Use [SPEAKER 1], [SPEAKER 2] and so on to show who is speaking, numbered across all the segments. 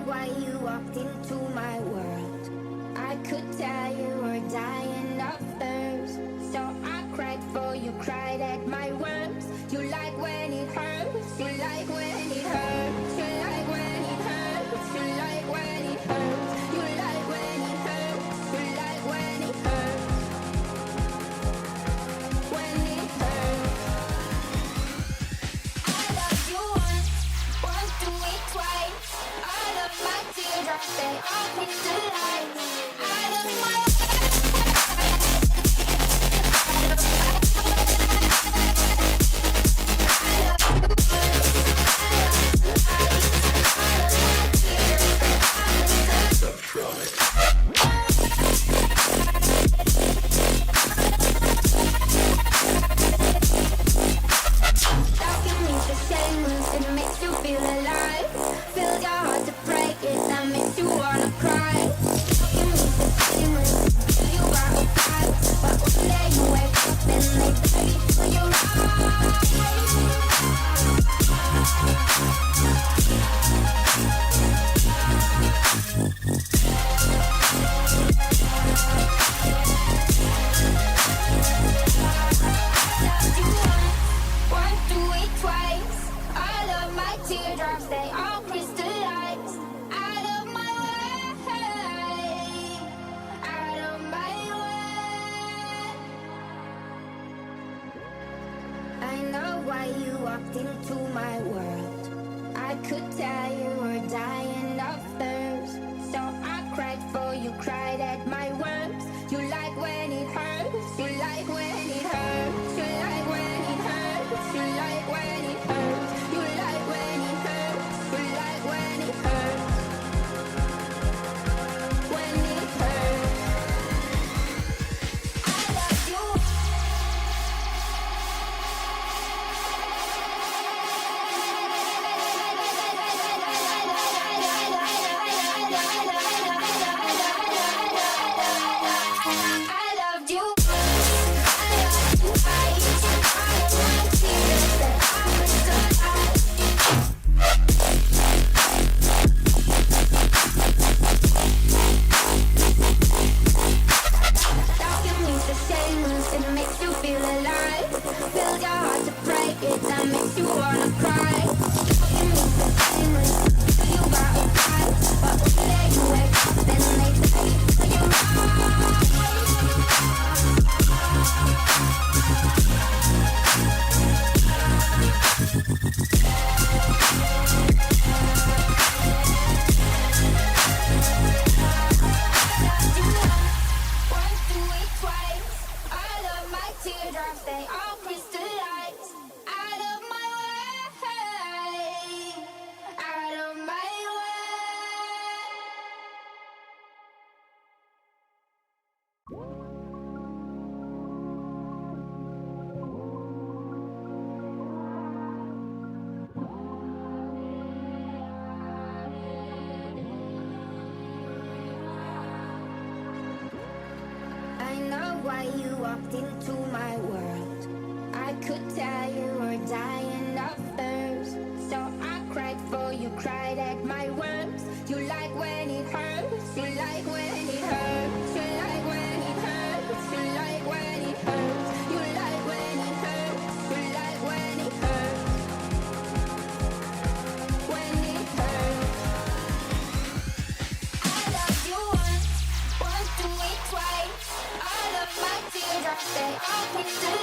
[SPEAKER 1] why you walked into my world. I could tell you were dying of thirst, so I cried for you, cried at my words. You like when it hurts, you like when it hurts, you like when it hurts, you like when it hurts, you like when it hurts, you like when it hurts, when it hurts. I love you once, do it twice. All of my teardrops, they all crystallize. Out of my into my world. I could tell you were dying of thirst, so I cried for you, cried at my words. You like when it hurts, you like when it hurts, you like when it hurts, you like when it hurts, you like when it hurts, you like when it hurts, when it hurts. I love you. Why you walked into my world. I could tell you were dying of thirst, so I cried for you, cried at my words. You like when it hurts, you like when it hurts, you like when it hurts, you like when it hurts, you like when it hurts, you like when it hurts, when it hurts. I love you once, do it twice. All of my teardrops, they all crystallize.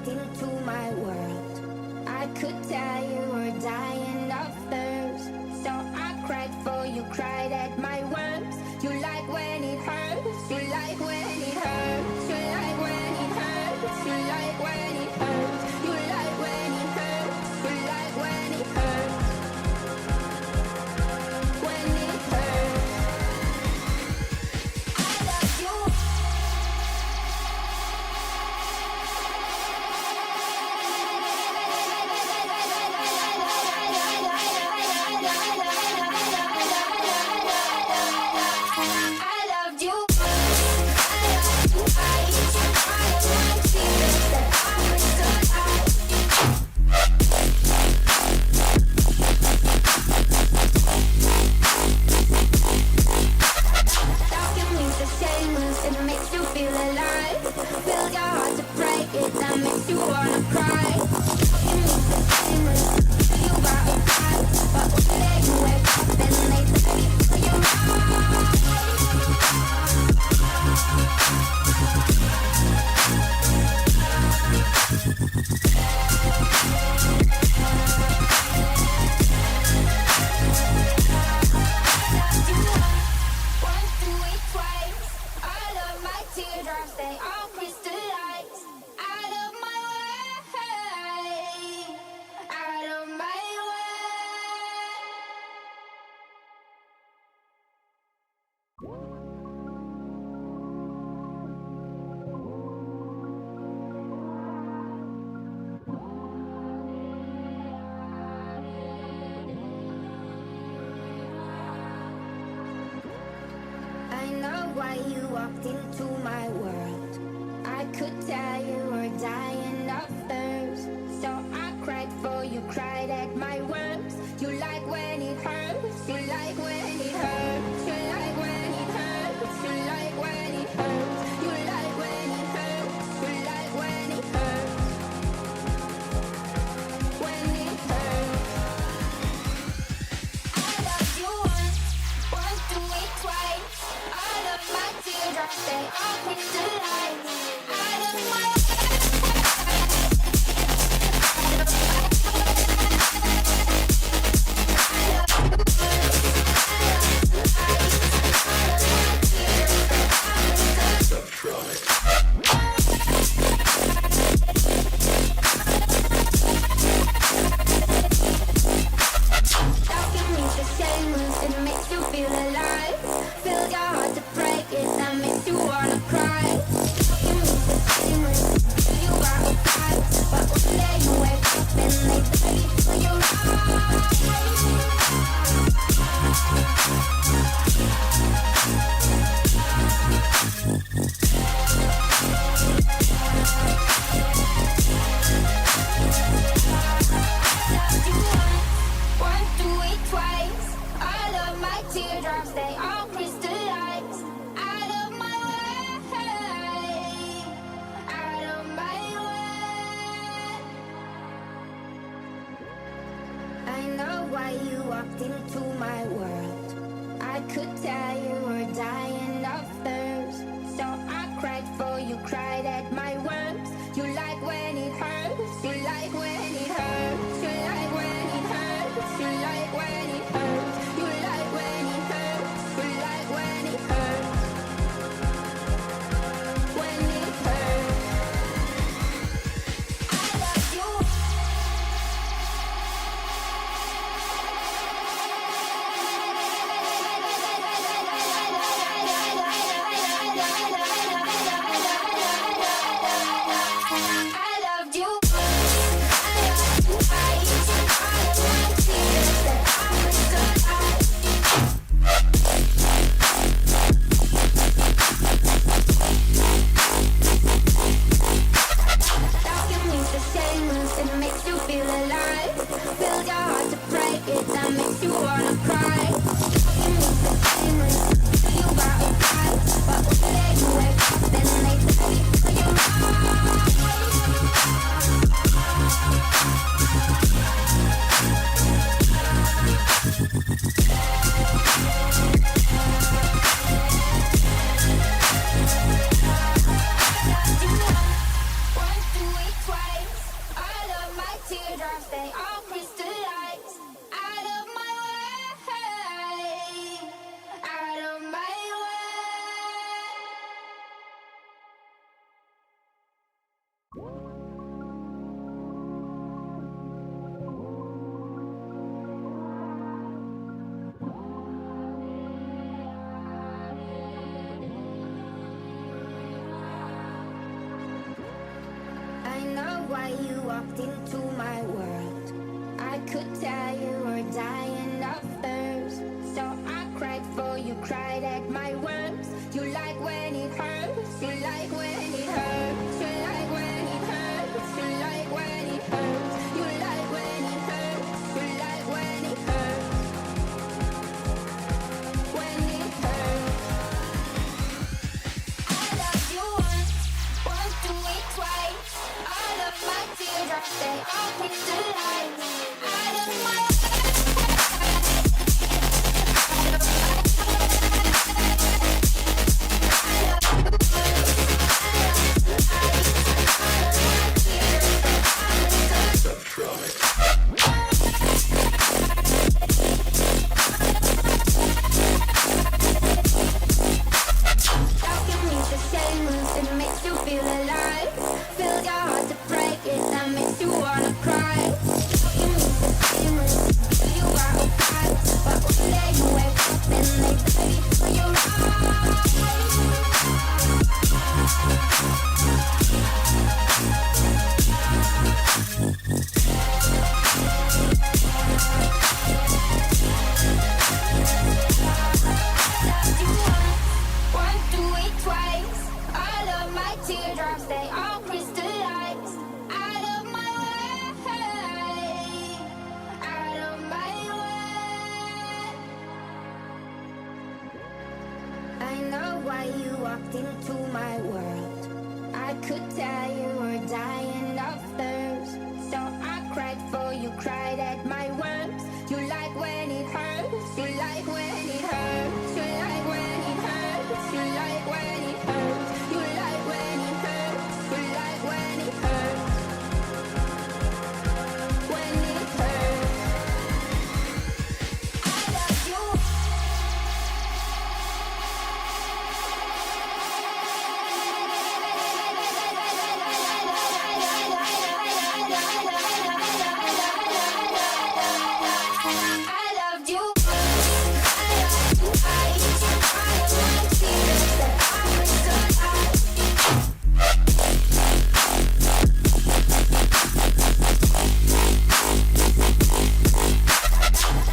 [SPEAKER 1] walked into my world. I could tell you were dying of thirst, so I cried for you, cried at my words. You like when it hurts, you like when it hurts, you like when it hurts, you like when it hurts, you like when it hurts, you like when it hurts, when it hurts. I love you. It makes you feel alive. Feels your heart to break it. That makes you wanna cry. It means the famous. You got a vibe, but one day you wake up and they take it for your mind. Teardrops, they all crystallize out of my way, out of my I know why you walked into my world. I could tell you were dying of thirst, so I cried for you, cried at my words. You like when it hurts, you like when it hurts, you like when it hurts, you like when it hurts, you like when it hurts, you like when it hurts, when it hurts. I love you once, do it twice. All of my teardrops, they all crystallize out of my it makes you feel alive. Feel your heart to break it. That makes you wanna cry. It means the famous. You got a vibe, but one day you wake up and they take it for your once, do it twice. All of my teardrops, they all crystallize out of my way, out of my way. I know why you walked into my world. I could tell you were dying of thirst, so I cried for you, cried at my words. You like when it hurts, you like when it hurts, you like when it hurts, you like when it hurts, you like when it hurts, you like when it hurts, when it hurts. I love you. walked into my world, I could tell you were dying of thirst. So I cried for you, cried at my words. You like when it hurts, you like when it hurts, you like when it hurts, you like when it hurts, you like when it hurts, you like when it hurts, when it hurts. I loved you once, do it twice. All of my teardrops, they all crystallize. Out of my alchemy's the same moves, it makes you feel alive. Fills your heart to break it, that makes you wanna cry. Alchemy's the same moves, you are a fight. But one day you wake up and they tell you you're right. Once, do it twice. All of my teardrops, they all crystallize. Out of my way, out of my way. I know why you walked into my world. I could tell you were dying of thirst. So I cried for you, cried at my words. You like when it hurts, you like when it hurts, you like when it hurts, you like when it hurts, you like when it hurts, you like when it hurts, when it hurts. I love you. I loved you.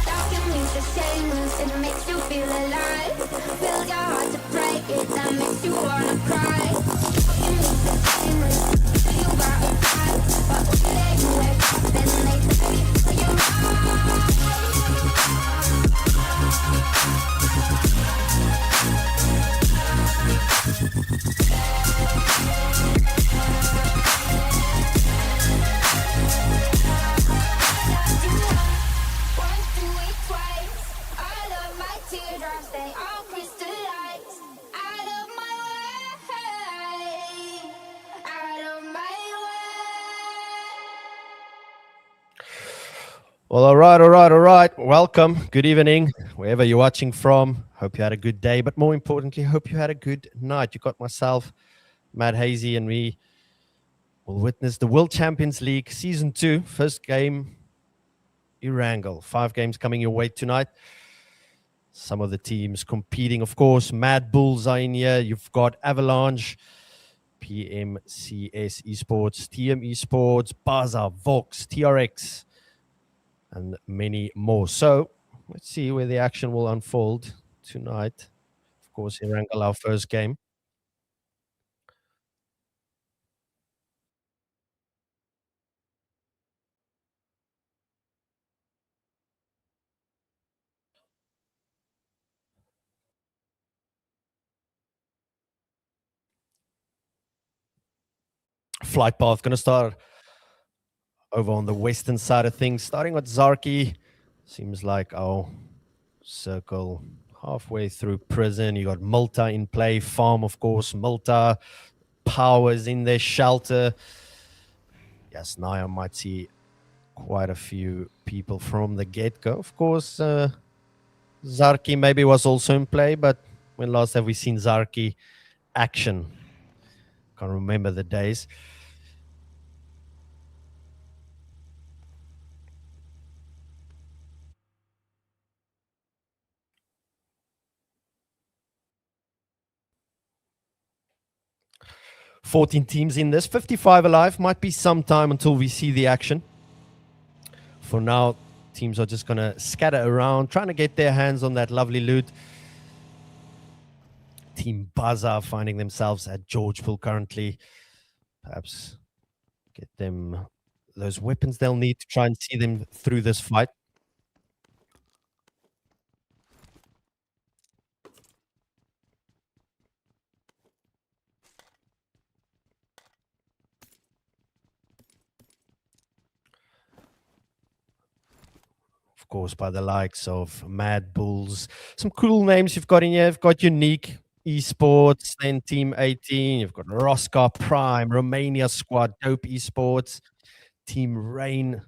[SPEAKER 1] Alchemy's the same moves, it makes you feel alive. Fills your heart to break it, that makes you wanna cry. Alchemy's the same moves, you got a fight. But one day you wake up and they tell you you're right. Once, do it twice. All of my teardrops, they all crystallize. Out of my way, out of my way.
[SPEAKER 2] Well, all right. Welcome. Good evening, wherever you're watching from. Hope you had a good day, but more importantly, hope you had a good night. You got myself, Matt Hazy, and we will witness the World Champions League Season 2, first game, Erangel. 5 games coming your way tonight. Some of the teams competing, of course. Mad Bulls are in here. You've got Avalanche, PMCS Esports, TIAM Esports, BAZA, Vox, TRX, and many more. So let's see where the action will unfold tonight. Of course, Erangel, our first game. Flight path going to start over on the western side of things, starting with Zarki. Seems like our circle halfway through prison. You got Malta in play, farm, of course. Malta, Powers in their shelter. Yes, now I might see quite a few people from the get-go. Of course, Zarki maybe was also in play, but when last have we seen Zarki action? Can't remember the days. 14 teams in this. 55 alive. Might be some time until we see the action. For now, teams are just going to scatter around, trying to get their hands on that lovely loot. Team BAZA finding themselves at Georgeville currently. Perhaps get them those weapons they'll need to try and see them through this fight. Of course, by the likes of Mad Bulls. Some cool names you've got in here. You've got UNIQ, ESPORTS, then Team 18. You've got ROSCAR Prime, Romania Squad, Dope Esports, Team Rain,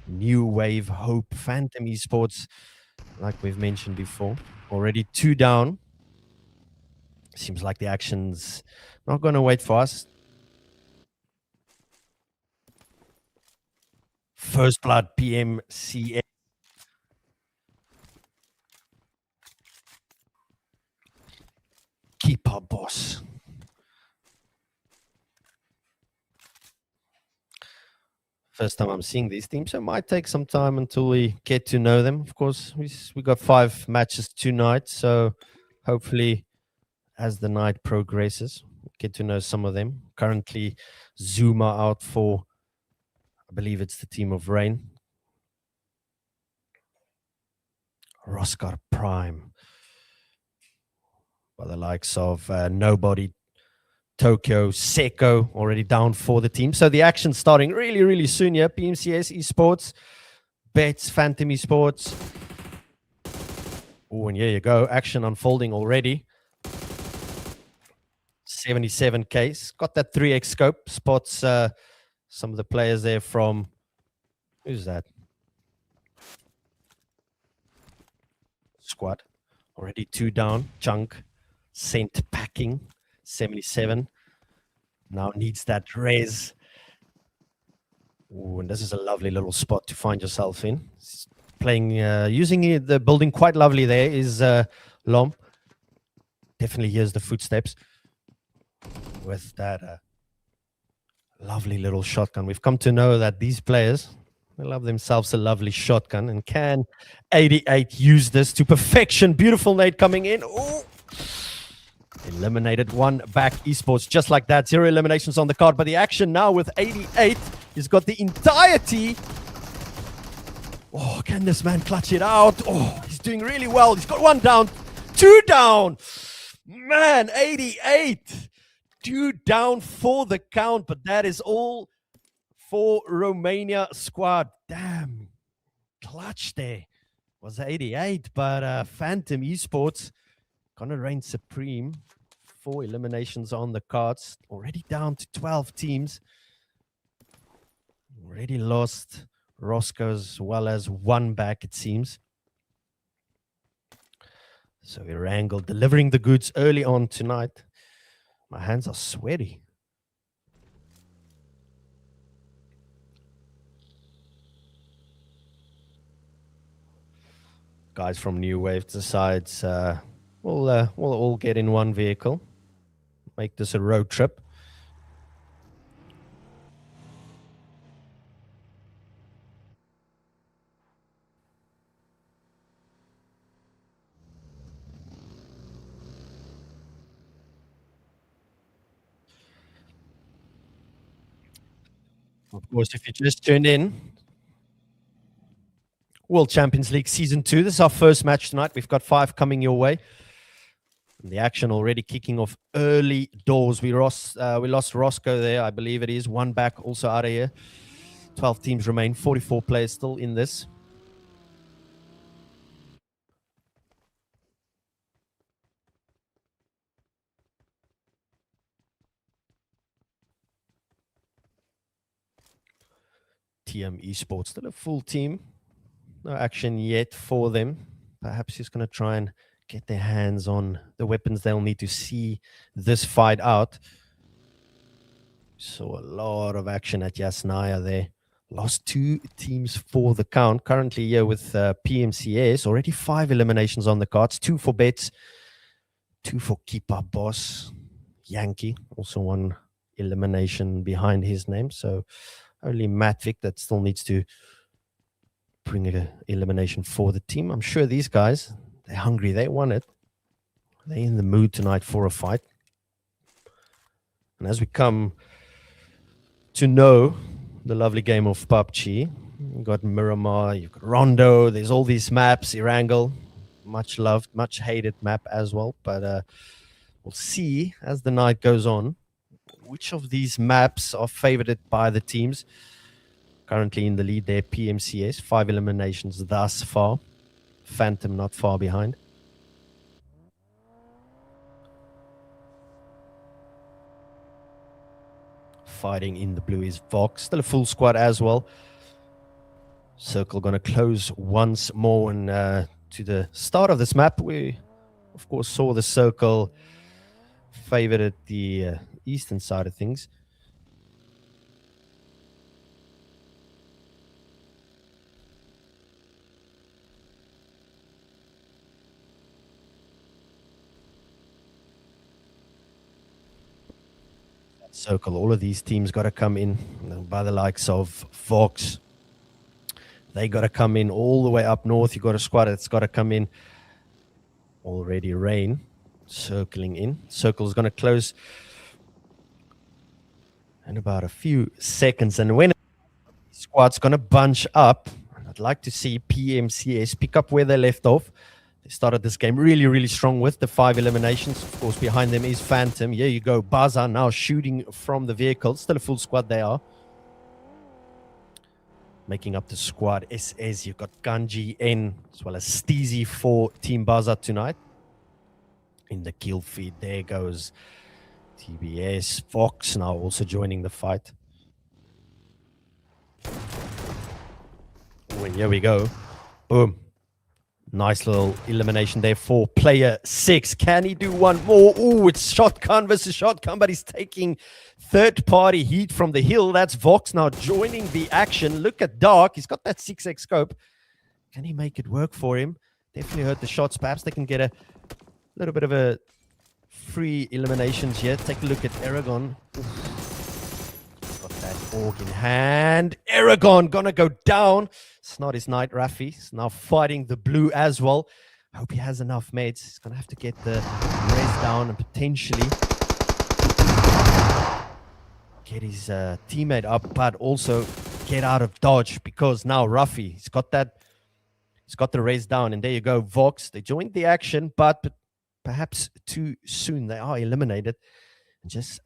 [SPEAKER 2] New Wave, Hope, Phantom Esports, like we've mentioned before. Already 2 down. Seems like the action's not going to wait for us. First Blood, PMCS. Keeper boss. First time I'm seeing these teams, so it might take some time until we get to know them. Of course, we got 5 matches tonight, so hopefully as the night progresses, we'll get to know some of them. Currently, Zuma out for, I believe it's the team of Rain. ROSCAR Prime. By the likes of Nobody, Tokyo, Seko, already down for the team. So the action starting really, really soon here. PMCS, Esports, Bets, Phantom Esports. Oh, and here you go. Action unfolding already. 77 case. Got that 3x scope. Spots some of the players there from... Who's that? Squad. Already 2 down. Chunk. Scent packing. 77. Now needs that res. Ooh, and this is a lovely little spot to find yourself in. Playing, using the building quite lovely there is Lom. Definitely hears the footsteps with that lovely little shotgun. We've come to know that these players, they love themselves a lovely shotgun, and can 88 use this to perfection. Beautiful nade coming in. Ooh. Eliminated ONBACK Esports just like that. 0 eliminations on the card, but the action now with 88. He's got the entirety. Oh, can this man clutch it out? Oh, he's doing really well. He's got 1 down, 2 down. Man, 88. 2 down for the count, but that is all for Romania squad. Damn, clutch there. Was 88, but Phantom Esports gonna reign supreme. 4 eliminations on the cards. Already down to 12 teams. Already lost ROSCAR as well as ONBACK, it seems. So Erangel delivering the goods early on tonight. My hands are sweaty. Guys from New Wave decides we'll all get in one vehicle. Make this a road trip. Of course, if you just tuned in, World Champions League Season 2. This is our first match tonight. We've got 5 coming your way. And the action already kicking off early doors. We lost Roscoe there, I believe it is. ONBACK also out of here. 12 teams remain. 44 players still in this. TIAM Esports, still a full team. No action yet for them. Perhaps he's going to try and get their hands on the weapons they'll need to see this fight out. So a lot of action at Yasnaya there. Lost 2 teams for the count. Currently here with PMCS. Already 5 eliminations on the cards. 2 for Bets. 2 for Keeper Boss. Yankee. Also 1 elimination behind his name. So only Matvik that still needs to bring an elimination for the team. I'm sure these guys, they're hungry. They want it. They're in the mood tonight for a fight. And as we come to know the lovely game of PUBG, you've got Miramar, you've got Rondo, there's all these maps, Erangel, much loved, much hated map as well. But we'll see as the night goes on which of these maps are favored by the teams. Currently in the lead there, PMCS, 5 eliminations thus far. Phantom not far behind. Fighting in the blue is Vox, still a full squad as well. Circle going to close once more. And to the start of this map, we of course saw the Circle favored at the eastern side of things. Circle, all of these teams got to come in, by the likes of Vox. They got to come in all the way up north. You got a squad that's got to come in. Already Rain circling in. Circle's going to close in about a few seconds. And when squad's going to bunch up, I'd like to see PMCS pick up where they left off. They started this game really, really strong with the 5 eliminations. Of course, behind them is Phantom. Here you go. BAZA now shooting from the vehicle. Still a full squad they are. Making up the squad SS. You've got Ganji N as well as Steezy for Team BAZA tonight. In the kill feed, there goes TBS. Fox now also joining the fight. Oh, and here we go. Boom. Nice little elimination there for player 6. Can he do one more? Oh, it's shotgun versus shotgun, but he's taking third-party heat from the hill. That's Vox now joining the action. Look at Dark. He's got that 6x scope. Can he make it work for him? Definitely heard the shots. Perhaps they can get a little bit of a free eliminations here. Take a look at Aragon. Got that org in hand. Aragon gonna go down. It's not his night. Rafi is now fighting the blue as well. I hope he has enough meds. He's gonna have to get the res down and potentially get his teammate up, but also get out of dodge, because now Rafi, he's got the res down. And there you go, Vox. They joined the action, but perhaps too soon. They are eliminated. And just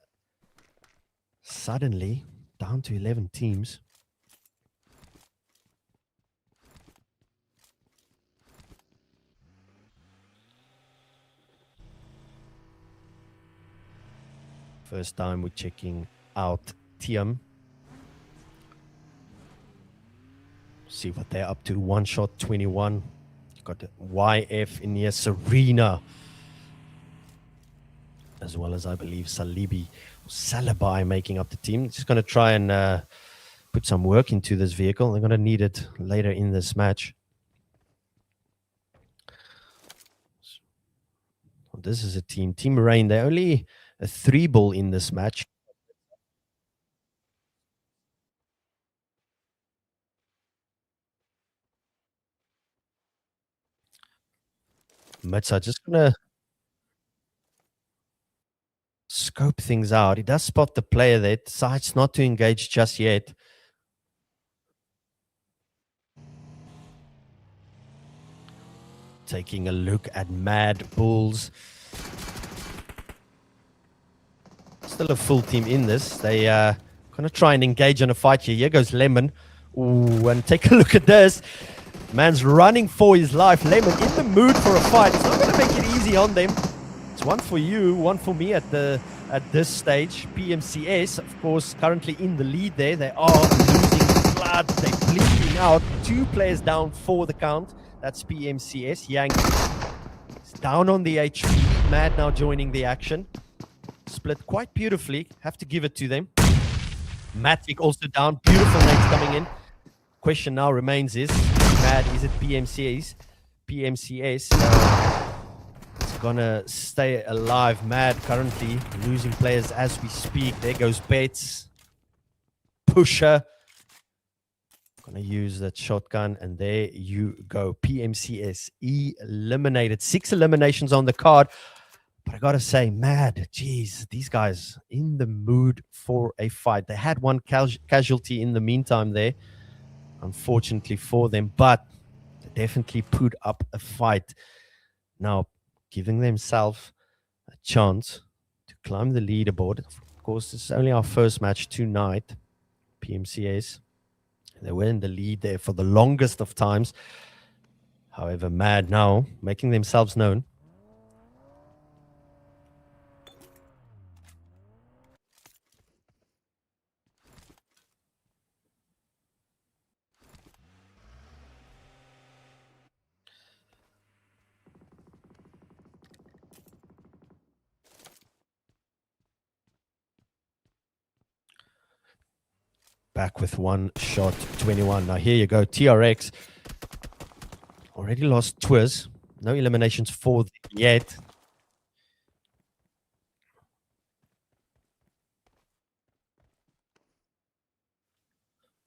[SPEAKER 2] suddenly down to 11 teams. First time we're checking out TIAM. See what they're up to. One shot 21. You got the YF in here, Serena, as well as I believe Salabai making up the team. Just going to try and put some work into this vehicle. They're going to need it later in this match. This is a Team Rain. They're only a 3-ball in this match. Mitsa just gonna scope things out. He does spot the player there, decides not to engage just yet. Taking a look at Mad Bulls. Still a full team in this. They gonna try and engage on a fight here. Here goes Lemon. Ooh, and take a look at this. Man's running for his life. Lemon in the mood for a fight. It's not gonna make it easy on them. It's one for you, one for me at this stage. PMCS, of course, currently in the lead there. They are losing blood. They're bleeding out. 2 players down for the count. That's PMCS. Yang is down on the HP. Mad now joining the action. Split quite beautifully. Have to give it to them. Matic also down. Beautiful nades coming in. Question now remains is, Mad, is it PMCS? It's gonna stay alive. Mad currently losing players as we speak. There goes Bates. Pusher. Gonna use that shotgun, and there you go. PMCS eliminated. 6 eliminations on the card. But I gotta say, Mad, geez, these guys in the mood for a fight. They had one casualty in the meantime there, unfortunately for them, but they definitely put up a fight. Now, giving themselves a chance to climb the leaderboard. Of course, this is only our first match tonight, PMCS. They were in the lead there for the longest of times. However, Mad now making themselves known. Back with one shot, 21. Now here you go, TRX. Already lost Twiz. No eliminations for them yet.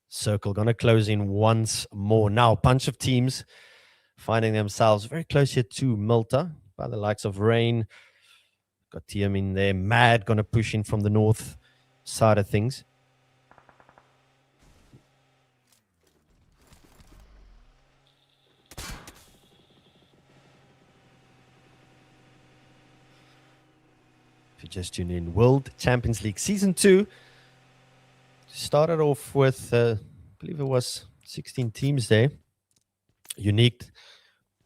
[SPEAKER 2] Circle gonna close in once more. Now, a bunch of teams finding themselves very close here to Milta by the likes of Rain. Got TIAM in there. Mad gonna push in from the north side of things. If you just tune in, World Champions League Season 2 started off with, I believe it was 16 teams there. UNIQ,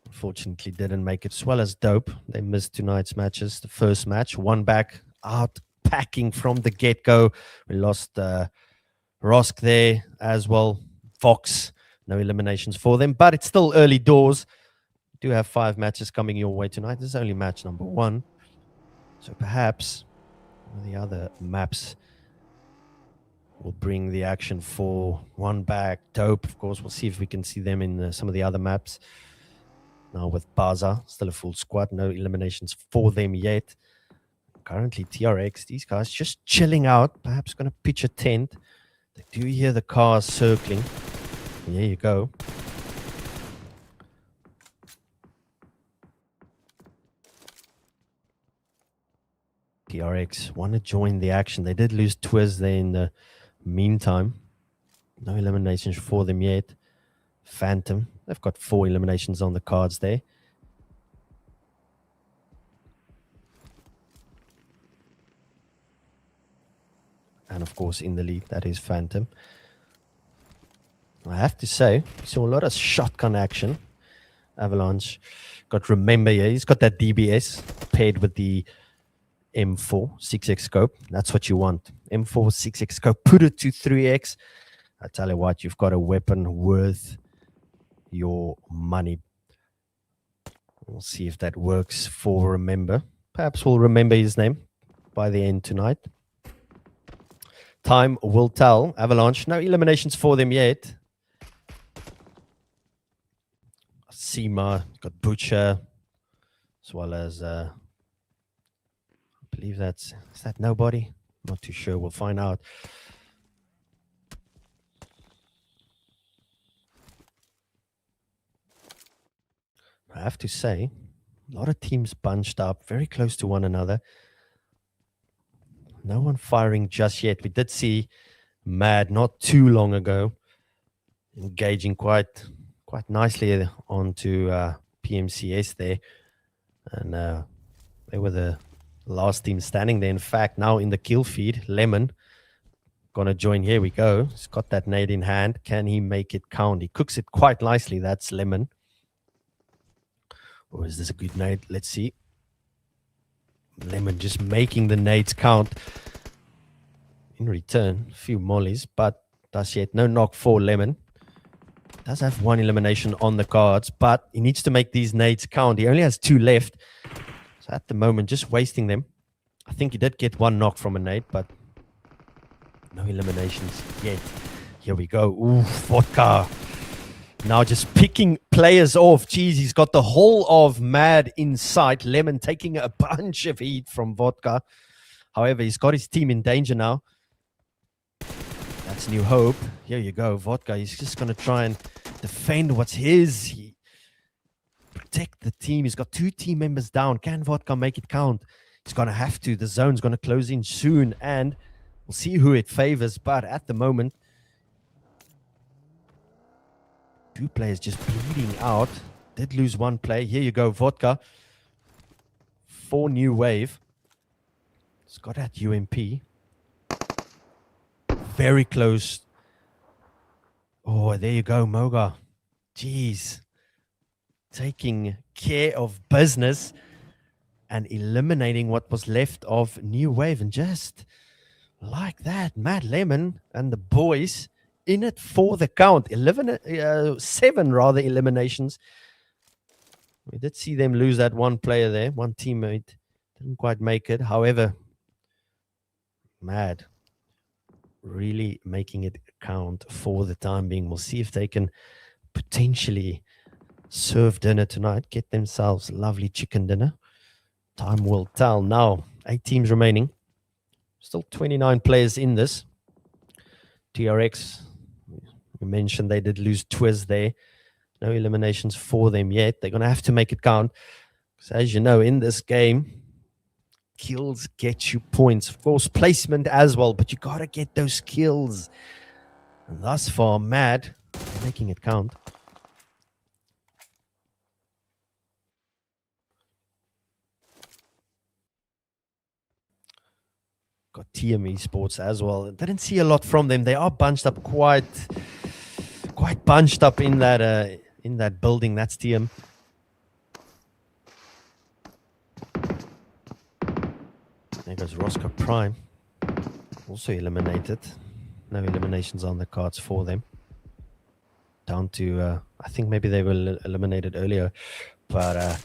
[SPEAKER 2] unfortunately, didn't make it, as well as Dope. They missed tonight's matches. The first match, ONBACK out packing from the get-go. We lost ROSCAR there as well. Fox, no eliminations for them, but it's still early doors. We do have 5 matches coming your way tonight. This is only match number 1. So perhaps the other maps will bring the action for ONBACK. Dope, of course. We'll see if we can see them in some of the other maps. Now with BAZA, still a full squad. No eliminations for them yet. Currently, TRX, these guys just chilling out. Perhaps going to pitch a tent. They do hear the cars circling. And there you go. TRX want to join the action. They did lose Twiz there in the meantime. No eliminations for them yet. Phantom, they've got 4 eliminations on the cards there. And of course, in the lead, that is Phantom. I have to say, we saw a lot of shotgun action. Avalanche got Remember here. He's got that DBS paired with the M4 6x scope. That's what you want. M4 6x scope. Put it to 3x. I tell you what, you've got a weapon worth your money. We'll see if that works for Remember. Perhaps we'll remember his name by the end tonight. Time will tell. Avalanche, no eliminations for them yet. Seema, got Butcher, as well as I believe is that nobody? Not too sure. We'll find out. I have to say, a lot of teams bunched up very close to one another. No one firing just yet. We did see Mad not too long ago engaging quite nicely onto PMCS there. And they were the last team standing there. In fact, now in the kill feed, Lemon gonna join. Here we go. He's got that nade in hand. Can he make it count? He cooks it quite nicely. That's Lemon. Or is this a good nade? Let's see. Lemon just making the nades count. In return, a few mollies, but does yet no knock for Lemon. Does have 1 elimination on the cards, but he needs to make these nades count. He only has 2 left. So at the moment, just wasting them. I think he did get 1 knock from a nade, but no eliminations yet. Here we go. Ooh, vodka. Now just picking players off. Jeez, he's got the whole of Mad in sight. Lemon taking a bunch of heat from Vodka. However, he's got his team in danger now. That's New Hope. Here you go, Vodka. He's just going to try and defend what's his. He protect the team. He's got 2 team members down. Can Vodka make it count? He's going to have to. The zone's going to close in soon, and we'll see who it favors. But at the moment, 2 players just bleeding out. Did lose 1 play. Here you go, Vodka. For New Wave. It's got that UMP. Very close. Oh, there you go, Moga. Jeez. Taking care of business and eliminating what was left of New Wave. And just like that, Matt Lemon and the boys in it for the count. 7 rather eliminations. We did see them lose that 1 player there. 1 teammate didn't quite make it. However, Mad really making it count for the time being. We'll see if they can potentially serve dinner tonight, get themselves lovely chicken dinner. Time will tell. Now 8 teams remaining, still 29 players in this. TRX, we mentioned they did lose Twiz there. No eliminations for them yet. They're going to have to make it count, because as you know, in this game, kills get you points. Of course, placement as well, but you got to get those kills. And thus far, Mad making it count. Got TIAM Esports as well. Didn't see a lot from them. They are bunched up quite bunched up in that building. That's TIAM. There goes ROSCAR Prime. Also eliminated. No eliminations on the cards for them. Down to, I think maybe they were eliminated earlier. But,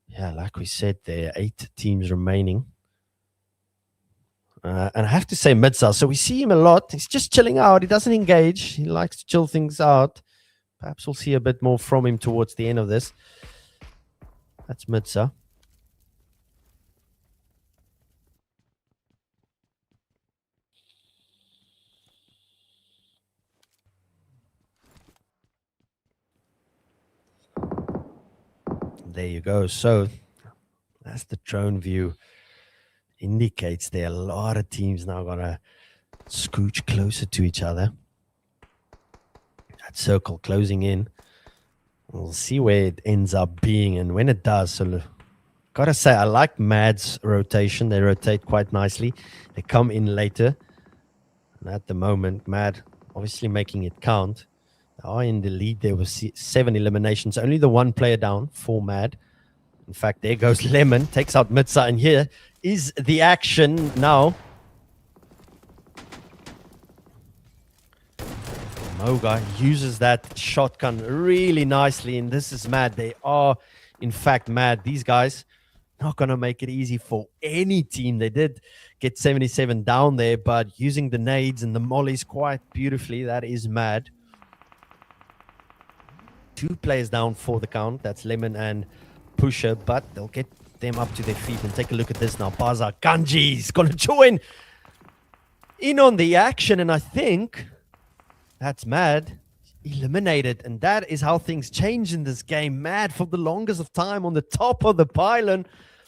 [SPEAKER 2] yeah, like we said, there are 8 teams remaining. And I have to say Midza. So we see him a lot. He's just chilling out. He doesn't engage. He likes to chill things out. Perhaps we'll see a bit more from him towards the end of this. That's Midza. There you go. So that's the drone view. Indicates there are a lot of teams now going to scooch closer to each other. That circle closing in. We'll see where it ends up being and when it does. So gotta say, I like Mad's rotation. They rotate quite nicely. They come in later. And at the moment, Mad obviously making it count. They are in the lead. There was 7 eliminations. Only the 1 player down for Mad. In fact, there goes Lemon. Takes out Midza. And here is the action now. Moga uses that shotgun really nicely. And this is Mad. They are, in fact, Mad. These guys not going to make it easy for any team. They did get 77 down there, but using the nades and the mollies quite beautifully. That is Mad. 2 players down for the count. That's Lemon and Pusher, but they'll get them up to their feet. And take a look at this now. BAZA, Ganji's going to join in on the action. And I think that's Mad eliminated. And that is how things change in this game. Mad for the longest of time on the top of the pylon.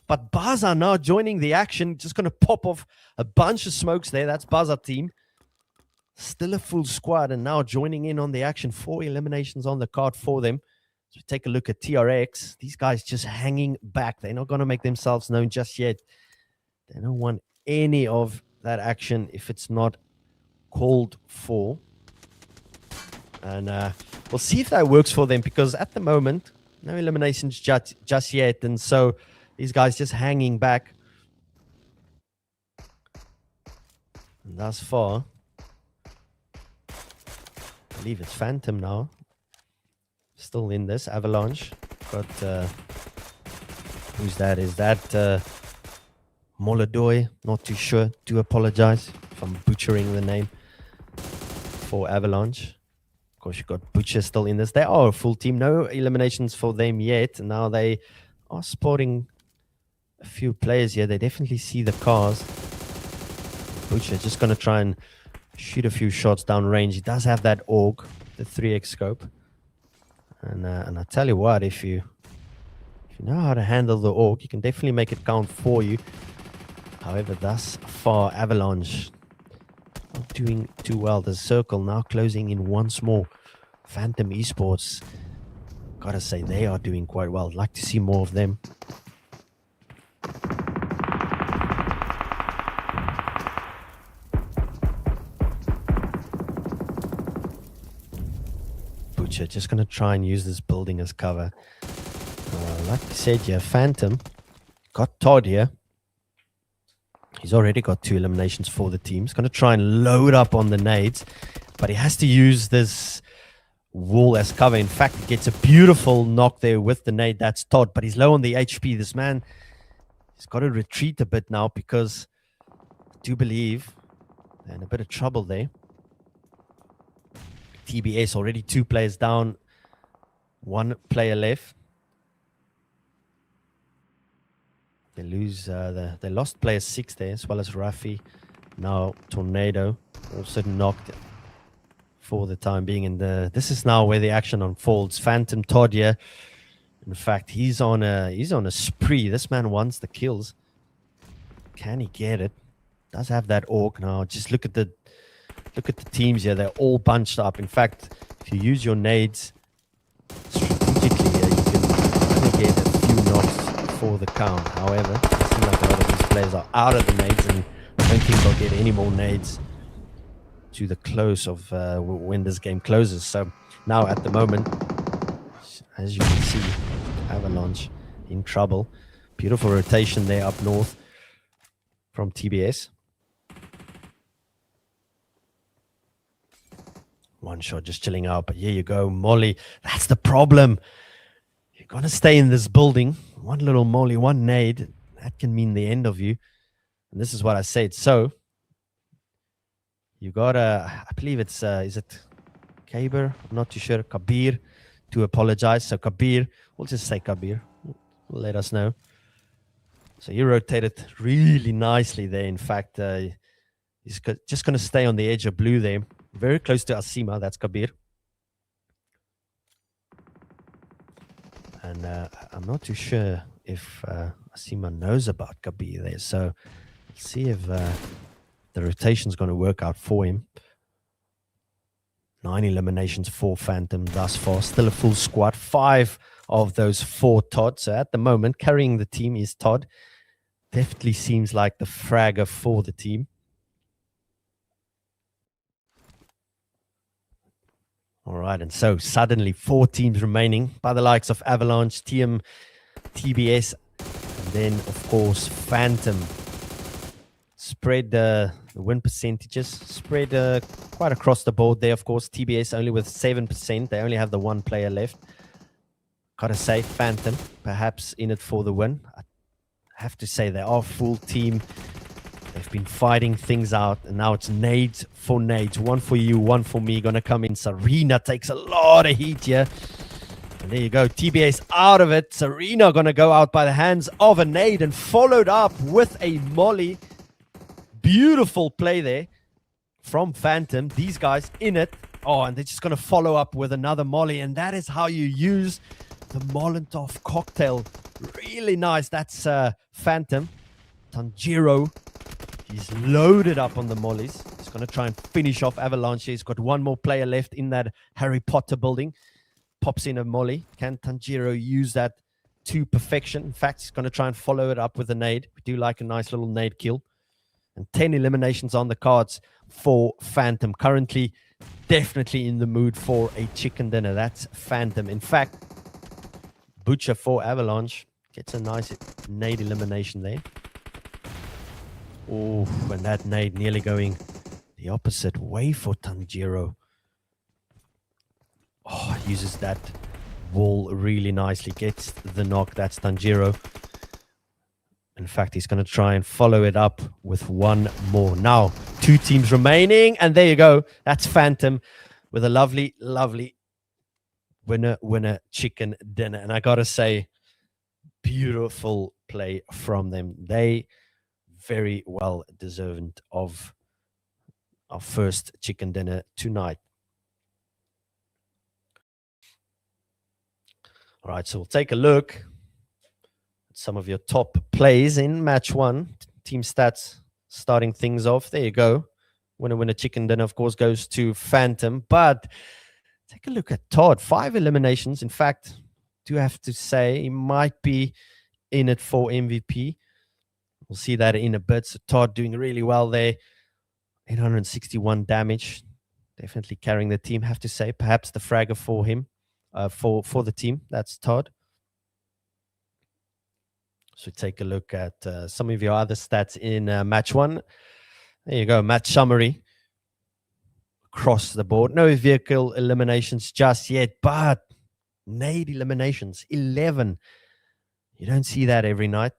[SPEAKER 2] But BAZA now joining the action. Just going to pop off a bunch of smokes there. That's BAZA team. Still a full squad and now joining in on the action. 4 eliminations on the card for them. So take a look at TRX. These guys just hanging back. They're not going to make themselves known just yet. They don't want any of that action if it's not called for. And we'll see if that works for them, because at the moment, no eliminations just yet. And so these guys just hanging back. And thus far, I believe it's Phantom now. Still in this. Avalanche. Got, who's that? Is that Moladoy? Not too sure. Do apologize if I'm butchering the name for Avalanche. Of course, you've got Butcher still in this. They are a full team. No eliminations for them yet. Now they are spotting a few players here. They definitely see the cars. Butcher just going to try and shoot a few shots down range. He does have that AUG, the 3x scope. And I tell you what, if you know how to handle the AUG, you can definitely make it count for you. However, thus far, Avalanche not doing too well. The circle now closing in once more. Phantom Esports, gotta say, they are doing quite well. I'd like to see more of them. Butcher just gonna try and use this building as cover. Like I said, yeah, Phantom got Todd here. He's already got 2 eliminations for the team. He's going to try and load up on the nades, but he has to use this wall as cover. In fact, he gets a beautiful knock there with the nade. That's Todd, but he's low on the HP. This man, he's got to retreat a bit now because I do believe they're in a bit of trouble there. TBS already 2 players down, 1 player left. They lose, they lost player 6 there, as well as Rafi. Now Tornado also knocked for the time being. And this is now where the action unfolds. Phantom Todd here. In fact, he's on a spree. This man wants the kills. Can he get it? Does have that AUG now. Just look at the teams here. They're all bunched up. In fact, if you use your nades strategically here, you can only get a few knocks for the count. However, it seems like a lot of these players are out of the nades, and I don't think they'll get any more nades to the close of when this game closes. So now at the moment, as you can see, Avalanche in trouble. Beautiful rotation there up north from TBS. One shot just chilling out, but here you go, Molly. That's the problem. You're going to stay in this building. One little Molly, one nade, that can mean the end of you. And this is what I said. So you got I believe it's, is it Kabir? I'm not too sure. Kabir to apologize. So Kabir, we'll just say Kabir. Let us know. So you rotated really nicely there. In fact, he's just going to stay on the edge of blue there. Very close to Asima. That's Kabir. And I'm not too sure if Asima knows about Kabir there. So let's see if the rotation's going to work out for him. 9 eliminations for Phantom thus far. Still a full squad. 5 of those 4 Todd. So at the moment, carrying the team is Todd. Definitely seems like the fragger for the team. All right, and so suddenly 4 teams remaining by the likes of Avalanche, TIAM, TBS, and then, of course, Phantom. Spread the win percentages, spread quite across the board there, of course. TBS only with 7%. They only have the 1 player left. Gotta say, Phantom, perhaps in it for the win. I have to say they are a full team. They've been fighting things out, and now it's nades for nades. 1 for you, 1 for me. Gonna come in. Serena takes a lot of heat here. And there you go. TBS out of it. Serena gonna go out by the hands of a nade and followed up with a molly. Beautiful play there from Phantom. These guys in it. Oh, and they're just gonna follow up with another molly. And that is how you use the Molotov cocktail. Really nice. That's Phantom. Tanjiro. He's loaded up on the mollies. He's going to try and finish off Avalanche. He's got 1 more player left in that Harry Potter building. Pops in a molly. Can Tanjiro use that to perfection? In fact, he's going to try and follow it up with a nade. We do like a nice little nade kill. And 10 eliminations on the cards for Phantom. Currently, definitely in the mood for a chicken dinner. That's Phantom. In fact, Butcher for Avalanche gets a nice nade elimination there. Oh, and that nade nearly going the opposite way for Tanjiro. Oh, uses that wall really nicely. Gets the knock. That's Tanjiro. In fact, he's going to try and follow it up with 1 more. Now, 2 teams remaining. And there you go. That's Phantom. with a lovely, lovely winner chicken dinner. And I got to say, beautiful play from them. They very well deserved of our first chicken dinner tonight. All right, so we'll take a look at some of your top plays in match one. Team stats starting things off. There you go. Winner chicken dinner, of course, goes to Phantom. But take a look at Todd. 5 eliminations. In fact, do have to say he might be in it for MVP. We'll see that in a bit. So Todd doing really well there. 861 damage. Definitely carrying the team, have to say. Perhaps the fragger for him, for the team. That's Todd. So take a look at some of your other stats in match one. There you go, match summary. Across the board. No vehicle eliminations just yet, but nade eliminations, 11. You don't see that every night,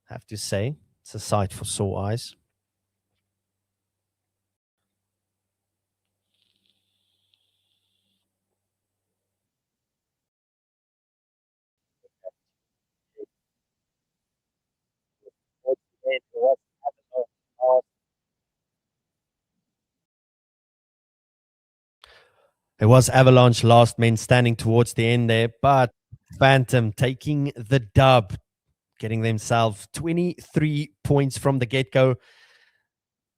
[SPEAKER 2] have to say. It's a sight for sore eyes. It was Avalanche last men standing towards the end there, but Phantom taking the dub, getting themselves 23 points from the get-go.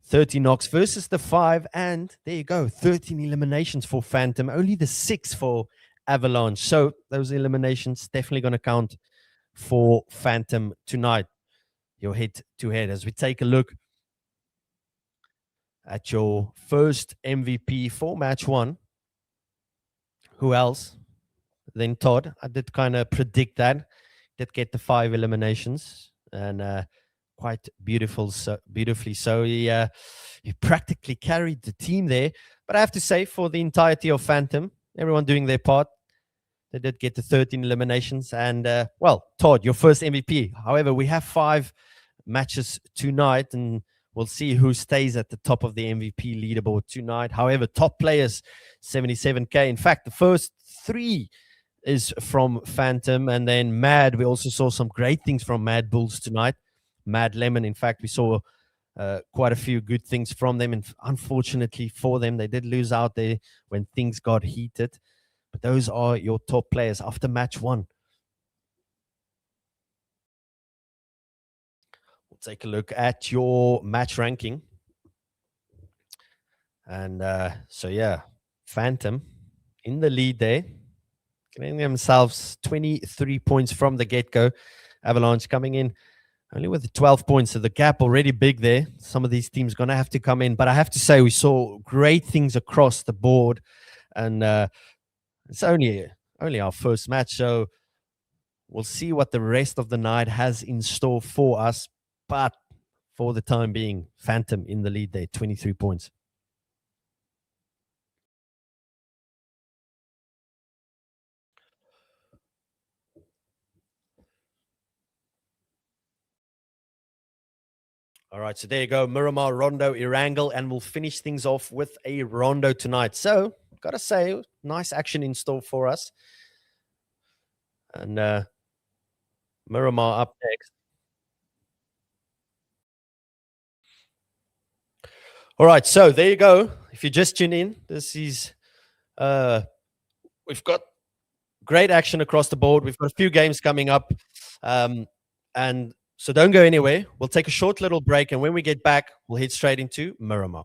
[SPEAKER 2] 30 knocks versus the 5, and there you go, 13 eliminations for Phantom, only the 6 for Avalanche. So those eliminations definitely going to count for Phantom tonight. Your head-to-head as we take a look at your first MVP for match one. Who else than Todd? I did kind of predict that. Did get the 5 eliminations, and quite beautifully so. He practically carried the team there. But I have to say, for the entirety of Phantom, everyone doing their part. They did get the 13 eliminations. And, well, Todd, your first MVP. However, we have 5 matches tonight, and we'll see who stays at the top of the MVP leaderboard tonight. However, top players, 77K. In fact, the first 3 is from Phantom, and then Mad. We also saw some great things from Mad Bulls tonight. Mad Lemon, in fact, we saw quite a few good things from them, and unfortunately for them, they did lose out there when things got heated. But those are your top players after match one. We'll take a look at your match ranking. And so, yeah, Phantom in the lead there, getting themselves 23 points from the get-go. Avalanche coming in only with 12 points, so the gap already big there. Some of these teams going to have to come in. But I have to say, we saw great things across the board. And it's only our first match, so we'll see what the rest of the night has in store for us. But for the time being, Phantom in the lead there, 23 points. All right, so there you go. Miramar, Rondo, Erangel, and we'll finish things off with a Rondo tonight. So, gotta say, nice action in store for us. And Miramar up next. All right, so there you go. If you just tune in, this is we've got great action across the board. We've got a few games coming up, and so don't go anywhere. We'll take a short little break, and when we get back, we'll head straight into Miramar.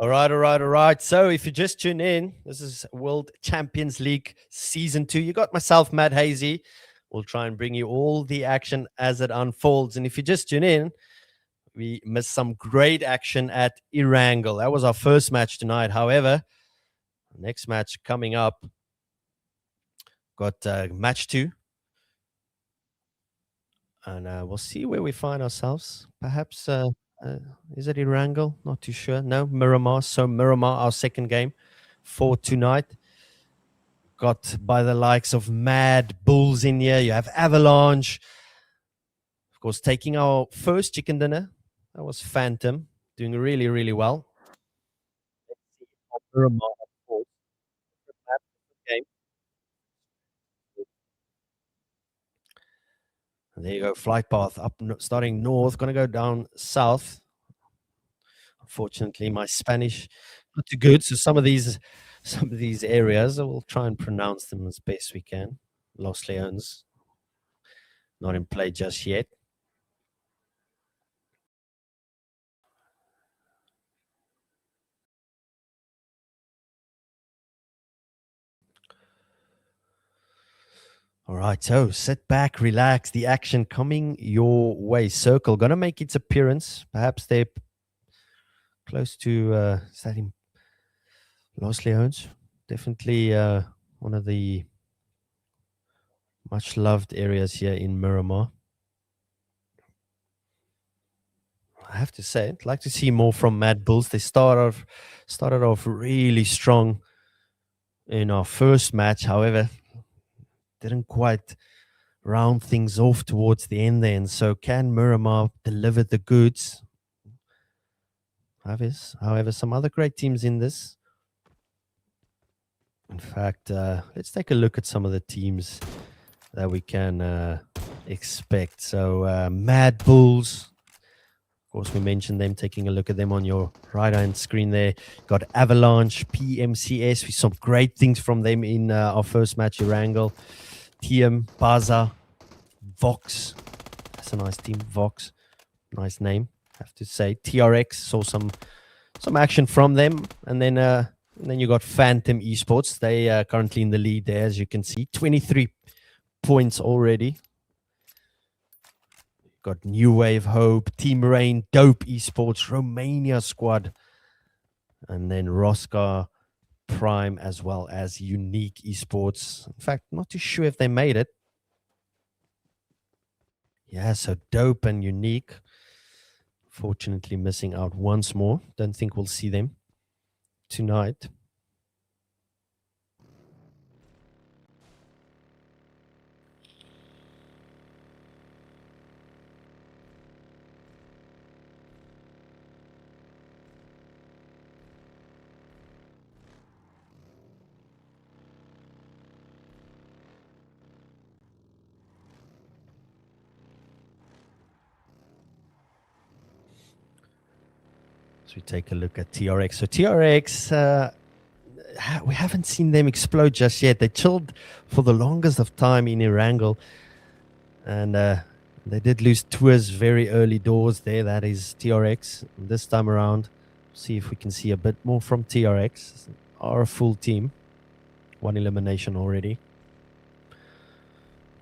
[SPEAKER 2] All right, all right, all right. So if you just tune in, this is World Champions League Season 2. You got myself, Matt Hazy. We'll try and bring you all the action as it unfolds. And if you just tune in, we missed some great action at Erangel. That was our first match tonight. However, next match coming up, got match 2. And we'll see where we find ourselves. Perhaps, is it Erangel? Not too sure. No, Miramar. So Miramar, our second game for tonight. Got by the likes of Mad Bulls in here. You have Avalanche. Of course, taking our first chicken dinner. That was Phantom. Doing really, really well. Miramar, of course. Game. And there you go. Flight path up, starting north. Going to go down south. Unfortunately, my Spanish not too good. So some of these areas, I will try and pronounce them as best we can. Los Leones, not in play just yet. All right, so sit back, relax. The action coming your way. Circle gonna make its appearance. Perhaps they're close to is that in Los Leones? Definitely one of the much loved areas here in Miramar. I have to say, I'd like to see more from Mad Bulls. They started off really strong in our first match. However, didn't quite round things off towards the end there. And so can Miramar deliver the goods? However, some other great teams in this. In fact, let's take a look at some of the teams that we can expect. So Mad Bulls. Of course, we mentioned them. Taking a look at them on your right-hand screen there. Got Avalanche, PMCS. We saw great things from them in our first match, Erangel. TIAM, BAZA, Vox. That's a nice team, Vox. Nice name, I have to say. TRX, saw some action from them. And then you got Phantom Esports. They are currently in the lead there, as you can see. 23 points already. Got New Wave Hope, Team Rain, Dope Esports, Romania squad, and then ROSCAR Prime as well as UNIQ Esports. In fact, not too sure if they made it. Yeah, so Dope and UNIQ, fortunately missing out once more. Don't think we'll see them tonight. So we take a look at TRX. So TRX, we haven't seen them explode just yet. They chilled for the longest of time in Erangel. And they did lose Tours very early doors there. That is TRX. This time around, see if we can see a bit more from TRX. Our full team. 1 elimination already.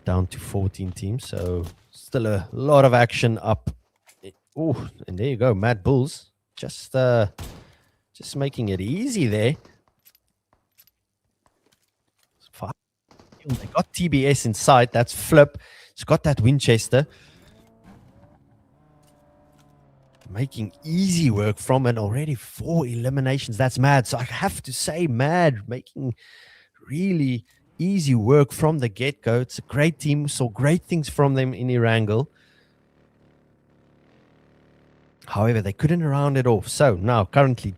[SPEAKER 2] Down to 14 teams. So still a lot of action up. Oh, and there you go. Mad Bulls. Just making it easy there. They got TBS inside. That's Flip. He's got that Winchester. Making easy work from it already. 4 eliminations. That's Mad. So I have to say, Mad making really easy work from the get-go. It's a great team. Saw great things from them in Erangel. However, they couldn't round it off. So now currently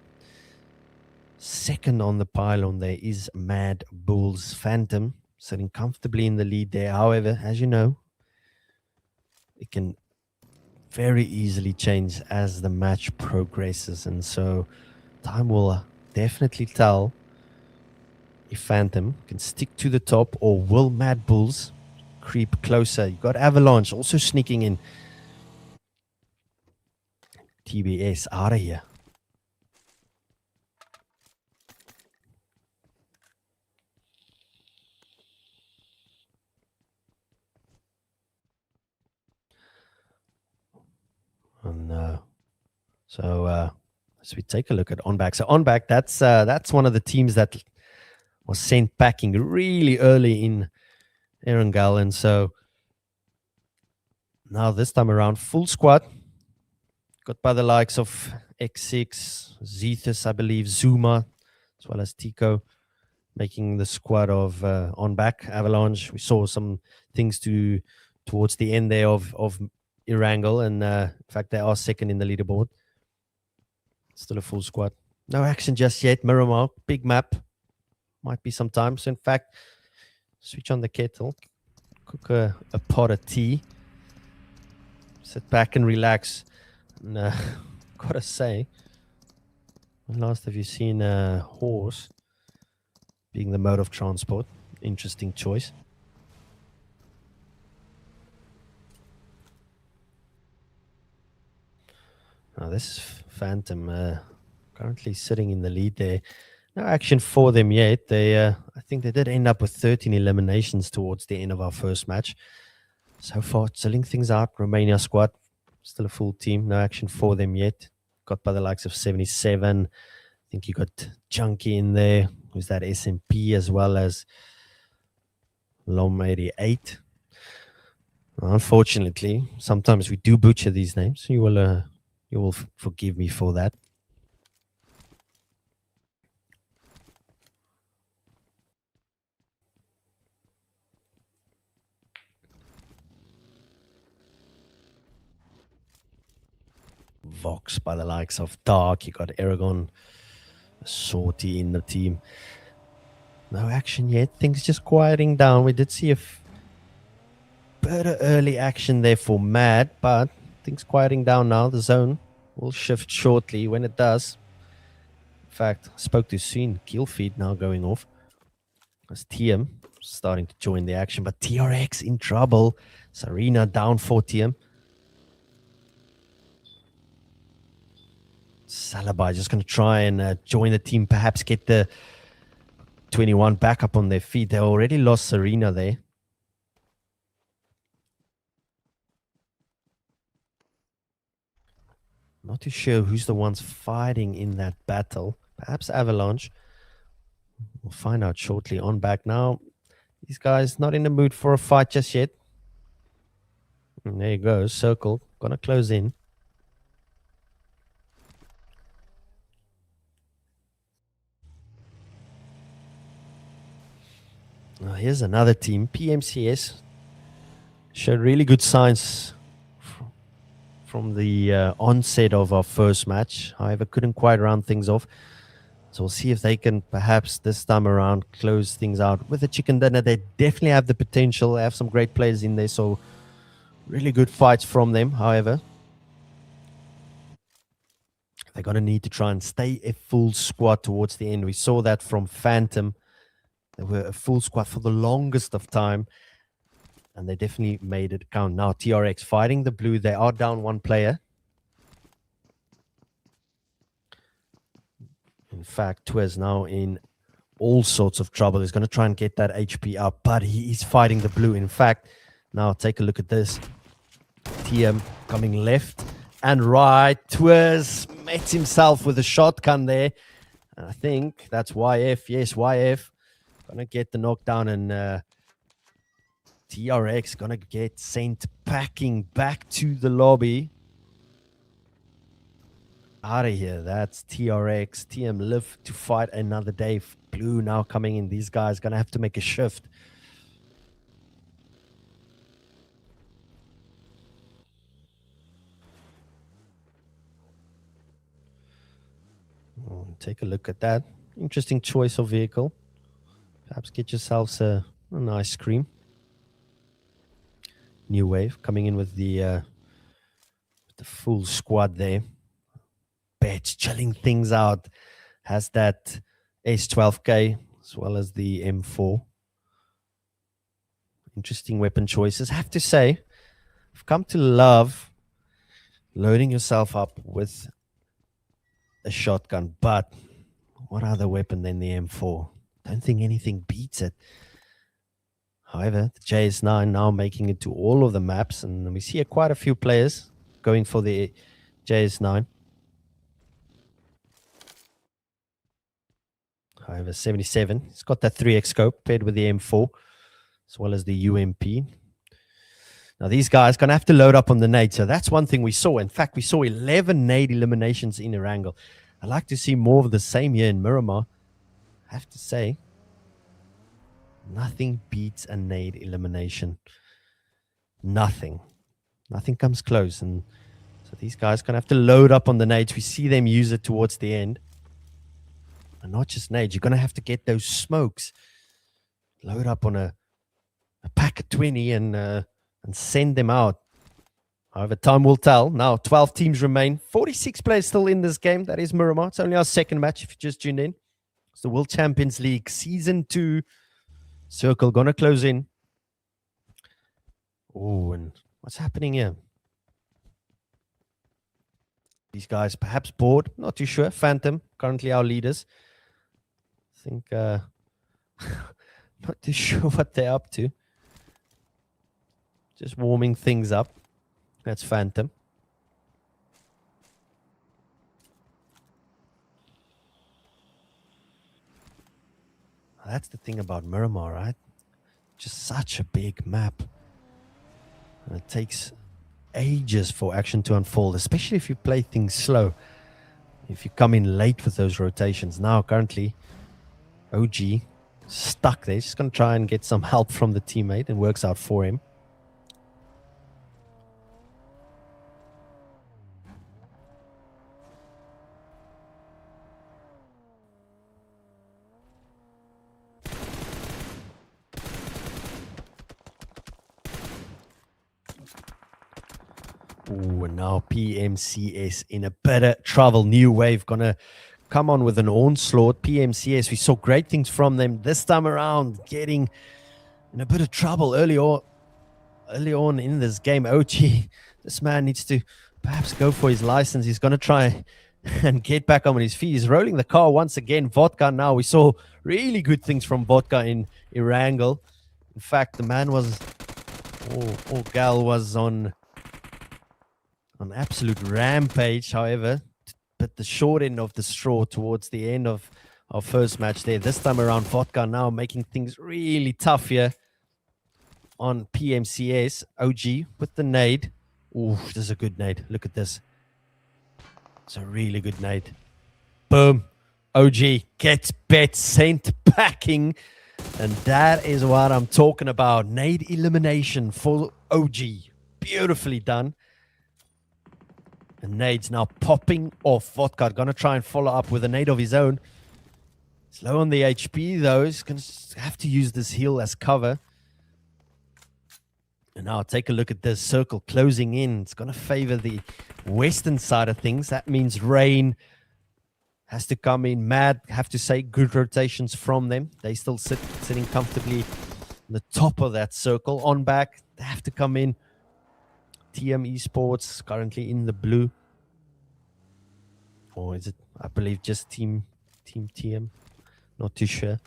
[SPEAKER 2] second on the pylon there is Mad Bulls. Phantom sitting comfortably in the lead there. However, as you know, it can very easily change as the match progresses. And so time will definitely tell if Phantom can stick to the top or will Mad Bulls creep closer. You got Avalanche also sneaking in. TBS out of here. And so as we take a look at ONBACK. So ONBACK, that's one of the teams that was sent packing really early in Erangel. And so now this time around, full squad. Got by the likes of X6, Zethus, I believe, Zuma, as well as Tico, making the squad of ONBACK. Avalanche, we saw some things towards the end there of Erangel. And in fact, they are second in the leaderboard. Still a full squad. No action just yet. Miramar, big map. Might be some time. So in fact, switch on the kettle, cook a pot of tea, sit back and relax. And gotta say, when last have you seen a horse being the mode of transport? Interesting choice. Now this is Phantom, currently sitting in the lead there. No action for them yet. I think they did end up with 13 eliminations towards the end of our first match. So far, chilling things out. Romania squad, still a full team. No action for them yet. Got by the likes of 77. I think you got Junkie in there. Who's that? SMP as well as Lom 88. Unfortunately, sometimes we do butcher these names. You will forgive me for that. Vox by the likes of Dark. You got Aragon, Sorty in the team. No action yet. Things just quieting down. We did see a bit of early action there for Mad, but things quieting down now. The zone will shift shortly. When it does, in fact, I spoke too soon. Kill feed now going off. As TM starting to join the action, but TRX in trouble. Sarina down for TM. Salabai just going to try and join the team, perhaps get the 21 back up on their feet. They already lost Serena there. Not too sure who's the ones fighting in that battle. Perhaps Avalanche. We'll find out shortly. ONBACK now. These guys not in the mood for a fight just yet. And there you go. Circle. Gonna close in. Now here's another team. PMCS showed really good signs from the onset of our first match. However, couldn't quite round things off. So we'll see if they can perhaps this time around close things out with a chicken dinner. They definitely have the potential. They have some great players in there. So really good fights from them. However, they're going to need to try and stay a full squad towards the end. We saw that from Phantom. They were a full squad for the longest of time. And they definitely made it count. Now TRX fighting the blue. They are down one player. In fact, Twiz now in all sorts of trouble. He's going to try and get that HP up, but he is fighting the blue. In fact, now take a look at this. TM coming left and right. Twiz met himself with a shotgun there. And I think that's YF. Yes, YF. Going to get the knockdown, and TRX going to get sent packing back to the lobby. Out of here. That's TRX. TM live to fight another day. Blue now coming in. These guys going to have to make a shift. Take a look at that. Interesting choice of vehicle. Perhaps get yourselves a nice cream. New Wave coming in with the full squad there. Betch chilling things out. Has that S12K as well as the M4. Interesting weapon choices. I have to say, I've come to love loading yourself up with a shotgun, but what other weapon than the M4? Don't think anything beats it. However, the JS9 now making it to all of the maps, and we see quite a few players going for the JS9. However, 77. It's got that 3x scope paired with the M4 as well as the UMP. Now, these guys going to have to load up on the nade. So that's one thing we saw. In fact, we saw 11 nade eliminations in Erangel. I'd like to see more of the same here in Miramar. I have to say, nothing beats a nade elimination. Nothing. Nothing comes close. And so these guys going to have to load up on the nades. We see them use it towards the end. And not just nades. You're going to have to get those smokes. Load up on a pack of 20 and send them out. However, time will tell. Now, 12 teams remain. 46 players still in this game. That is Miramar. It's only our second match if you just tuned in. It's the World Champions League Season 2. Circle going to close in. Oh, and what's happening here? These guys perhaps bored. Not too sure. Phantom, currently our leaders. I think, not too sure what they're up to. Just warming things up. That's Phantom. That's the thing about Miramar, right? Just such a big map. And it takes ages for action to unfold, especially if you play things slow. If you come in late with those rotations. Now, currently, OG stuck there. He's just going to try and get some help from the teammate, and works out for him. Ooh, and now PMCS in a bit of trouble. New wave gonna come on with an onslaught. PMCS, we saw great things from them this time around, getting in a bit of trouble early on in this game. OG, this man needs to perhaps go for his license. He's gonna try and get back on his feet. He's rolling the car once again. Vodka now. We saw really good things from Vodka in Erangel. In fact, the man was, or gal was on absolute rampage. However, but the short end of the straw towards the end of our first match there. This time around, Vodka now making things really tough here on PMCS. OG with the nade. Ooh, this is a good nade. Look at this. It's a really good nade. Boom. OG gets bet sent packing. And that is what I'm talking about. Nade elimination for OG. Beautifully done. And nade's now popping off. Vodka going to try and follow up with a nade of his own. He's low on the HP though. He's going to have to use this heal as cover. And now take a look at this circle closing in. It's going to favor the western side of things. That means Rain has to come in. Mad, have to say, good rotations from them. They still sitting comfortably on the top of that circle. ONBACK, they have to come in. TIAM ESPORTS currently in the blue. Or is it, I believe, just Team TIAM? Not too sure.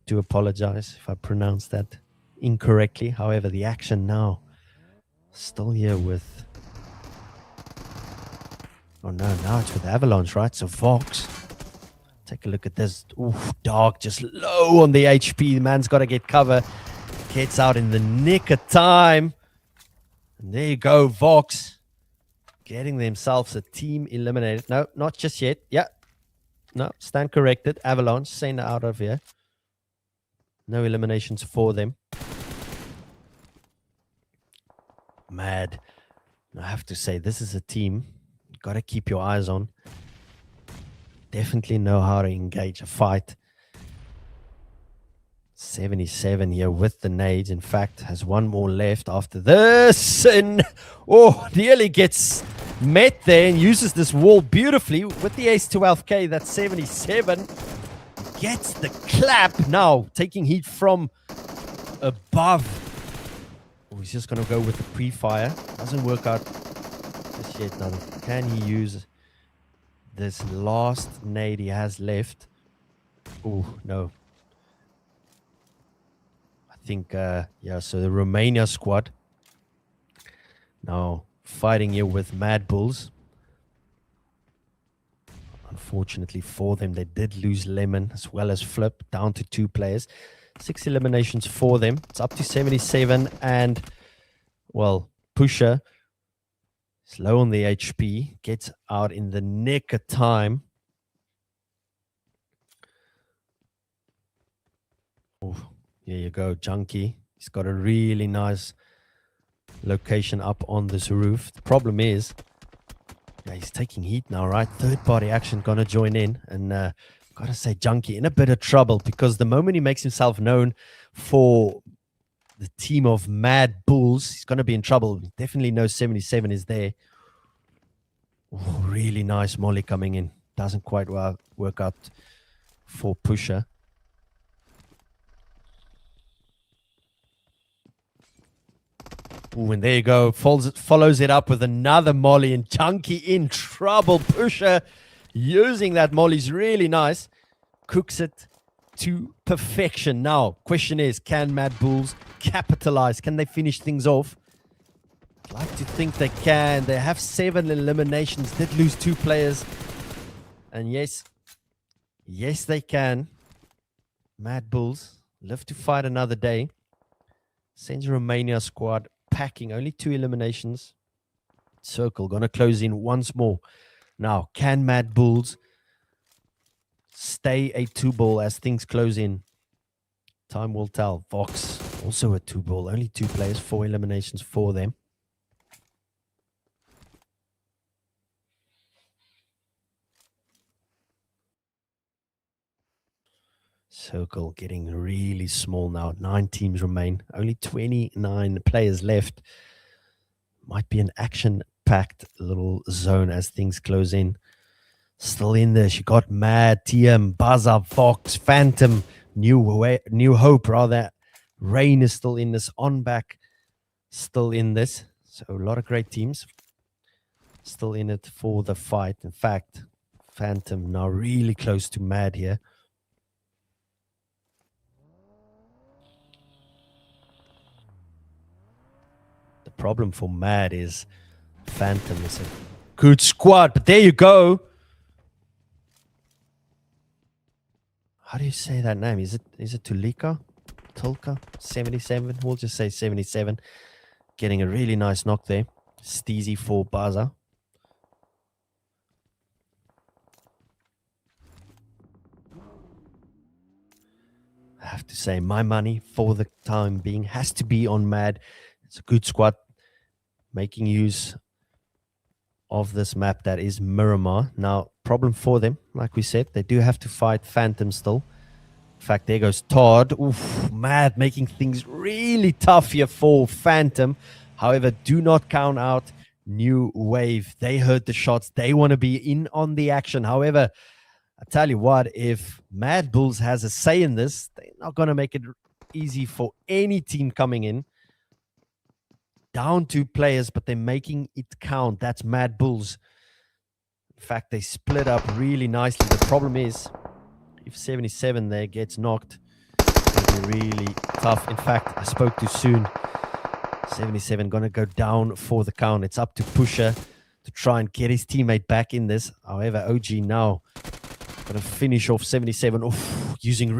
[SPEAKER 2] Do apologize if I pronounced that incorrectly. However, the action now still here with, oh no, now it's with Avalanche, right? So Vox, take a look at this. Ooh, Dark just low on the HP. The man's got to get cover. Gets out in the nick of time. And there you go, Vox getting themselves a team eliminated. No, not just yet. Yeah. No, stand corrected. Avalanche, send out of here. No eliminations for them. Mad. I have to say, this is a team you got to keep your eyes on. Definitely know how to engage a fight. 77 here with the nades. In fact, has one more left after this. And, oh, nearly gets met there and uses this wall beautifully with the Ace-12K. That's 77. Gets the clap now, taking heat from above. Oh, he's just going to go with the pre-fire. Doesn't work out just yet. Now, can he use this last nade he has left? Oh, no. I think, yeah, so the Romania squad now fighting here with Mad Bulls. Unfortunately for them, they did lose Lemon as well as Flip, down to 2 players. 6 eliminations for them. It's up to 77, and, well, Pusher is low on the HP, gets out in the nick of time. Oh, here you go, Junkie. He's got a really nice location up on this roof. The problem is, yeah, he's taking heat now, right? Third party action gonna join in, and gotta say, Junkie in a bit of trouble, because the moment he makes himself known for the team of Mad Bulls, he's gonna be in trouble. Definitely knows 77 is there. Oh, really nice molly coming in. Doesn't quite work out for Pusher. Ooh, and there you go. Follows it up with another molly, and Junkie in trouble. Pusher using that molly is really nice. Cooks it to perfection. Now, question is, can Mad Bulls capitalize? Can they finish things off? I'd like to think they can. They have 7 eliminations. Did lose 2 players. And yes, they can. Mad Bulls live to fight another day. Sends Romania squad packing, only 2 eliminations. Circle gonna close in once more. Now, can Mad Bulls stay a 2-ball as things close in? Time will tell. Vox also a 2-ball, only 2 players, 4 eliminations for them. Circle getting really small now. 9 teams remain. Only 29 players left. Might be an action-packed little zone as things close in. Still in there. She got Mad, TIAM, BAZA, Vox, Phantom, New Hope, rather. Rain is still in this. ONBACK still in this. So a lot of great teams still in it for the fight. In fact, Phantom now really close to Mad here. The problem for Mad is Phantom is a good squad, but there you go. How do you say that name? Is it Tulika? Tulka? 77? We'll just say 77. Getting a really nice knock there. Steezy for BAZA. I have to say, my money for the time being has to be on Mad. It's a good squad, making use of this map that is Miramar. Now, problem for them, like we said, they do have to fight Phantom still. In fact, there goes Todd. Oof, Mad making things really tough here for Phantom. However, do not count out New Wave. They heard the shots. They want to be in on the action. However, I tell you what, if Mad Bulls has a say in this, they're not going to make it easy for any team coming in. Down 2 players, but they're making it count. That's Mad Bulls. In fact, they split up really nicely. The problem is, if 77 there gets knocked, it'll be really tough. In fact, I spoke too soon. 77 going to go down for the count. It's up to Pusher to try and get his teammate back in this. However, OG now going to finish off 77. Oof, using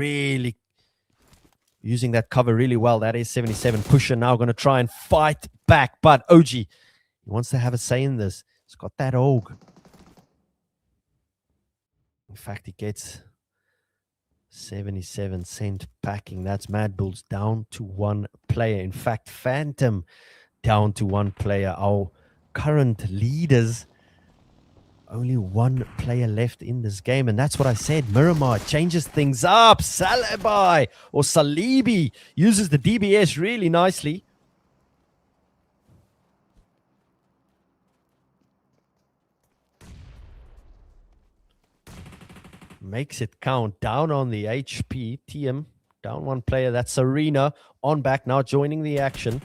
[SPEAKER 2] that cover really well. That is 77. Pusher now going to try and fight back. But OG, he wants to have a say in this. He's got that Og. In fact, he gets 77 sent packing. That's Mad Bulls down to 1 player. In fact, Phantom down to 1 player. Our current leaders, only 1 player left in this game. And that's what I said. Miramar changes things up. Salibi or Salibi uses the DBS really nicely. Makes it count. Down on the HP. TM down 1 player. That's Arena. ONBACK now joining the action.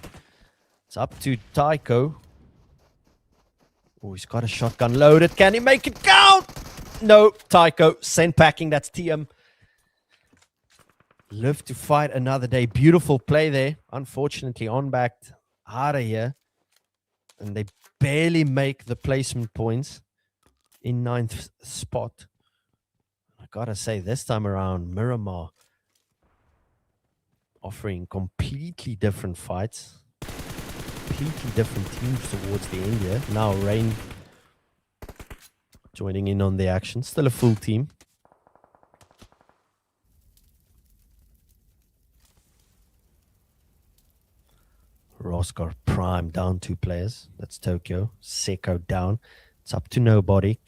[SPEAKER 2] It's up to Tycho. Oh, he's got a shotgun loaded. Can he make it count? No, Tycho sent packing. That's TM. Live to fight another day. Beautiful play there. Unfortunately, ONBACK out of here. And they barely make the placement points in 9th spot. gotta say, this time around, Miramar offering completely different fights, completely different teams towards the end here. Now Rain joining in on the action. Still a full team. ROSCAR Prime down 2 players. That's Tokyo. Seko down. It's up to nobody.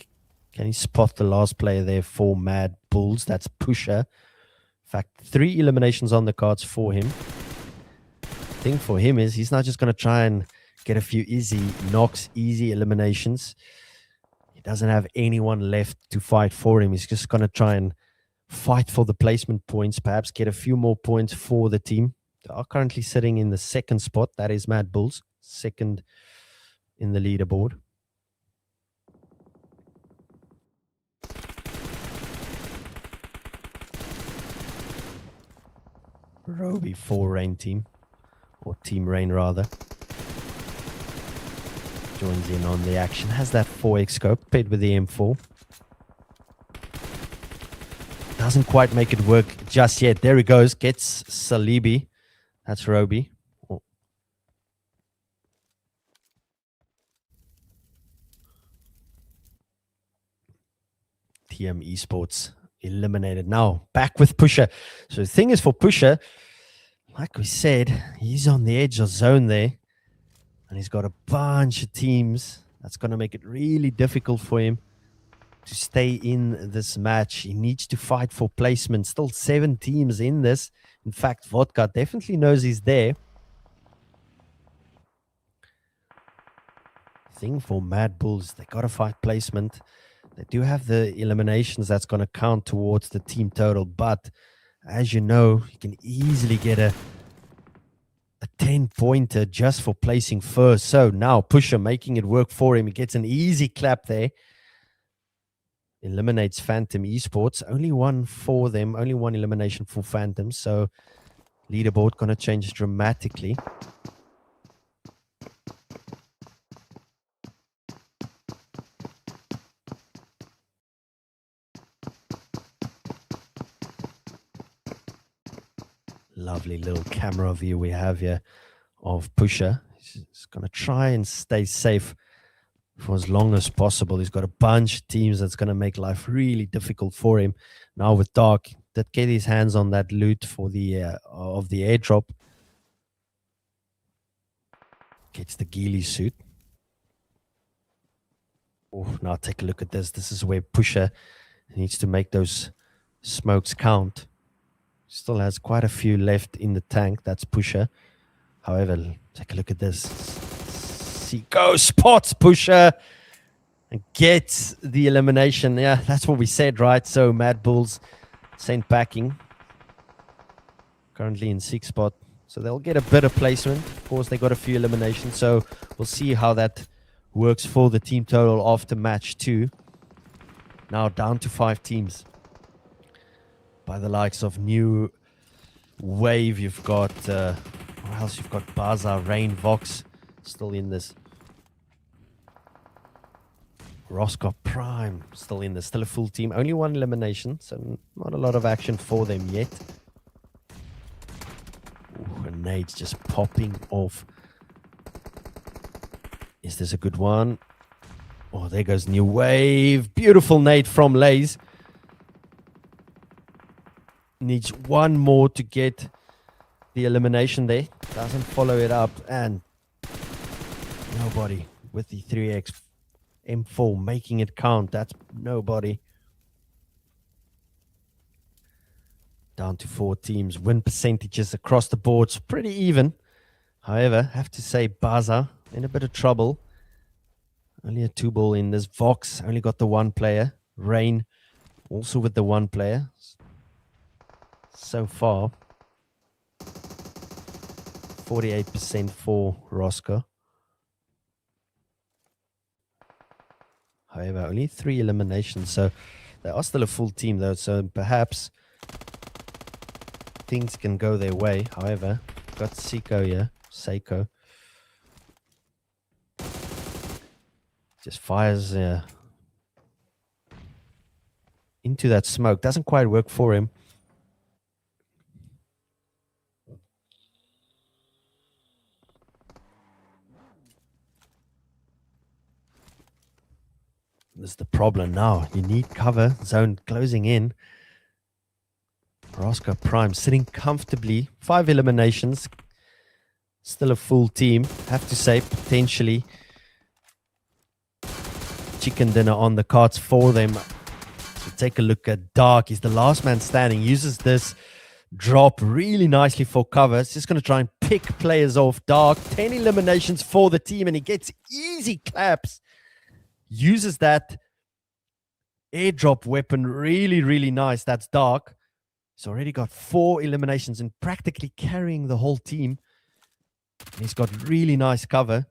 [SPEAKER 2] Can he spot the last player there for Mad Bulls? That's Pusher. In fact, 3 eliminations on the cards for him. Thing for him is he's not just going to try and get a few easy knocks, easy eliminations. He doesn't have anyone left to fight for him. He's just going to try and fight for the placement points, perhaps get a few more points for the team. They are currently sitting in the 2nd spot. That is Mad Bulls, 2nd in the leaderboard. Roby for Rain team, or Team Rain rather. Joins in on the action. Has that 4x scope paired with the M4. Doesn't quite make it work just yet. There he goes. Gets Salibi. That's Roby. Oh. TIAM Esports eliminated. Now back with Pusher. So the thing is for Pusher, like we said, he's on the edge of zone there. And he's got a bunch of teams. That's going to make it really difficult for him to stay in this match. He needs to fight for placement. Still 7 teams in this. In fact, Vodka definitely knows he's there. Thing for Mad Bulls, they got to fight placement. They do have the eliminations that's going to count towards the team total. But as you know, you can easily get a 10-pointer just for placing first. So now Pusher making it work for him. He gets an easy clap there. Eliminates Phantom Esports. Only one for them. Only one elimination for Phantom. So leaderboard going to change dramatically. Lovely little camera view we have here of Pusher. He's going to try and stay safe for as long as possible. He's got a bunch of teams that's going to make life really difficult for him. Now with Dark, that get his hands on that loot for the of the airdrop. Gets the ghillie suit. Oh, now take a look at this. This is where Pusher needs to make those smokes count. Still has quite a few left in the tank. That's Pusher. However, take a look at this. See, go spots Pusher and gets the elimination. Yeah, that's what we said, right? So Mad Bulls sent packing. Currently in 6th spot. So they'll get a bit of placement. Of course, they got a few eliminations. So we'll see how that works for the team total after match 2. Now down to 5 teams. By the likes of New Wave, you've got what else? You've got BAZA, Rain, Vox still in this. ROSCAR Prime still in this. Still a full team. Only 1 elimination, so not a lot of action for them yet. Ooh, grenades just popping off. Is this a good one? Oh, there goes New Wave. Beautiful nade from Lays. Needs 1 more to get the elimination there. Doesn't follow it up. And nobody with the 3x M4 making it count. That's nobody. Down to 4 teams. Win percentages across the boards pretty even. However, have to say BAZA in a bit of trouble. Only a 2-ball in this. Vox only got the 1 player. Rain also with the 1 player. So far, 48% for ROSCAR. However, only 3 eliminations, so they are still a full team though, so perhaps things can go their way. However, got Seiko here, Seiko. Just fires into that smoke. Doesn't quite work for him. This is the problem now. You need cover. Zone closing in. ROSCAR Prime sitting comfortably. 5 eliminations. Still a full team. Have to say, potentially chicken dinner on the cards for them. So take a look at Dark. He's the last man standing. Uses this drop really nicely for cover. It's just going to try and pick players off. Dark, 10 eliminations for the team, and he gets easy claps. Uses that airdrop weapon really, really nice. That's Dark. He's already got 4 eliminations and practically carrying the whole team. He's got really nice cover.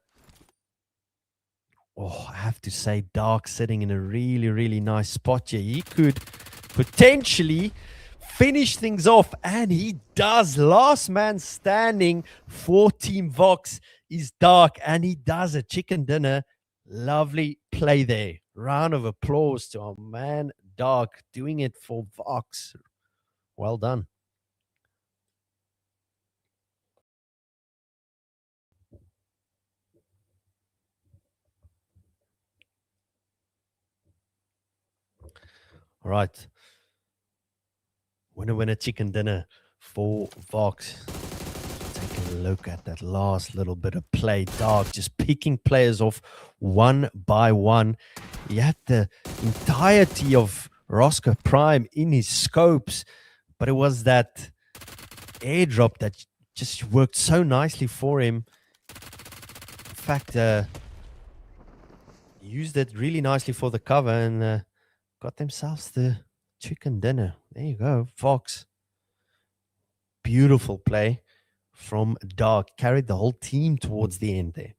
[SPEAKER 2] Oh, I have to say, Dark sitting in a really, really nice spot here. He could potentially finish things off, and he does. Last man standing for Team Vox is Dark, and he does a chicken dinner. Lovely play there. Round of applause to our man Dark doing it for Vox. Well done. All right. Winner chicken dinner for Vox. Take a look at that last little bit of play. Dark just picking players off one by one. He had the entirety of ROSCAR Prime in his scopes, but it was that airdrop that just worked so nicely for him. In fact, used it really nicely for the cover and got themselves the chicken dinner. There you go, Vox. Beautiful play from Dark. Carried the whole team towards the end there.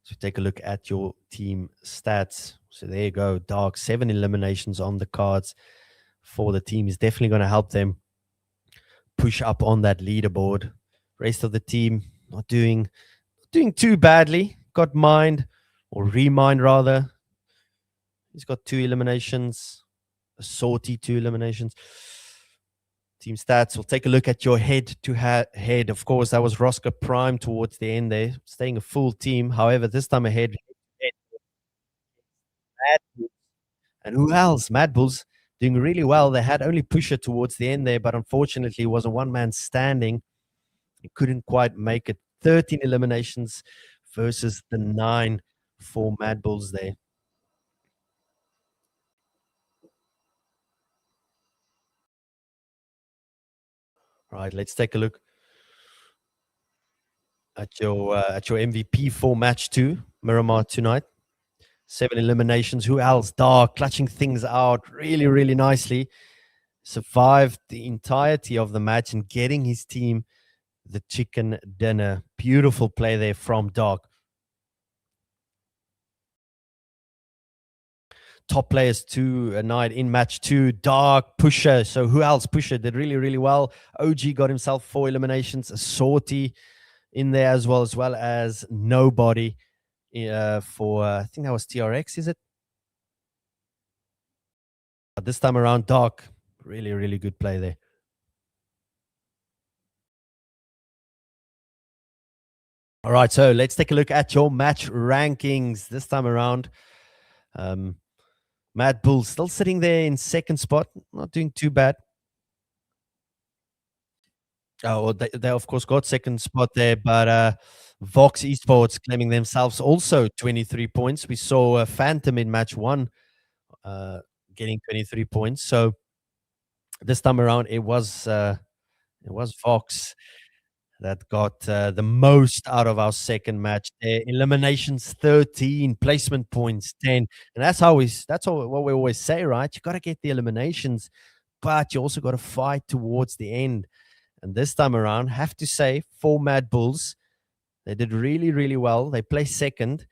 [SPEAKER 2] So take a look at your team stats. So there you go, Dark. 7 eliminations on the cards for the team. Is definitely going to help them push up on that leaderboard. Rest of the team not doing too badly. Got Mind, or Remind rather. He's got 2 eliminations. Assorti, 2 eliminations. Team stats. We'll take a look at your head-to-head. Of course, that was ROSCAR Prime towards the end there, staying a full team. However, this time ahead. And who else? Mad Bulls doing really well. They had only Pusher towards the end there, but unfortunately, it was a one-man standing. He couldn't quite make it. 13 eliminations versus the 9 for Mad Bulls there. All right, let's take a look at your MVP for match 2, Miramar tonight. 7 eliminations. Who else? Dark clutching things out really, really nicely. Survived the entirety of the match and getting his team the chicken dinner. Beautiful play there from Dark. Top players tonight in match 2. Dark, Pusher. So who else? Pusher did really, really well. OG got himself 4 eliminations. Assorti in there as well as Nobody for I think that was TRX, is it? This time around, Dark. Really, really good play there. All right, so let's take a look at your match rankings this time around. Mad Bull still sitting there in second spot, not doing too bad. Oh, well, they of course got second spot there, but Vox Esports claiming themselves also 23 points. We saw Phantom in match 1 getting 23 points. So this time around, it was Vox that got the most out of our second match. Eliminations 13, placement points 10, and that's what we always say, right? You got to get the eliminations, but you also got to fight towards the end. And this time around, have to say, for Mad Bulls, they did really, really well. They placed second,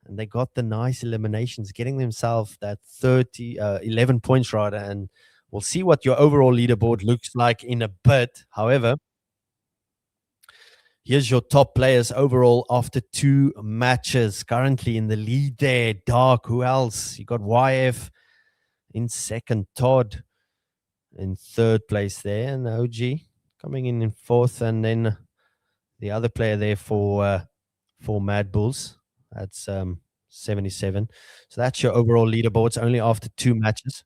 [SPEAKER 2] and they got the nice eliminations, getting themselves that 11 points rather. And we'll see what your overall leaderboard looks like in a bit. However, Here's your top players overall after 2 matches. Currently in the lead there, Dark. Who else? You got YF in second, Todd in third place there, and OG coming in fourth, and then the other player there for Mad Bulls. That's 77. So that's your overall leaderboards only after 2 matches.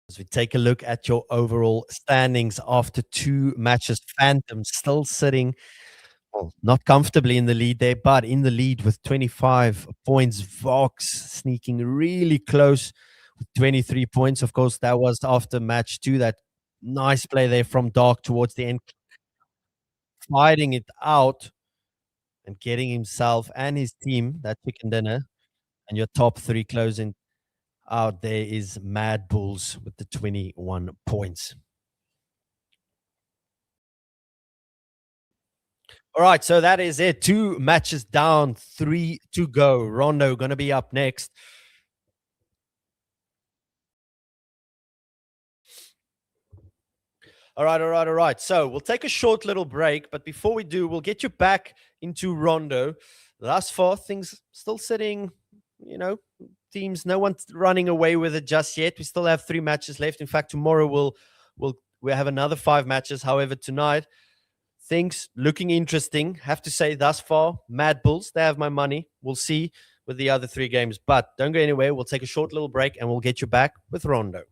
[SPEAKER 2] As we take a look at your overall standings after 2 matches, Phantom still sitting, well, not comfortably in the lead there, but in the lead with 25 points. Vox sneaking really close with 23 points. Of course, that was after match 2. That nice play there from Dark towards the end, fighting it out and getting himself and his team that chicken dinner. And your top 3 closing out there is Mad Bulls with the 21 points. All right, so that is it. 2 matches down, 3 to go. Rondo going to be up next. All right. So we'll take a short little break, but before we do, we'll get you back into Rondo. Thus far, things still sitting, teams, no one's running away with it just yet. We still have 3 matches left. In fact, tomorrow we'll have another 5 matches. However, tonight, things looking interesting. Have to say, thus far, Mad Bulls, they have my money. We'll see with the other 3 games, but don't go anywhere. We'll take a short little break and we'll get you back with Rondo.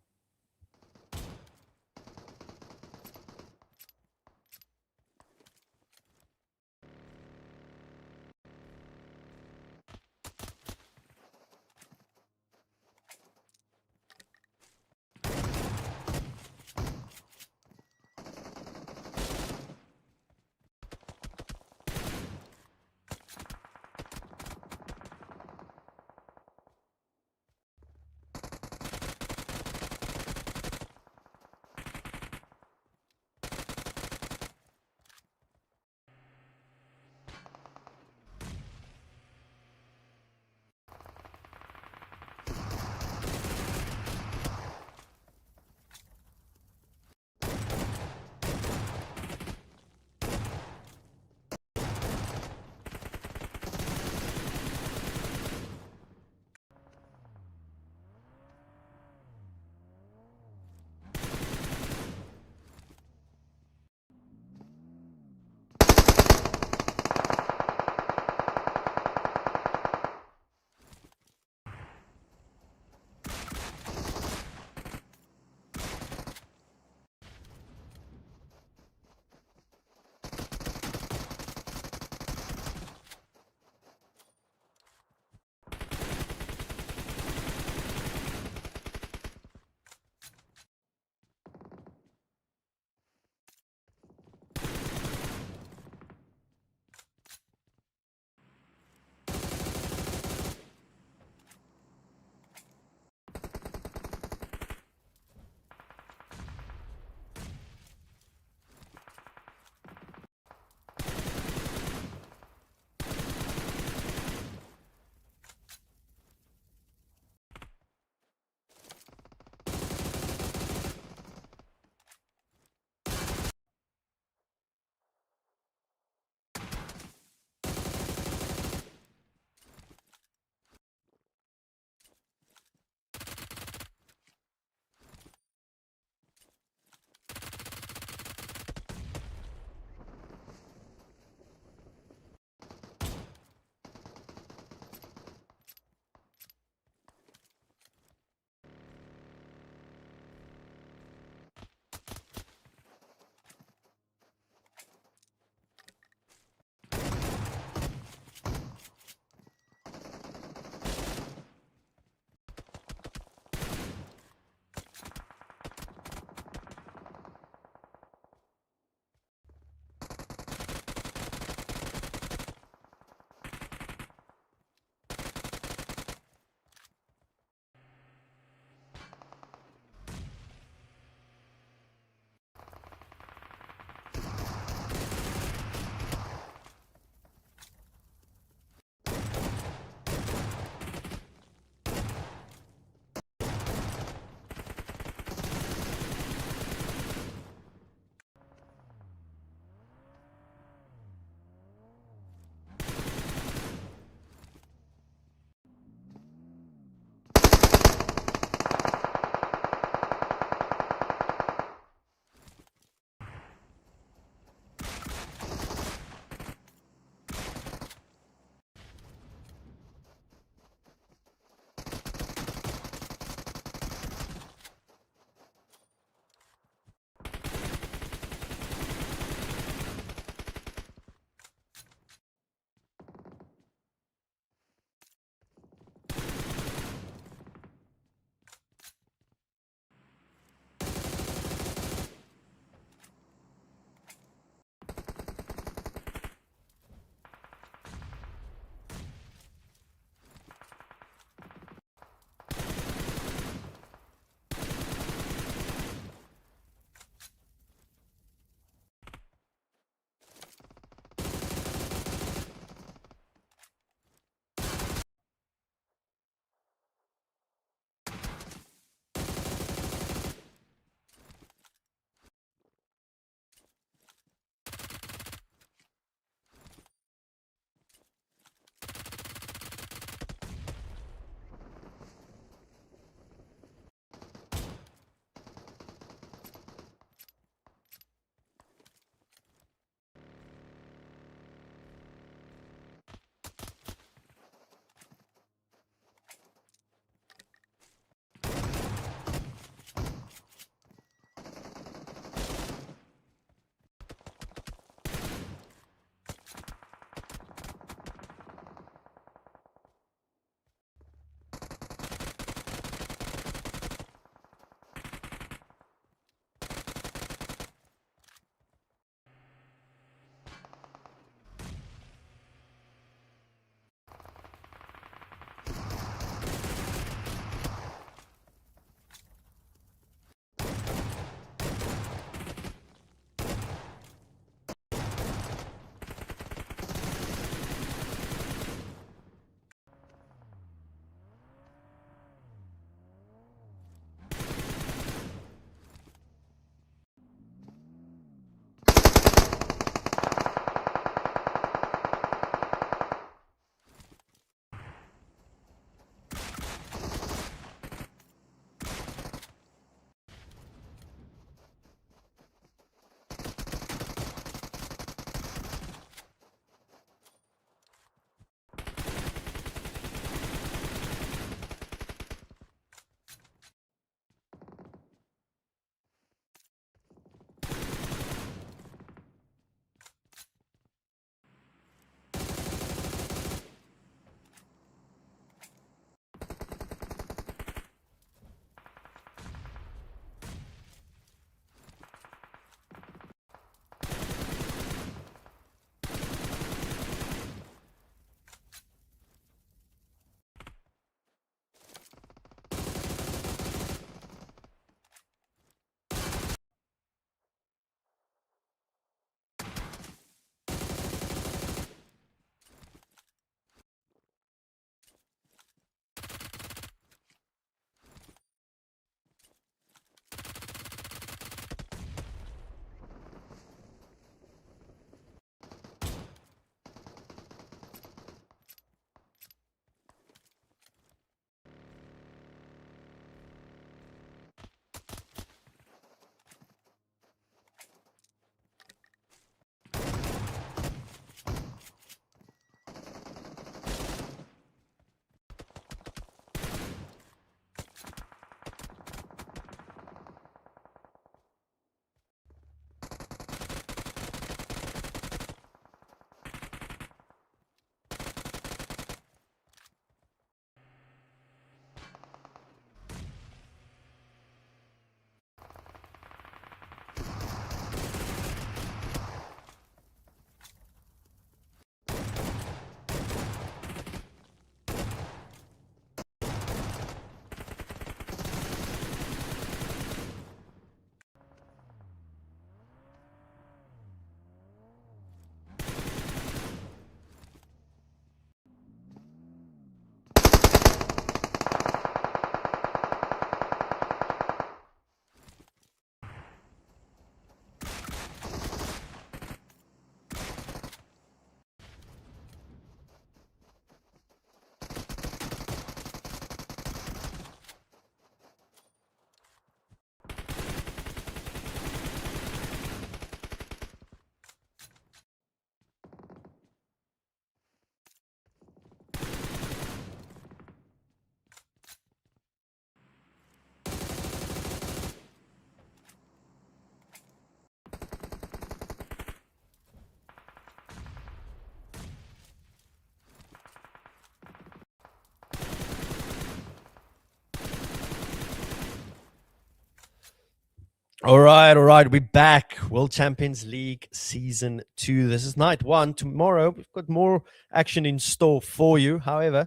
[SPEAKER 2] All right, all right. We're back. World Champions League Season 2. This is night 1. Tomorrow, we've got more action in store for you. However,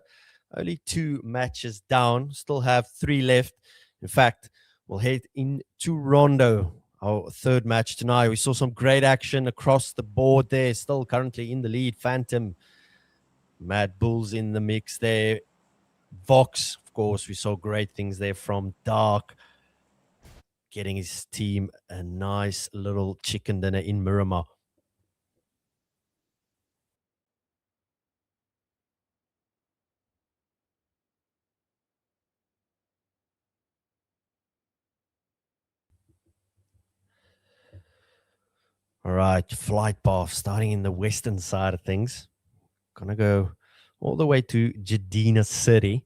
[SPEAKER 2] only 2 matches down. Still have 3 left. In fact, we'll head into Rondo, our third match tonight. We saw some great action across the board there. Still currently in the lead. Phantom, Mad Bulls in the mix there. Vox, of course, we saw great things there from Dark, getting his team a nice little chicken dinner in Miramar. All right, flight path starting in the western side of things. Gonna go all the way to Jadina City.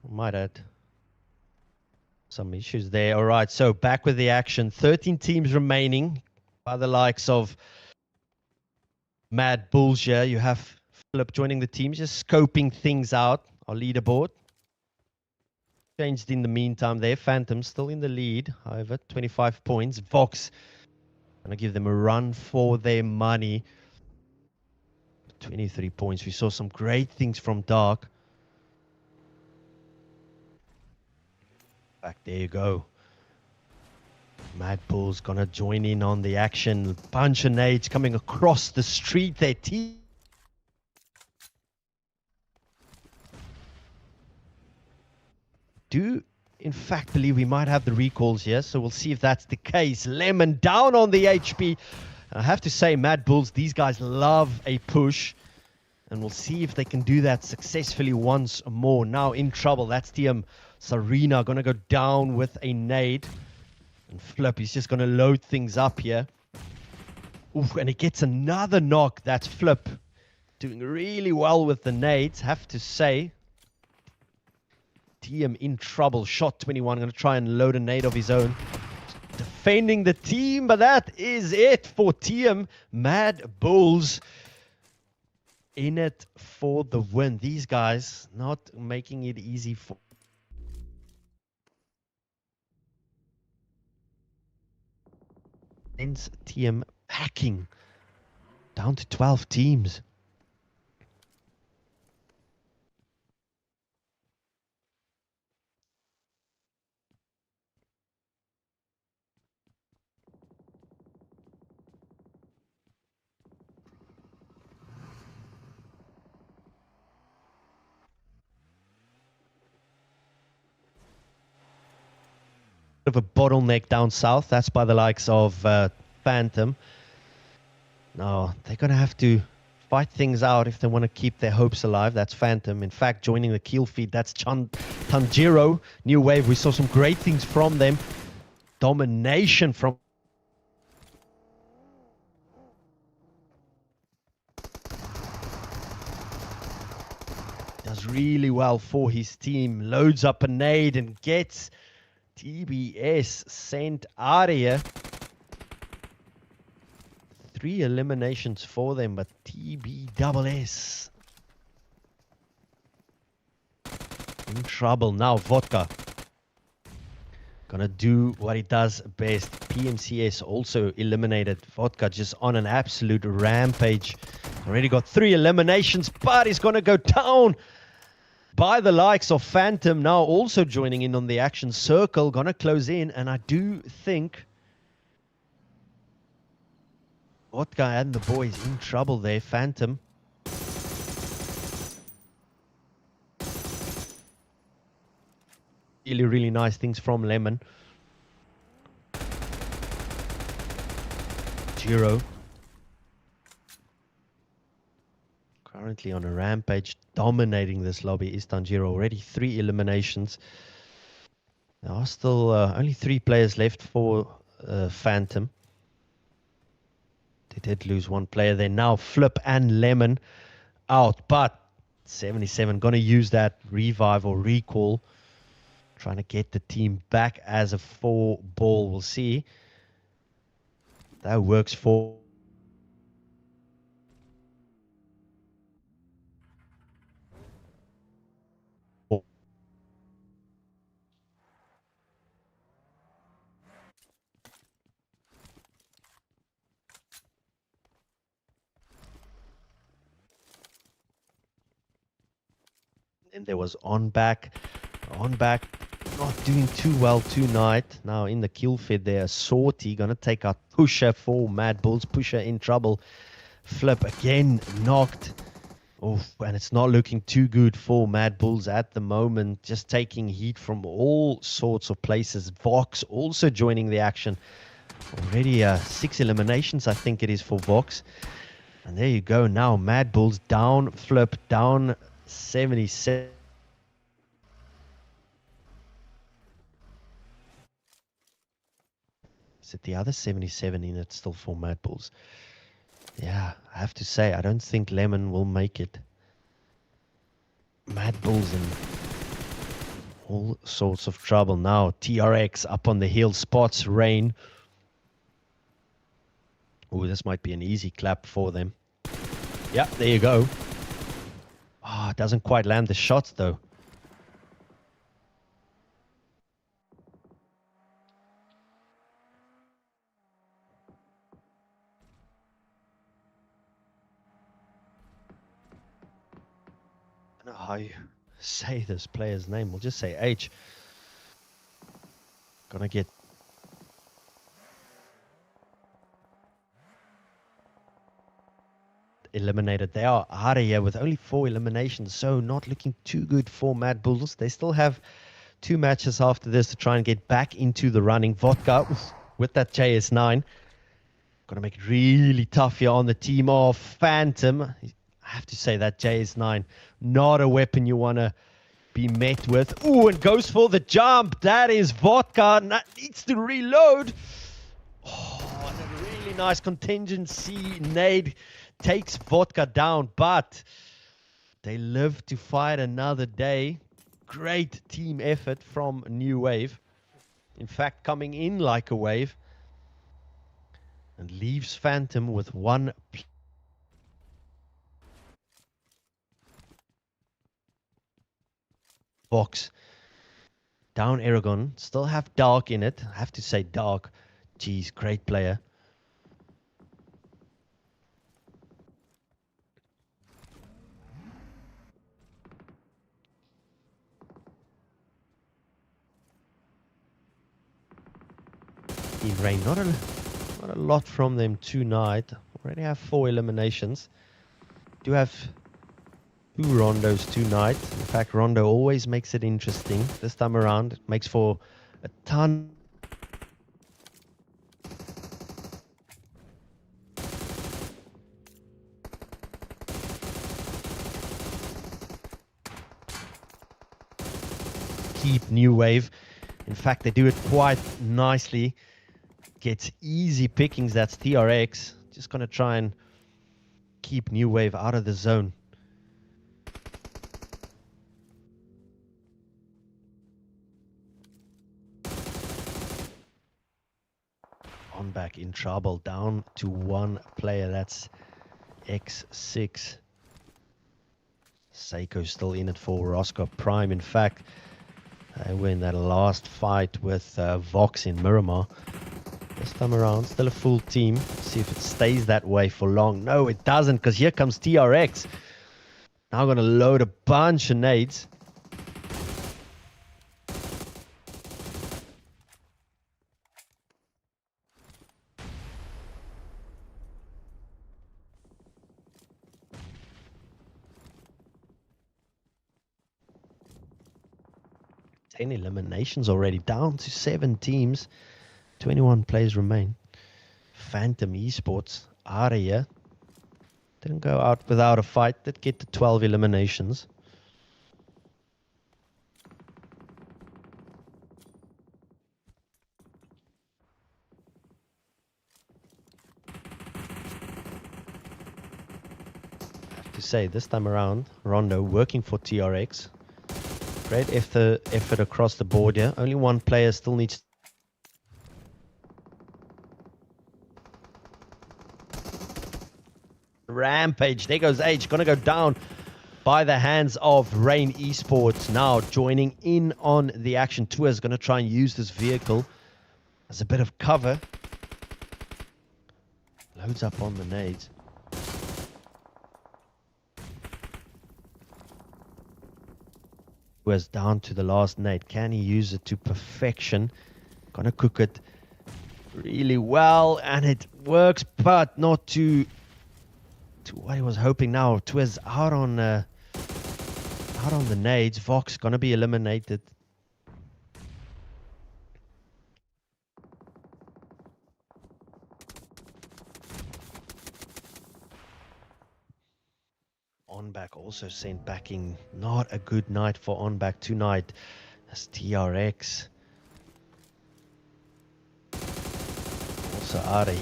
[SPEAKER 2] Might add some issues there. All right, so back with the action. 13 teams remaining by the likes of Mad Bulls here. You have Philip joining the team, just scoping things out. Our leaderboard changed in the meantime there. Phantom still in the lead, however, 25 points. Vox gonna give them a run for their money. 23 points. We saw some great things from Dark. Back there you go. Mad Bull's gonna join in on the action. Bunch of nades coming across the street there. Do in fact believe we might have the recalls here, so we'll see if that's the case. Lemon down on the HP. I have to say, Mad Bulls, these guys love a push, and we'll see if they can do that successfully once more. Now in trouble. That's TIAM. Sarina gonna go down with a nade. And Flip, he's just gonna load things up here. Oof, and he gets another knock. That's Flip. Doing really well with the nades, have to say. TIAM in trouble. Shot 21. Gonna try and load a nade of his own. Defending the team, but that is it for TIAM. Mad Bulls in it for the win. These guys not making it easy for TIAM hacking down to 12 teams. Of a bottleneck down south. That's by the likes of Phantom. Now they're going to have to fight things out if they want to keep their hopes alive. That's Phantom. In fact, joining the kill feed, that's Tanjiro. New Wave. We saw some great things from them. Domination from does really well for his team. Loads up a nade and gets TBS sent out of here. 3 eliminations for them, but TBSS in trouble now. Vodka gonna do what he does best. PMCS also eliminated. Vodka just on an absolute rampage. Already got 3 eliminations, but he's gonna go down by the likes of Phantom. Now also joining in on the action. Circle gonna close in, and I do think Vodka and the boys in trouble there. Phantom really nice things from Lemon. Jiro currently on a rampage, dominating this lobby is Tanjiro. Already 3 eliminations. There are still only 3 players left for Phantom. They did lose 1 player there. Now Flip and Lemon out, but 77 going to use that revive or recall, trying to get the team back as a 4-ball. We'll see. That works for and there was ONBACK. ONBACK not doing too well tonight. Now in the kill feed there, Sorty gonna take out Pusher for Mad Bulls. Pusher in trouble. Flip again knocked. Oh, and it's not looking too good for Mad Bulls at the moment. Just taking heat from all sorts of places. Vox also joining the action. Already 6 eliminations, I think it is, for Vox. And there you go. Now Mad Bulls down. Flip down 77. Is it the other 77 in it still for Mad Bulls? Yeah, I have to say, I don't think Lemon will make it. Mad Bulls and All sorts of trouble now. TRX up on the hill, spots rain. Oh, this might be an easy clap for them. Yeah, there you go. Ah, it doesn't quite land the shots though. I don't know how you say this player's name. We'll just say H. Gonna get eliminated. They are out of here with only 4 eliminations, so not looking too good for Mad Bulls. They still have 2 matches after this to try and get back into the running. Vodka with that JS9. Gonna make it really tough here on the team of Phantom. I have to say that JS9, not a weapon you want to be met with. Ooh, and goes for the jump. That is Vodka. Needs to reload. Oh, and a really nice contingency nade takes Vodka down, but they live to fight another day. Great team effort from New Wave. In fact, coming in like a wave. And leaves Phantom with 1 box. Down Aragon. Still have Dark in it. I have to say Dark. Geez, great player. In rain. Not a lot from them tonight. Already have 4 eliminations. Do have 2 rondos tonight. In fact, rondo always makes it interesting. This time around, it makes for a ton. Keep New Wave. In fact, they do it quite nicely. Gets easy pickings. That's TRX. Just going to try and keep New Wave out of the zone. ONBACK in trouble. Down to 1 player. That's X6. Seiko's still in it for ROSCAR Prime. In fact, they were in that last fight with Vox in Miramar. This time around, still a full team. See if it stays that way for long. No, it doesn't, because here comes TRX. Now going to load a bunch of nades. Ten eliminations already, down to 7 teams. 21 players remain. Phantom Esports out of here. Didn't go out without a fight. Did get to 12 eliminations. I have to say, this time around, Rondo working for TRX. Great effort across the board here. Only 1 player still needs. Rampage. There goes H. Gonna go down by the hands of Rain Esports. Now joining in on the action. Tua is gonna try and use this vehicle as a bit of cover. Loads up on the nades. Tua's down to the last nade. Can he use it to perfection? Gonna cook it really well, and it works, but not to what he was hoping. Now Twiz out on the nades. Vox gonna be eliminated. ONBACK also sent backing. Not a good night for ONBACK tonight. That's TRX. Also Ari.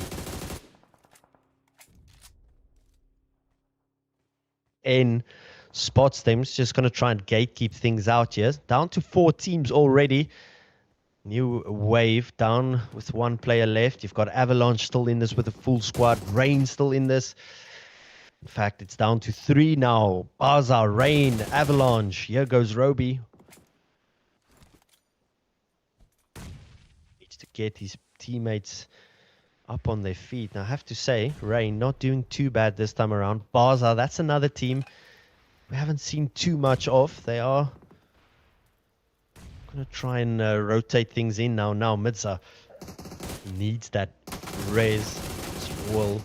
[SPEAKER 2] spots them. It's just going to try and gatekeep things out here. Down to 4 teams already. New wave down with 1 player left. You've got Avalanche still in this with a full squad. Rain still in this. In fact, it's down to 3 now. BAZA, Rain, Avalanche. Here goes Roby. Needs to get his teammates up on their feet. Now, I have to say, Rain not doing too bad this time around. BAZA, that's another team we haven't seen too much of. They are going to try and rotate things in now. Now, Midza needs that res as well.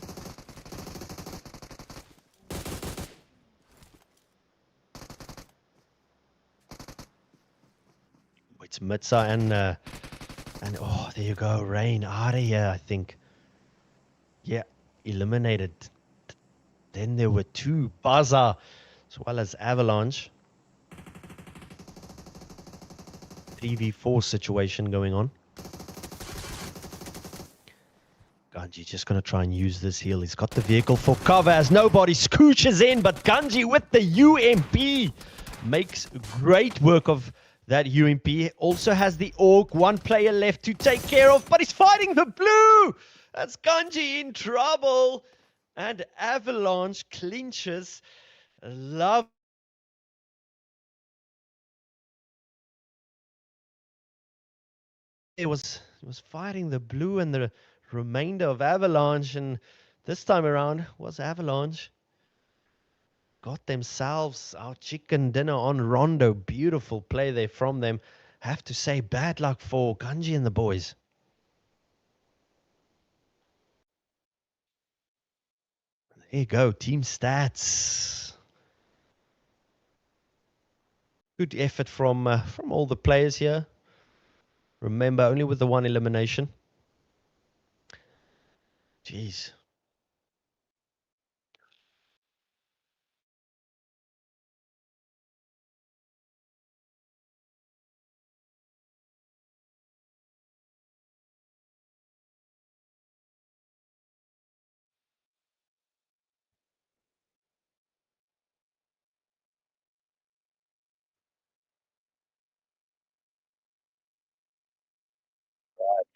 [SPEAKER 2] It's Midza and oh, there you go, Rain out of here, I think. Yeah, eliminated. Then there were 2, BAZA as well as Avalanche. 3v4 situation going on. Ganji just going to try and use this heal. He's got the vehicle for cover as nobody scooches in, but Ganji with the UMP makes great work of that UMP. Also has the AUG, 1 player left to take care of, but he's fighting the blue. That's Ganji in trouble. And Avalanche clinches. Love. He was fighting the blue and the remainder of Avalanche, and this time around was Avalanche. Got themselves our chicken dinner on Rondo. Beautiful play there from them. Have to say, bad luck for Ganji and the boys. There you go, team stats. Good effort from all the players here. Remember, only with the 1 elimination. Jeez.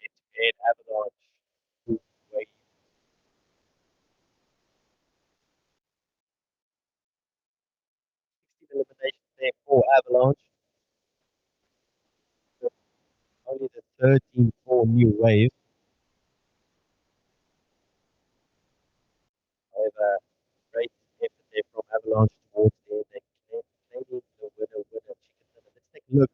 [SPEAKER 2] Head-to-head Avalanche. Wait. Elimination there for Avalanche. Only the 13 for New Wave. However, great effort there from Avalanche towards the end. They need the winner, chicken dinner. Let's take a look.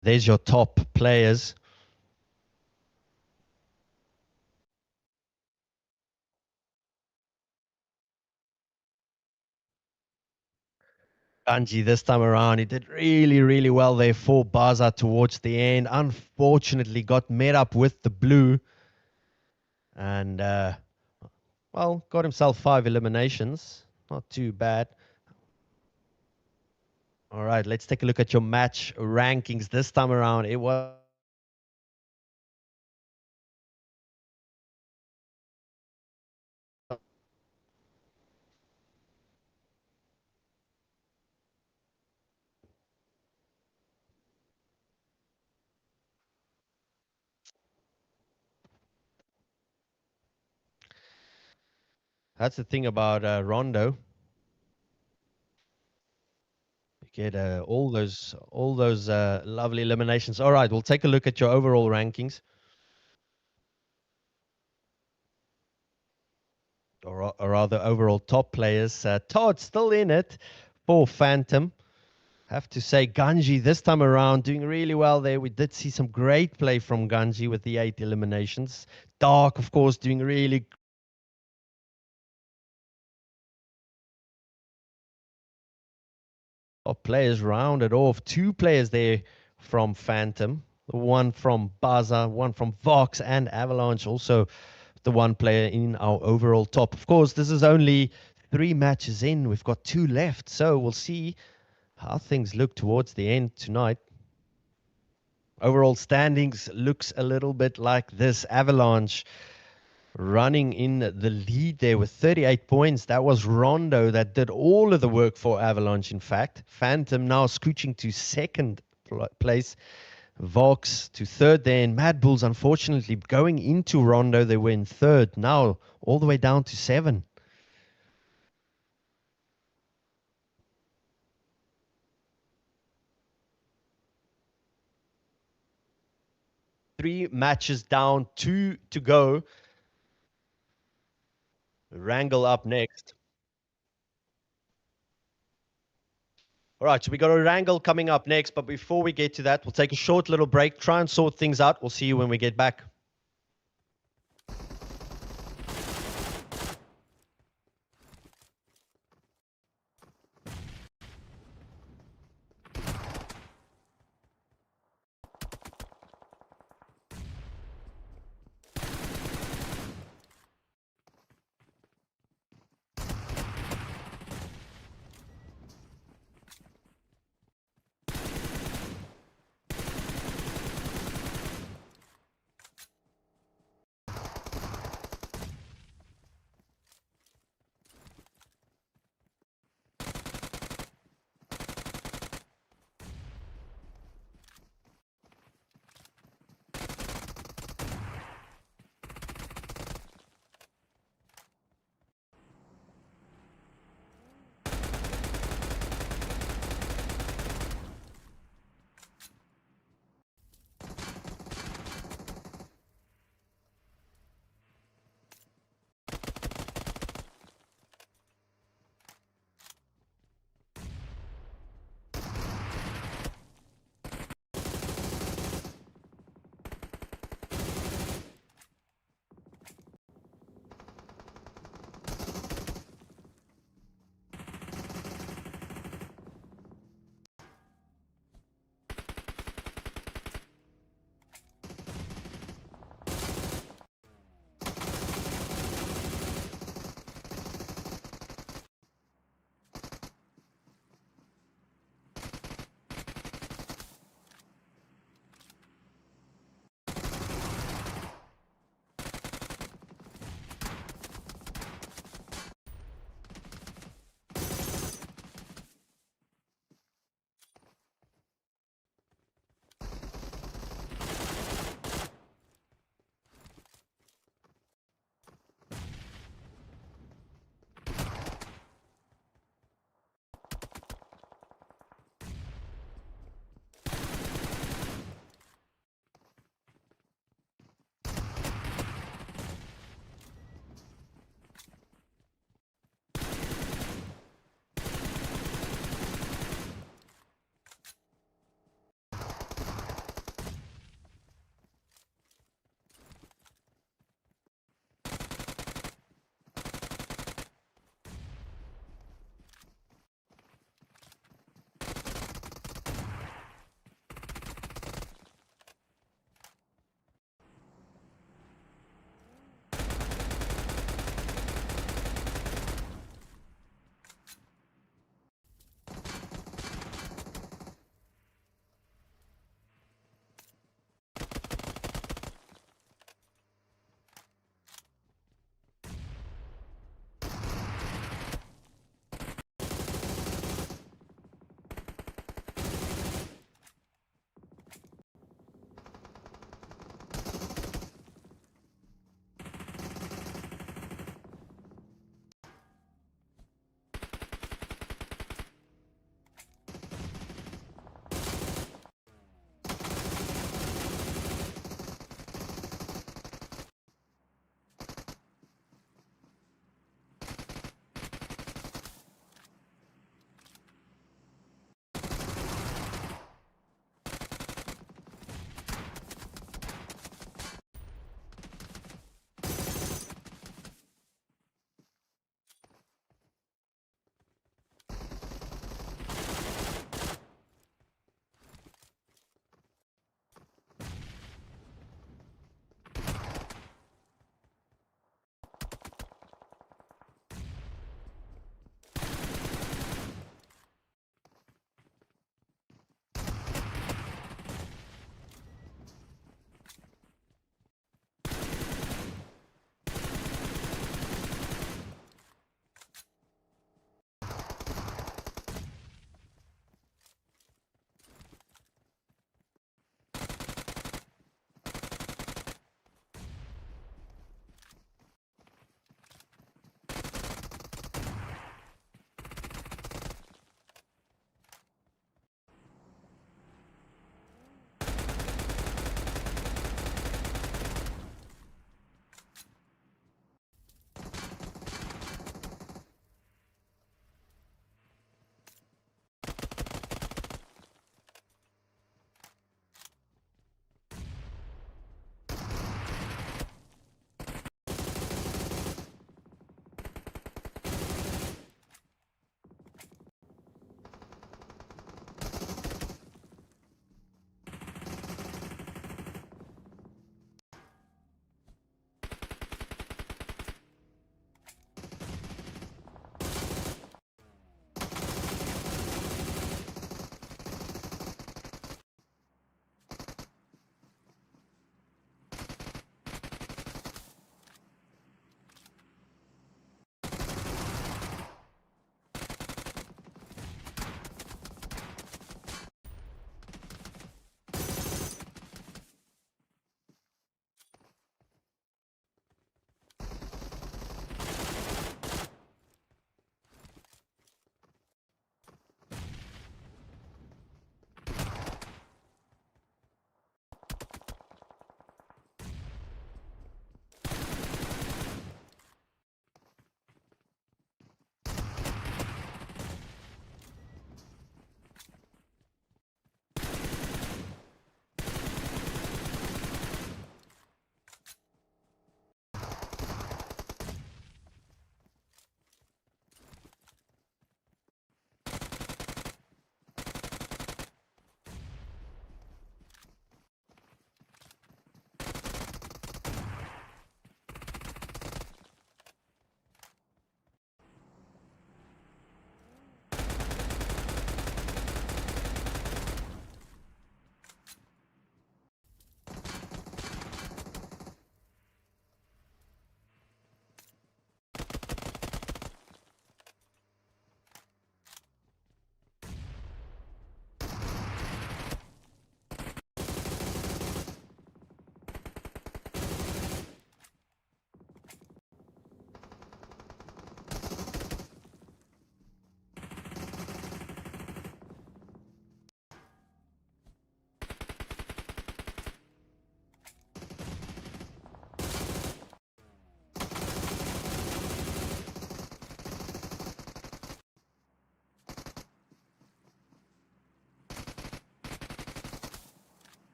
[SPEAKER 2] There's your top players. Ganji this time around, he did really, really well there for BAZA towards the end. Unfortunately, got met up with the blue. And, well, got himself 5 eliminations. Not too bad. All right, let's take a look at your match rankings this time around. It was... That's the thing about Rondo. You get all those lovely eliminations. All right, we'll take a look at your overall rankings. Or rather, overall top players. Todd still in it for Phantom. Have to say, Ganji this time around doing really well there. We did see some great play from Ganji with the 8 eliminations. Dark, of course, doing really players rounded off. 2 players there from Phantom. the one from BAZA, one from Vox and Avalanche, also the one player in our overall top. Of course, this is only 3 matches in. We've got 2 left, so we'll see how things look towards the end tonight. Overall standings looks a little bit like this. Avalanche running in the lead there with 38 points. That was Rondo that did all of the work for Avalanche, in fact. Phantom now scooching to second place. Vox to third there. And Mad Bulls, unfortunately, going into Rondo, they were in third. Now all the way down to 7. Three matches down, 2 to go. Wrangle up next. All right, so we got a wrangle coming up next, but before we get to that, we'll take a short little break, try and sort things out. We'll see you when we get back.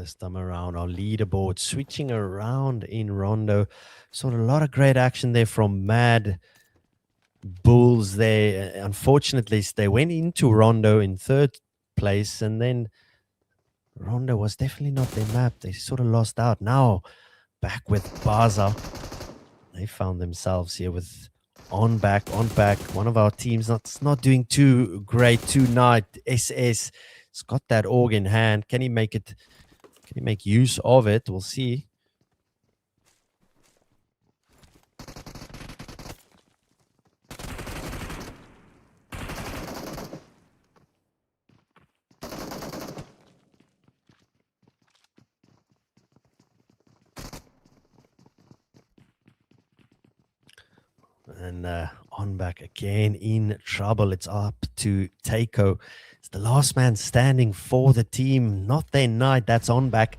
[SPEAKER 2] this time around, our leaderboard switching around in Rondo. Saw a lot of great action there from Mad Bulls there. Unfortunately, they went into Rondo in third place, and then Rondo was definitely not their map. They sort of lost out. Now back with BAZA. They found themselves here with ONBACK, one of our teams not doing too great tonight. SS has got that org in hand. Can he make use of it? We'll see. And ONBACK again in trouble. It's up to Takeo. It's the last man standing for the team. Not their night. That's ONBACK.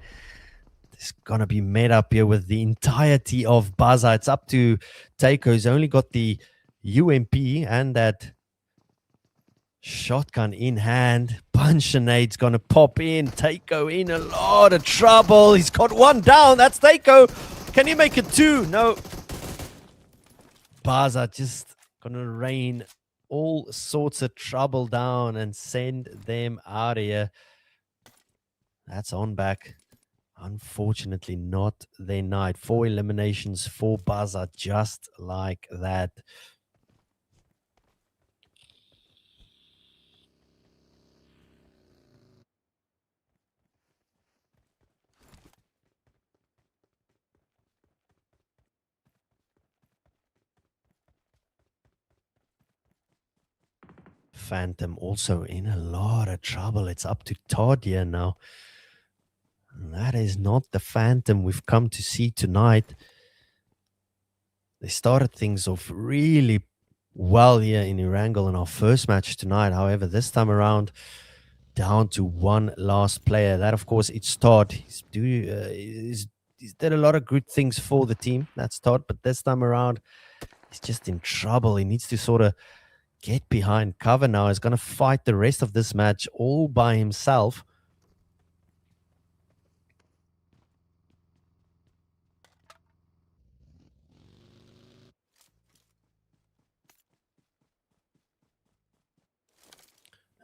[SPEAKER 2] It's going to be made up here with the entirety of BAZA. It's up to Takeo. He's only got the UMP and that shotgun in hand. Bunchenade's going to pop in. Takeo in a lot of trouble. He's got one down. That's Takeo. Can he make it two? No. BAZA just gonna rain all sorts of trouble down and send them out of here. That's ONBACK. Unfortunately, not their night. 4 eliminations for BAZA, just like that. Phantom also in a lot of trouble. It's up to Todd here now. And that is not the Phantom we've come to see tonight. They started things off really well here in Erangel in our first match tonight. However, this time around, down to one last player. That, of course, it's Todd. He's did a lot of good things for the team. That's Todd. But this time around, he's just in trouble. He needs to sort of get behind cover now. He's going to fight the rest of this match all by himself.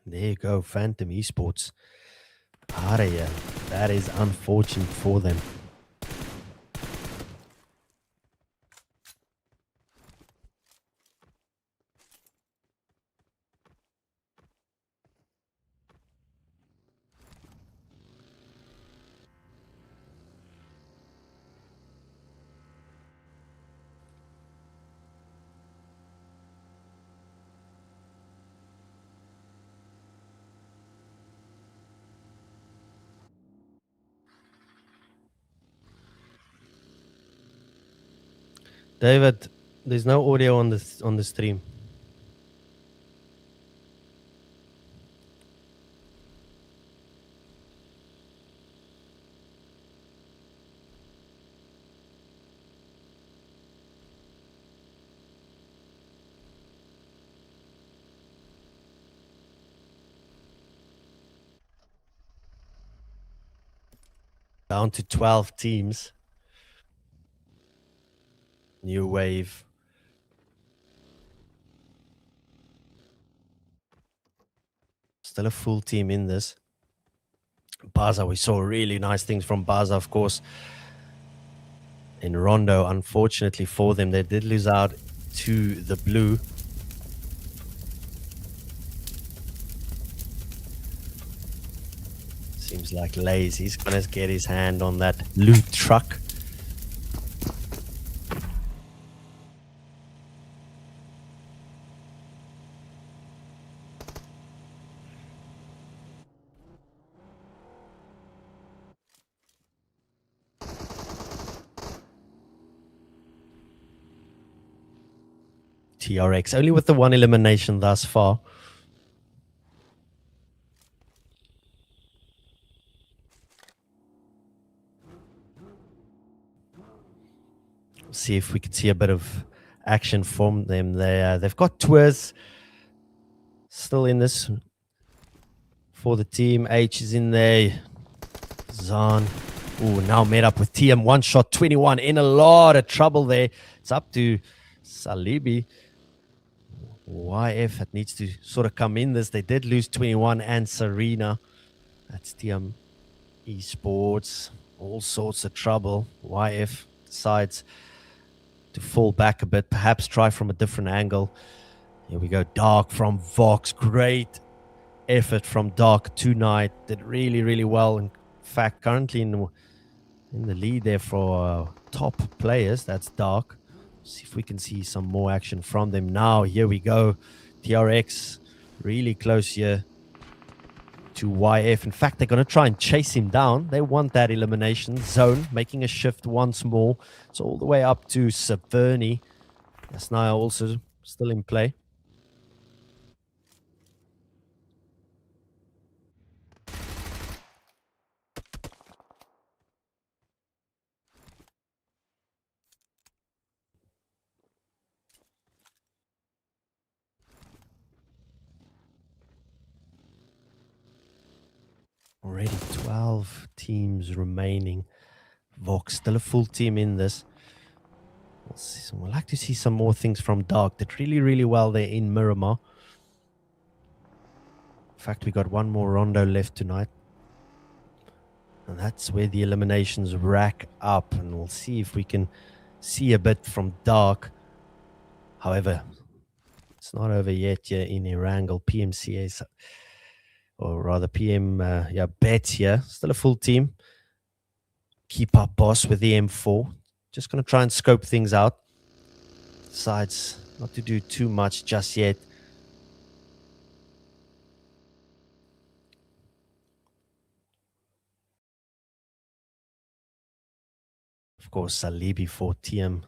[SPEAKER 2] There you go, Phantom Esports. Out of here. That is unfortunate for them. David, there's no audio on the stream. Down to 12 teams. New wave. Still a full team in this. BAZA, we saw really nice things from BAZA, of course. In Rondo, unfortunately for them, they did lose out to the blue. Seems like Lays, he's going to get his hand on that loot truck. TRX, only with the one elimination thus far. See if we can see a bit of action from them there. They've got Twiz still in this for the team. H is in there. Zan. Ooh, now met up with TM. One shot, 21. In a lot of trouble there. It's up to Salibi. YF that needs to sort of come in this. They did lose 21 and Serena. That's TM Esports. All sorts of trouble. YF decides to fall back a bit. Perhaps try from a different angle. Here we go. Dark from Vox. Great effort from Dark tonight. Did really, really well. In fact, currently in the lead there for top players. That's Dark. See if we can see some more action from them now. Here we go. TRX really close here to YF. In fact, they're going to try and chase him down. They want that elimination zone, making a shift once more. It's all the way up to Saverni. Yasnaya also still in play. Already 12 teams remaining. Vox still a full team in this. We'd like to see some more things from Dark. Did really, really well there in Miramar. In fact, we got one more rondo left tonight. And that's where the eliminations rack up. And we'll see if we can see a bit from Dark. However, it's not over yet here in Erangel. PMCS, or rather Bets here. Still a full team. Keep up, boss, with the M4. Just going to try and scope things out. Decides not to do too much just yet. Of course, Salibi for TM.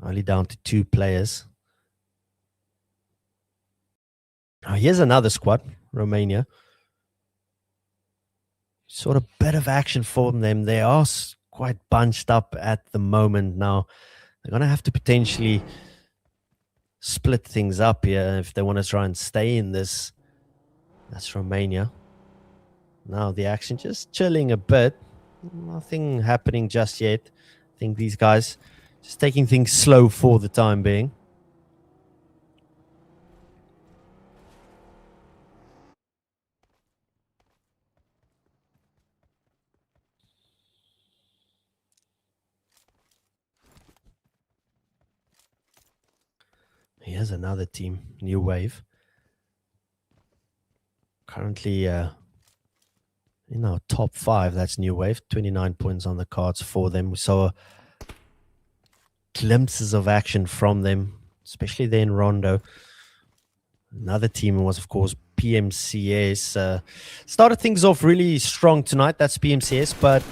[SPEAKER 2] Only down to 2 players. Now, here's another squad, Romania. Sort of bit of action for them. They are quite bunched up at the moment now. They're going to have to potentially split things up here if they want to try and stay in this. That's Romania. Now the action just chilling a bit. Nothing happening just yet. I think these guys just taking things slow for the time being. Here's another team, New Wave. Currently in our top 5, that's New Wave. 29 points on the cards for them. We saw glimpses of action from them, especially there in Rondo. Another team was, of course, PMCS. Started things off really strong tonight. That's PMCS, but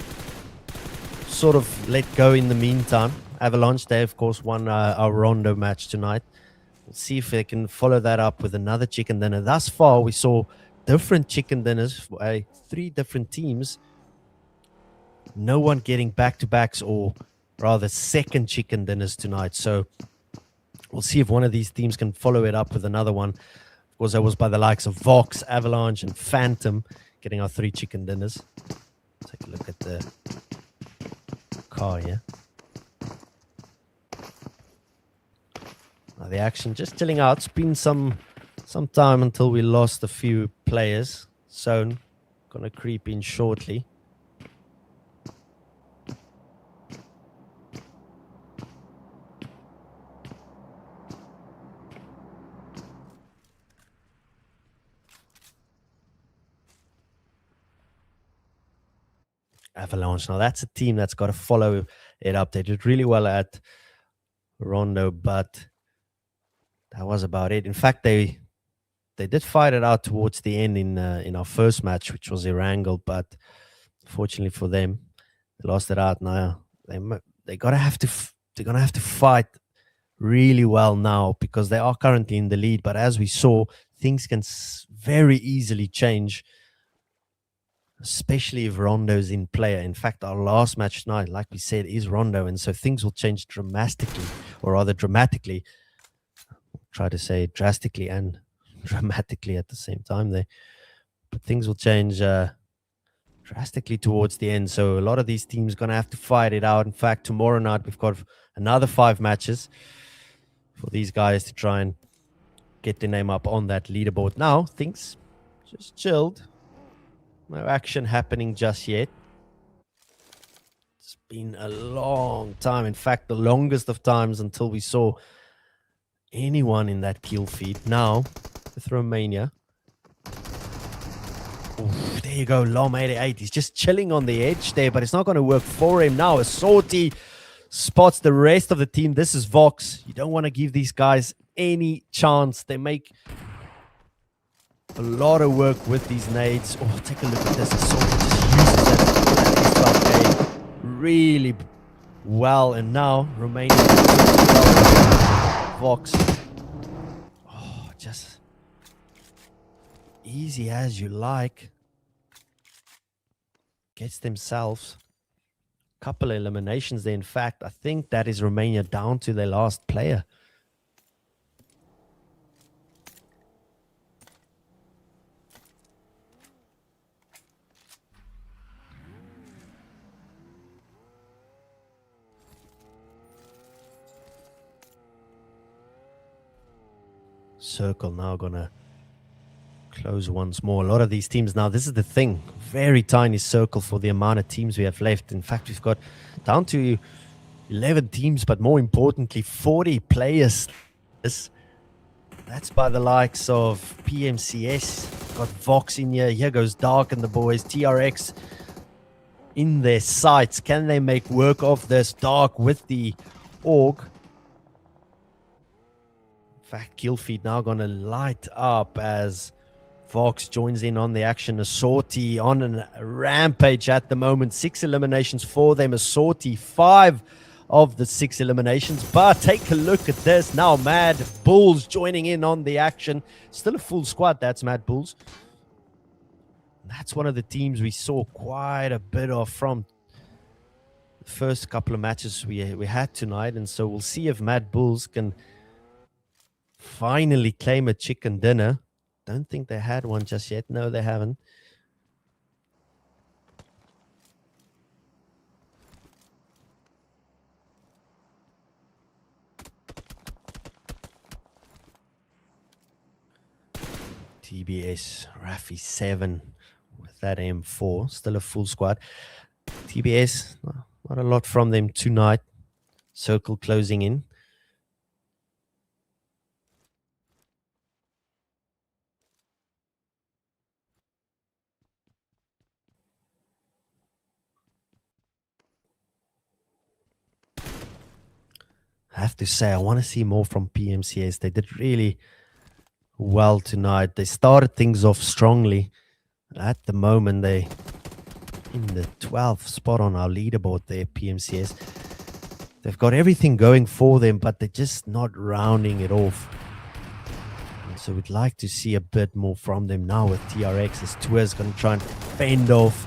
[SPEAKER 2] sort of let go in the meantime. Avalanche, they, of course, won our Rondo match tonight. We'll see if they can follow that up with another chicken dinner. Thus far, we saw different chicken dinners for 3 different teams. No one getting back-to-backs, or rather second chicken dinners tonight. So we'll see if one of these teams can follow it up with another one. Of course, that was by the likes of Vox, Avalanche, and Phantom getting our 3 chicken dinners. Take a look at the car here. Now the action just chilling out. It's been some time until we lost a few players. So gonna creep in shortly. Avalanche. Now that's a team that's got to follow it up. They did really well at Rondo, but that was about it. In fact, they did fight it out towards the end in our first match, which was Erangel, but fortunately for them, they lost it out. Now they're gonna have to fight really well now, because they are currently in the lead. But as we saw, things can very easily change, especially if Rondo's in play. In fact, our last match tonight, like we said, is Rondo, and so things will change dramatically, or rather dramatically. Try to say drastically and dramatically at the same time there. But things will change drastically towards the end. So a lot of these teams going to have to fight it out. In fact, tomorrow night, we've got another 5 matches for these guys to try and get their name up on that leaderboard. Now, things just chilled. No action happening just yet. It's been a long time. In fact, the longest of times until we saw anyone in that kill feed. Now, with Romania. Oof, there you go, Lom88. He's just chilling on the edge there, but it's not going to work for him now. Assorti spots the rest of the team. This is Vox. You don't want to give these guys any chance. They make a lot of work with these nades. Oh, take a look at this. Assorti just uses that really well. And now, Romania. Vox. Oh, just easy as you like. Gets themselves a couple of eliminations there. In fact, I think that is Romania down to their last player. Circle now gonna close once more. A lot of these teams now, this is the thing, very tiny circle for the amount of teams we have left. In fact, we've got down to 11 teams, but more importantly 40 players. That's by the likes of PMCS. Got Vox in here. Here goes Dark and the boys. TRX in their sights. Can they make work of this? Dark with the AUG. In fact, kill feed now gonna light up as Vox joins in on the action. Assorti on a rampage at the moment. 6 eliminations for them. Assorti 5 of the 6 eliminations. But take a look at this. Now Mad Bulls joining in on the action. Still a full squad. That's Mad Bulls. That's one of the teams we saw quite a bit of from the first couple of matches we had tonight. And so we'll see if Mad Bulls can finally claim a chicken dinner. Don't think they had one just yet. No, they haven't. TBS, Rafi 7 with that M4. Still a full squad. TBS, not a lot from them tonight. Circle closing in. I have to say, I want to see more from PMCS. They did really well tonight. They started things off strongly. At the moment, they in the 12th spot on our leaderboard there, PMCS. They've got everything going for them, but they're just not rounding it off. And so we'd like to see a bit more from them now with TRX. As Tour's going to try and fend off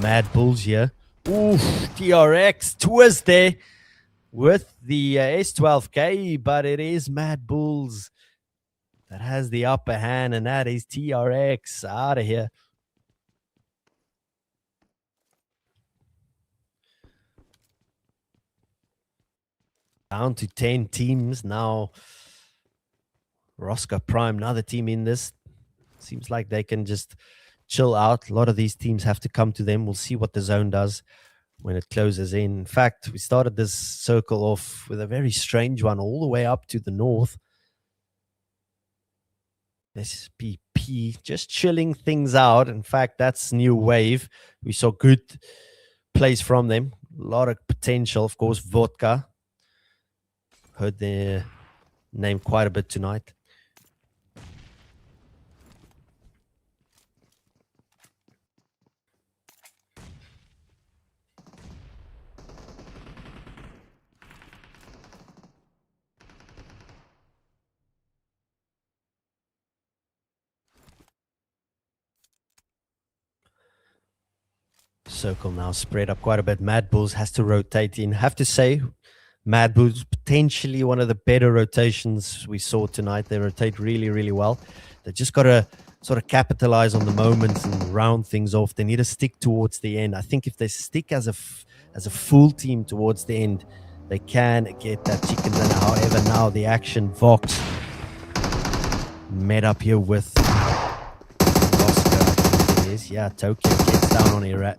[SPEAKER 2] Mad Bulls here. Oof, TRX, Tour's there with the S12K, but it is Mad Bulls that has the upper hand, and that is TRX out of here. Down to 10 teams now. ROSCAR Prime, another team in this. Seems like they can just chill out. A lot of these teams have to come to them. We'll see what the zone does when it closes in. In fact, we started this circle off with a very strange one all the way up to the north. SPP just chilling things out. In fact, that's New Wave. We saw good plays from them. A lot of potential. Of course, Vodka. Heard their name quite a bit tonight. Circle now spread up quite a bit. Mad Bulls has to rotate in. Have to say, Mad Bulls potentially one of the better rotations we saw tonight. They rotate really, really well. They just got to sort of capitalize on the moments and round things off. They need to stick towards the end. I think if they stick as a full team towards the end, they can get that chicken dinner. However, now the action, Vox met up here with ROSCAR. It is, yeah, Tokyo gets down on Aragon.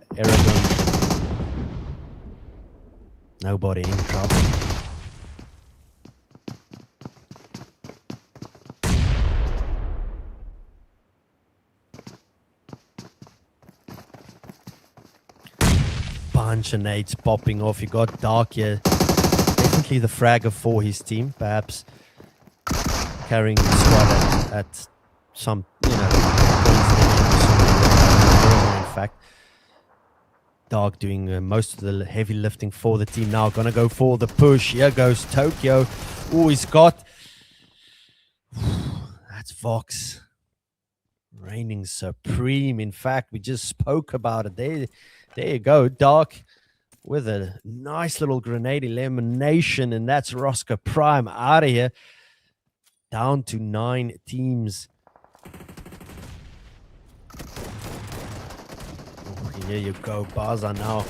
[SPEAKER 2] Nobody in trouble. Bunch of nades popping off. You got Dark here. Definitely the fragger for his team. Perhaps carrying the squad at some, you know, in fact. Dark doing most of the heavy lifting for the team now. Gonna go for the push. Here goes Tokyo. Oh, he's got... That's Vox. Reigning supreme. In fact, we just spoke about it. There you go. Dark with a nice little grenade elimination. And that's ROSCAR Prime out of here. Down to 9 teams. Oh, here you go. BAZA now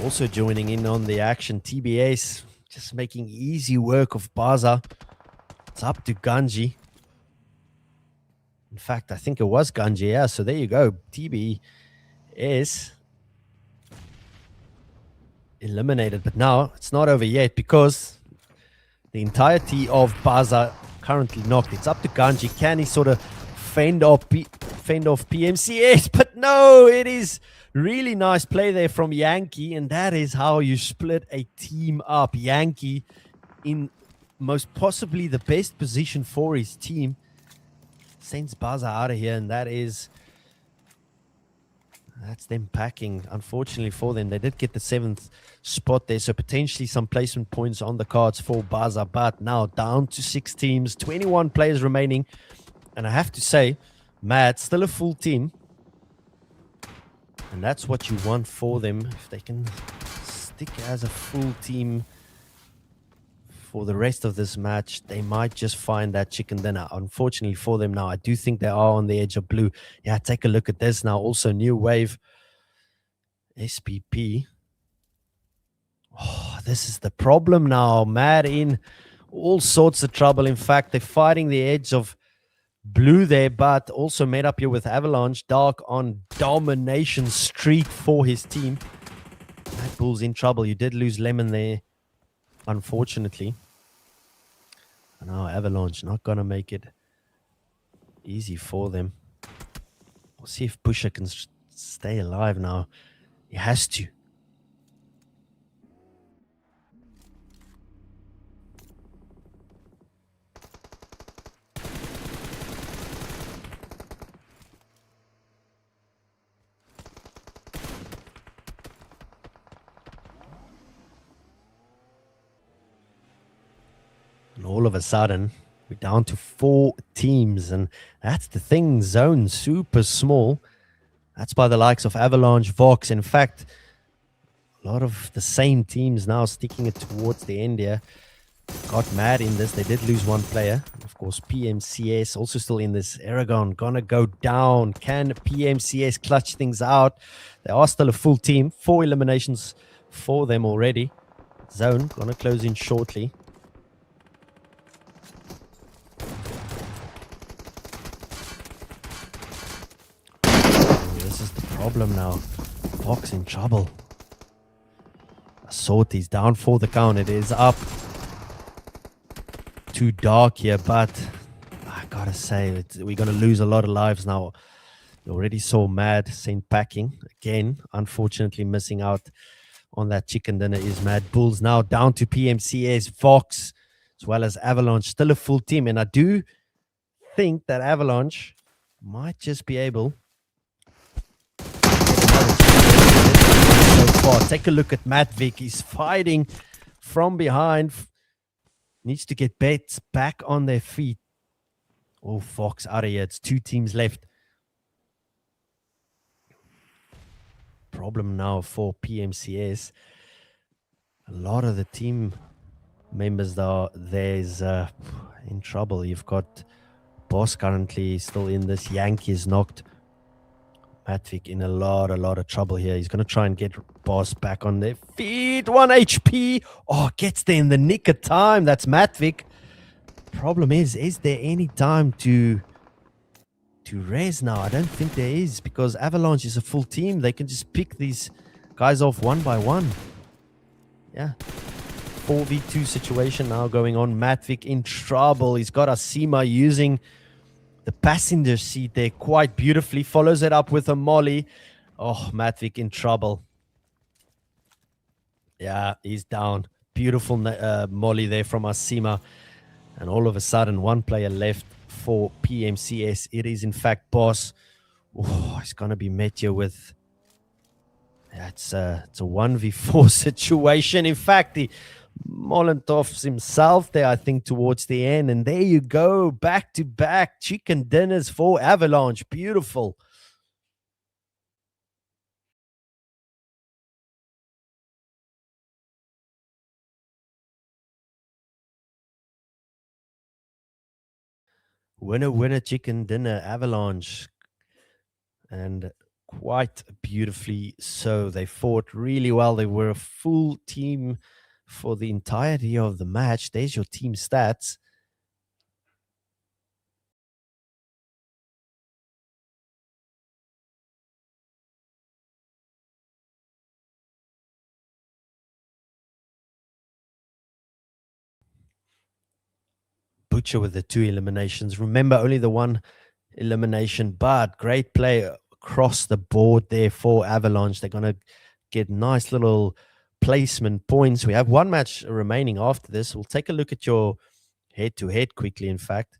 [SPEAKER 2] also joining in on the action. TBS just making easy work of BAZA. It's up to Ganji. In fact, I think it was Ganji. Yeah, so there you go. TBS eliminated. But now it's not over yet because the entirety of BAZA currently knocked. It's up to Ganji. Can he sort of fend off PMCS? But no, it is really nice play there from Yankee. And that is how you split a team up. Yankee in most possibly the best position for his team sends BAZA out of here, and that's them packing. Unfortunately for them, they did get the 7th spot there, so potentially some placement points on the cards for BAZA. But now down to 6 teams, 21 players remaining, and I have to say, Mad still a full team, and that's what you want for them. If they can stick as a full team for the rest of this match, they might just find that chicken dinner. Unfortunately for them now, I do think they are on the edge of blue. Yeah, take a look at this now. Also, new wave SPP. Oh, this is the problem now. Mad in all sorts of trouble. In fact, they're fighting the edge of blue there, but also made up here with Avalanche. Dark on domination streak for his team. Mad Bull's in trouble. You did lose Lemon there, unfortunately. And now Avalanche not going to make it easy for them. We'll see if Pusher can stay alive now. He has to. And all of a sudden, we're down to 4 teams. And that's the thing, zone super small. That's by the likes of Avalanche, Vox. In fact, a lot of the same teams now sticking it towards the end here. Got mad in this. They did lose 1 player. And of course, PMCS also still in this. Aragon gonna go down. Can PMCS clutch things out? They are still a full team. 4 eliminations for them already. Zone gonna close in shortly. This is the problem now. Vox in trouble. Assault is down for the count. It is up. Too dark here, but I gotta say, we're gonna lose a lot of lives now. You already saw Mad sent packing again. Unfortunately, missing out on that chicken dinner is Mad Bulls. Now down to PMCS, Vox, as well as Avalanche. Still a full team, and I do think that Avalanche might just be able. So far, take a look at Matvik. He's fighting from behind. Needs to get bets back on their feet. Oh, Fox out of here. It's 2 teams left. Problem now for PMCS. A lot of the team members there's in trouble. You've got Boss currently still in this. Yankee is knocked. Matvik in a lot of trouble here. He's going to try and get Boss back on their feet. 1 HP. Oh, gets there in the nick of time. That's Matvik. Problem is there any time to res now? I don't think there is, because Avalanche is a full team. They can just pick these guys off one by one. Yeah. 4v2 situation now going on. Matvik in trouble. He's got Asima using the passenger seat there quite beautifully. Follows it up with a molly. Oh, Matvik in trouble. Yeah, he's down. Beautiful molly there from Asima. And all of a sudden, one player left for PMCS. It is, in fact, Boss. Oh, he's going to be met here with... Yeah, it's a 1v4 situation. In fact, the Molotovs himself there, I think, towards the end. And there you go. Back-to-back chicken dinners for Avalanche. Beautiful. Winner, chicken dinner, Avalanche. And quite beautifully so. They fought really well. They were a full team for the entirety of the match. There's your team stats. Butcher with the 2 eliminations. Remember, only the 1 elimination, but great play across the board there for Avalanche. They're going to get nice little placement points. We have 1 match remaining after this. We'll take a look at your head-to-head quickly, in fact.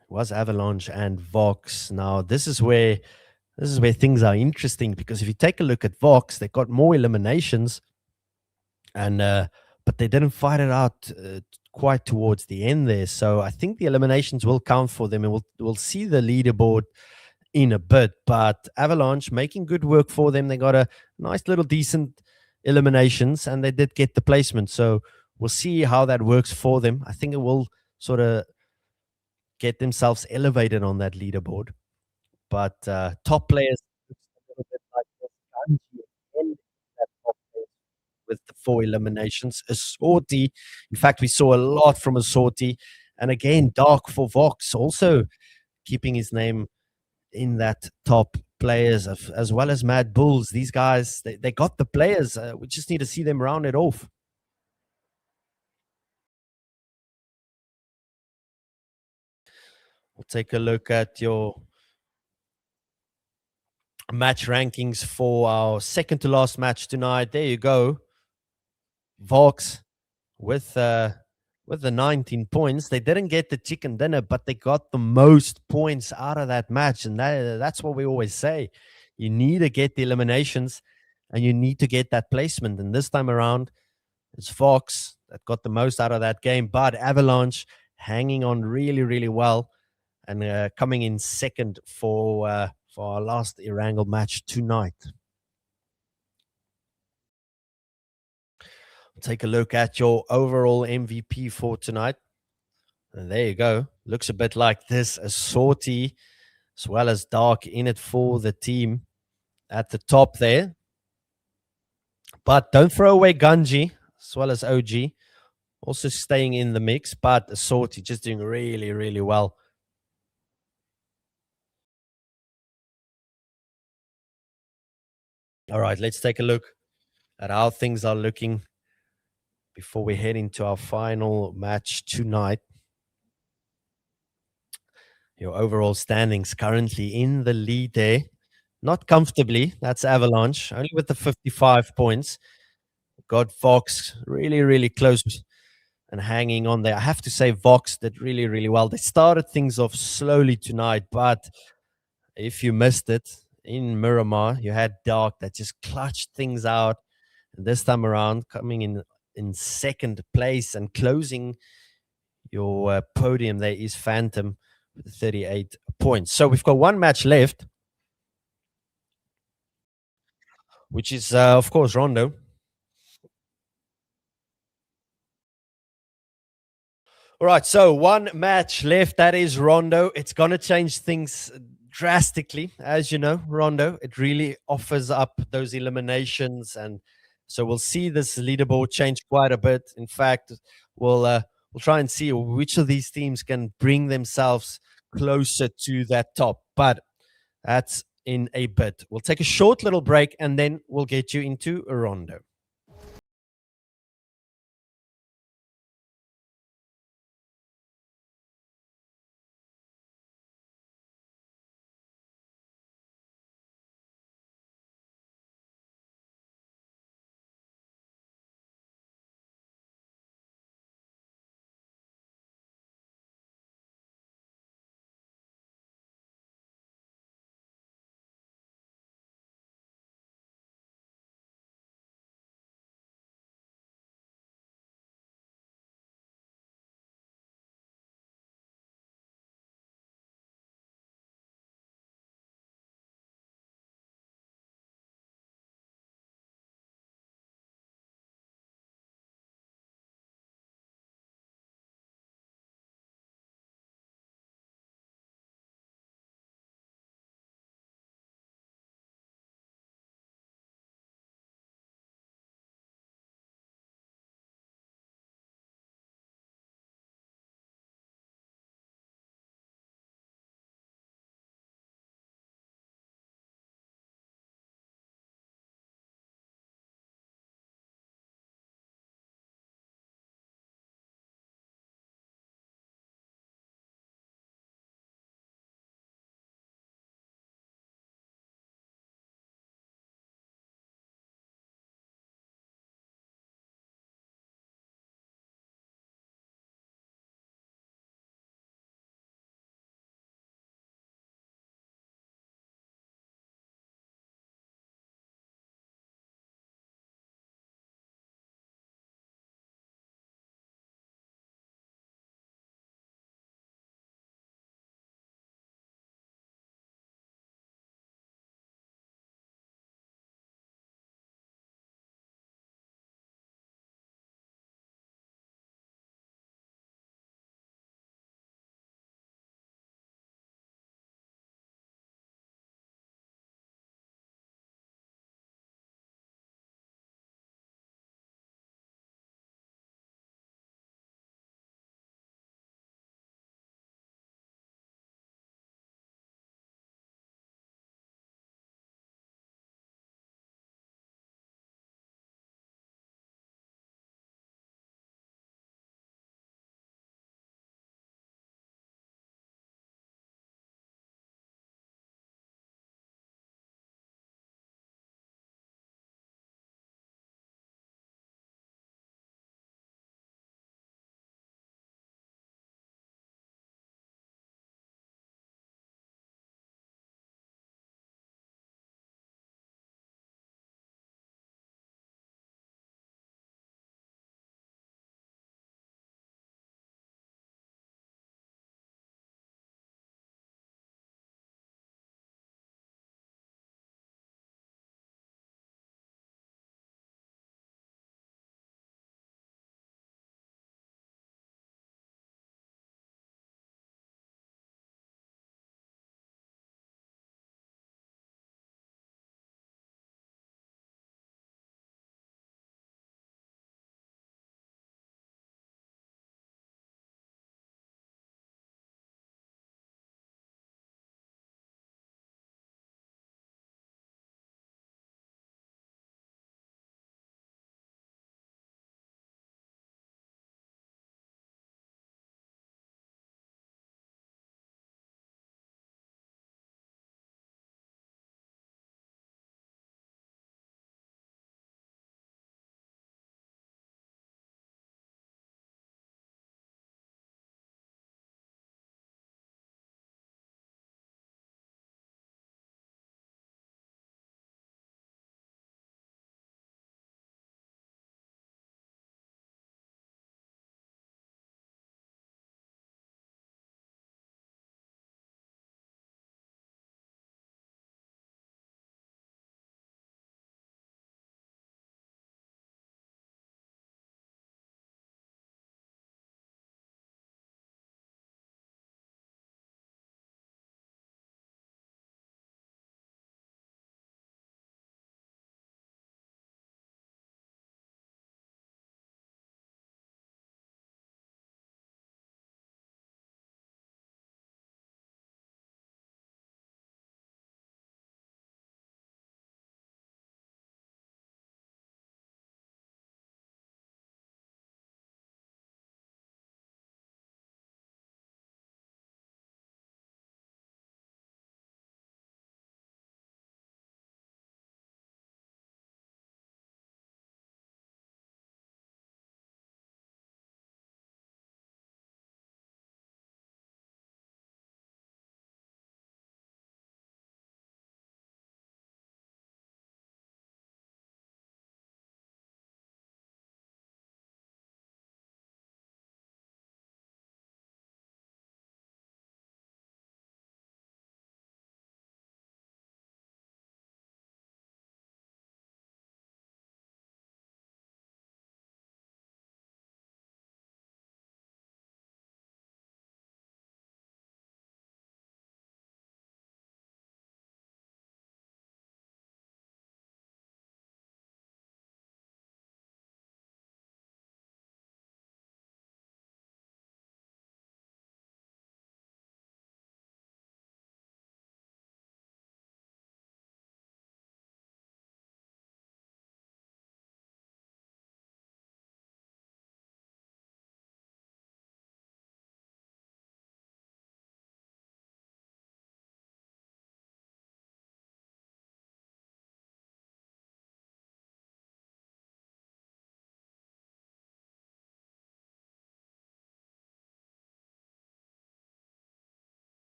[SPEAKER 2] It was Avalanche and Vox. Now, this is where things are interesting, because if you take a look at Vox, they got more eliminations, and but they didn't fight it out quite towards the end there. So I think the eliminations will count for them, and we'll see the leaderboard in a bit. But Avalanche making good work for them. They got a nice little decent eliminations, and they did get the placement. So we'll see how that works for them. I think it will sort of get themselves elevated on that leaderboard. But top players looks a little bit like this. Ganji again, that top place with the 4 eliminations. Assorti, in fact, we saw a lot from Assorti. And again, Dark for Vox, also keeping his name in that top players, as well as Mad Bulls. These guys, they got the players. We just need to see them round it off. We'll take a look at your match rankings for our second to last match tonight. There you go. Vox with the 19 points. They didn't get the chicken dinner, but they got the most points out of that match. And that's what we always say. You need to get the eliminations, and you need to get that placement. And this time around, it's Vox that got the most out of that game. But Avalanche hanging on really well, and coming in second for our last Erangel match tonight. Take a look at your overall MVP for tonight. And there you go. Looks a bit like this. Assorti, as well as Dark, in it for the team at the top there. But don't throw away Ganji, as well as OG. Also staying in the mix, but Assorti just doing really well. All right, let's take a look at how things are looking before we head into our final match tonight. Your overall standings currently in the lead there. Not comfortably. That's Avalanche, only with the 55 points. Got Vox really close and hanging on there. I have to say Vox did really well. They started things off slowly tonight, but if you missed it, in Miramar, you had Dark that just clutched things out. And this time around, coming in second place and closing your podium there is Phantom with 38 points. So we've got 1 match left, which is, of course, Rondo. All right, so one match left. That is Rondo. It's going to change things drastically. As you know, Rondo, it really offers up those eliminations. And so we'll see this leaderboard change quite a bit. In fact, we'll try and see which of these teams can bring themselves closer to that top. But that's in a bit. We'll take a short little break and then we'll get you into Rondo.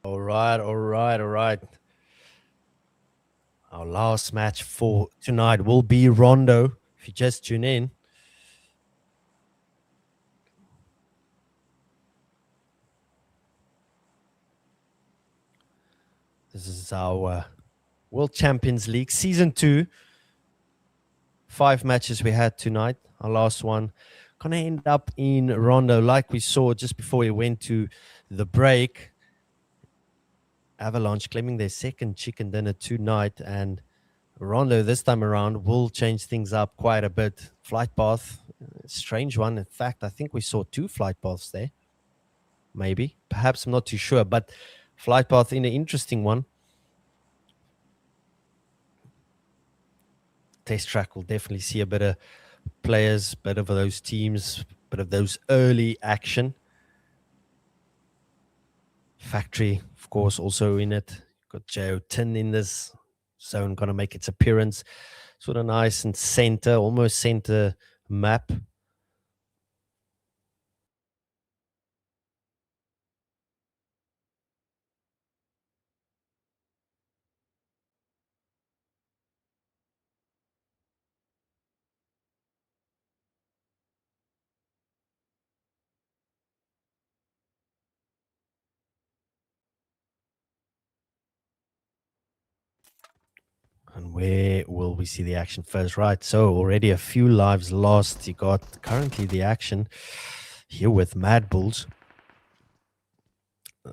[SPEAKER 2] All right, all right, all right. Our last match for tonight will be Rondo. If you just tune in, this is our World Champions League Season 2. 5 matches we had tonight. Our last one going to end up in Rondo, like we saw just before we went to the break. Avalanche claiming their second chicken dinner tonight, and Rondo this time around will change things up quite a bit. Flight path, strange one. In fact, I think we saw 2 flight paths there. Maybe, perhaps, I'm not too sure, but flight path in an interesting one. Test track will definitely see a bit of players, bit of those teams, bit of those early action. Factory, of course, also in it. Got Joe Tin in this zone, going to make its appearance. Sort of nice and center, almost center map. And where will we see the action first? Right, so already a few lives lost. You got currently the action here with Mad Bulls.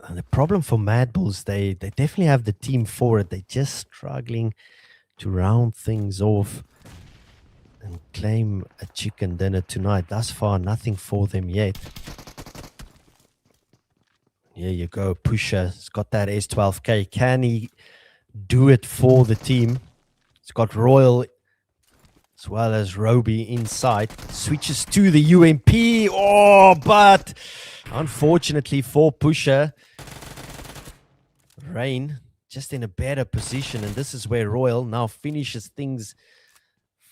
[SPEAKER 2] And the problem for Mad Bulls, they definitely have the team for it. They're just struggling to round things off and claim a chicken dinner tonight. Thus far, nothing for them yet. Here you go, Pusher. He's got that S12K. Can he do it for the team? It's got Royal as well as Roby inside. Switches to the UMP. Oh, but unfortunately for Pusher, Rain just in a better position. And this is where Royal now finishes things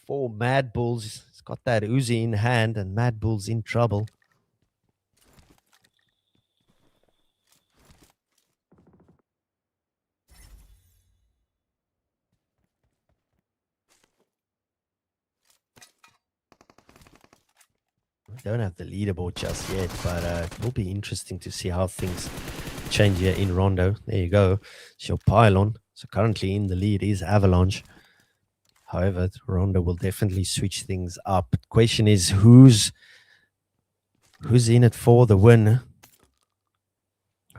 [SPEAKER 2] for Mad Bulls. He's got that Uzi in hand and Mad Bulls in trouble. Don't have the leaderboard just yet, but it will be interesting to see how things change here in Rondo. There you go. It's your pylon. So currently in the lead is Avalanche. However, Rondo will definitely switch things up. Question is who's in it for the win?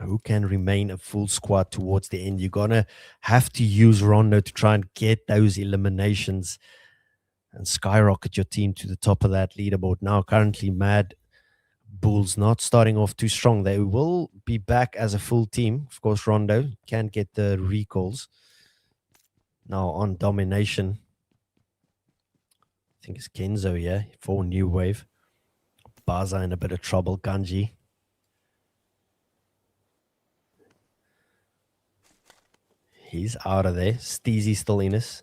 [SPEAKER 2] Who can remain a full squad towards the end? You're gonna have to use Rondo to try and get those eliminations and skyrocket your team to the top of that leaderboard. Now, currently, Mad Bulls not starting off too strong. They will be back as a full team. Of course, Rondo can get the recalls. Now on domination, I think it's Kenzo, yeah, for New Wave. BAZA in a bit of trouble. Ganji. He's out of there. Steezy still in us.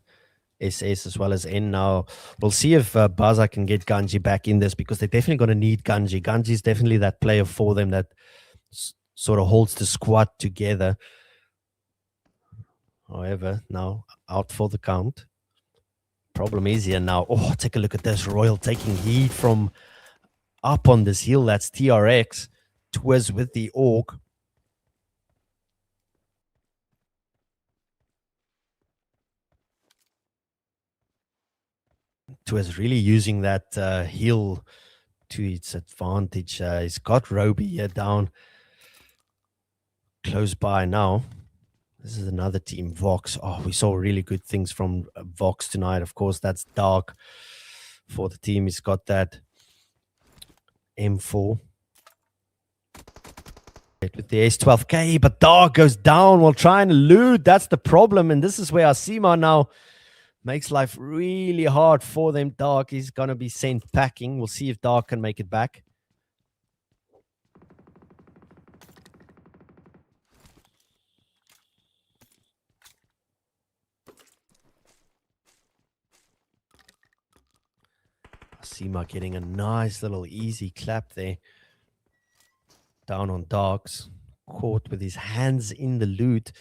[SPEAKER 2] SS as well as N now. We'll see if BAZA can get Ganji back in this because they're definitely going to need Ganji. Ganji is definitely that player for them that sort of holds the squad together. However, now out for the count. Problem is here now. Oh, take a look at this. Royal taking heat from up on this hill. That's TRX. Twiz with the Orc. Twiz really using that hill to its advantage. He's got Roby here down close by now. This is another team, Vox. Oh, we saw really good things from Vox tonight. Of course, that's Dark for the team. He's got that M4 with the S12K, but Dark goes down while trying to loot. That's the problem, and this is where Asima now makes life really hard for them. Dark is going to be sent packing. We'll see if Dark can make it back. Asima getting a nice little easy clap there. Down on Darks. caught with his hands in the loot.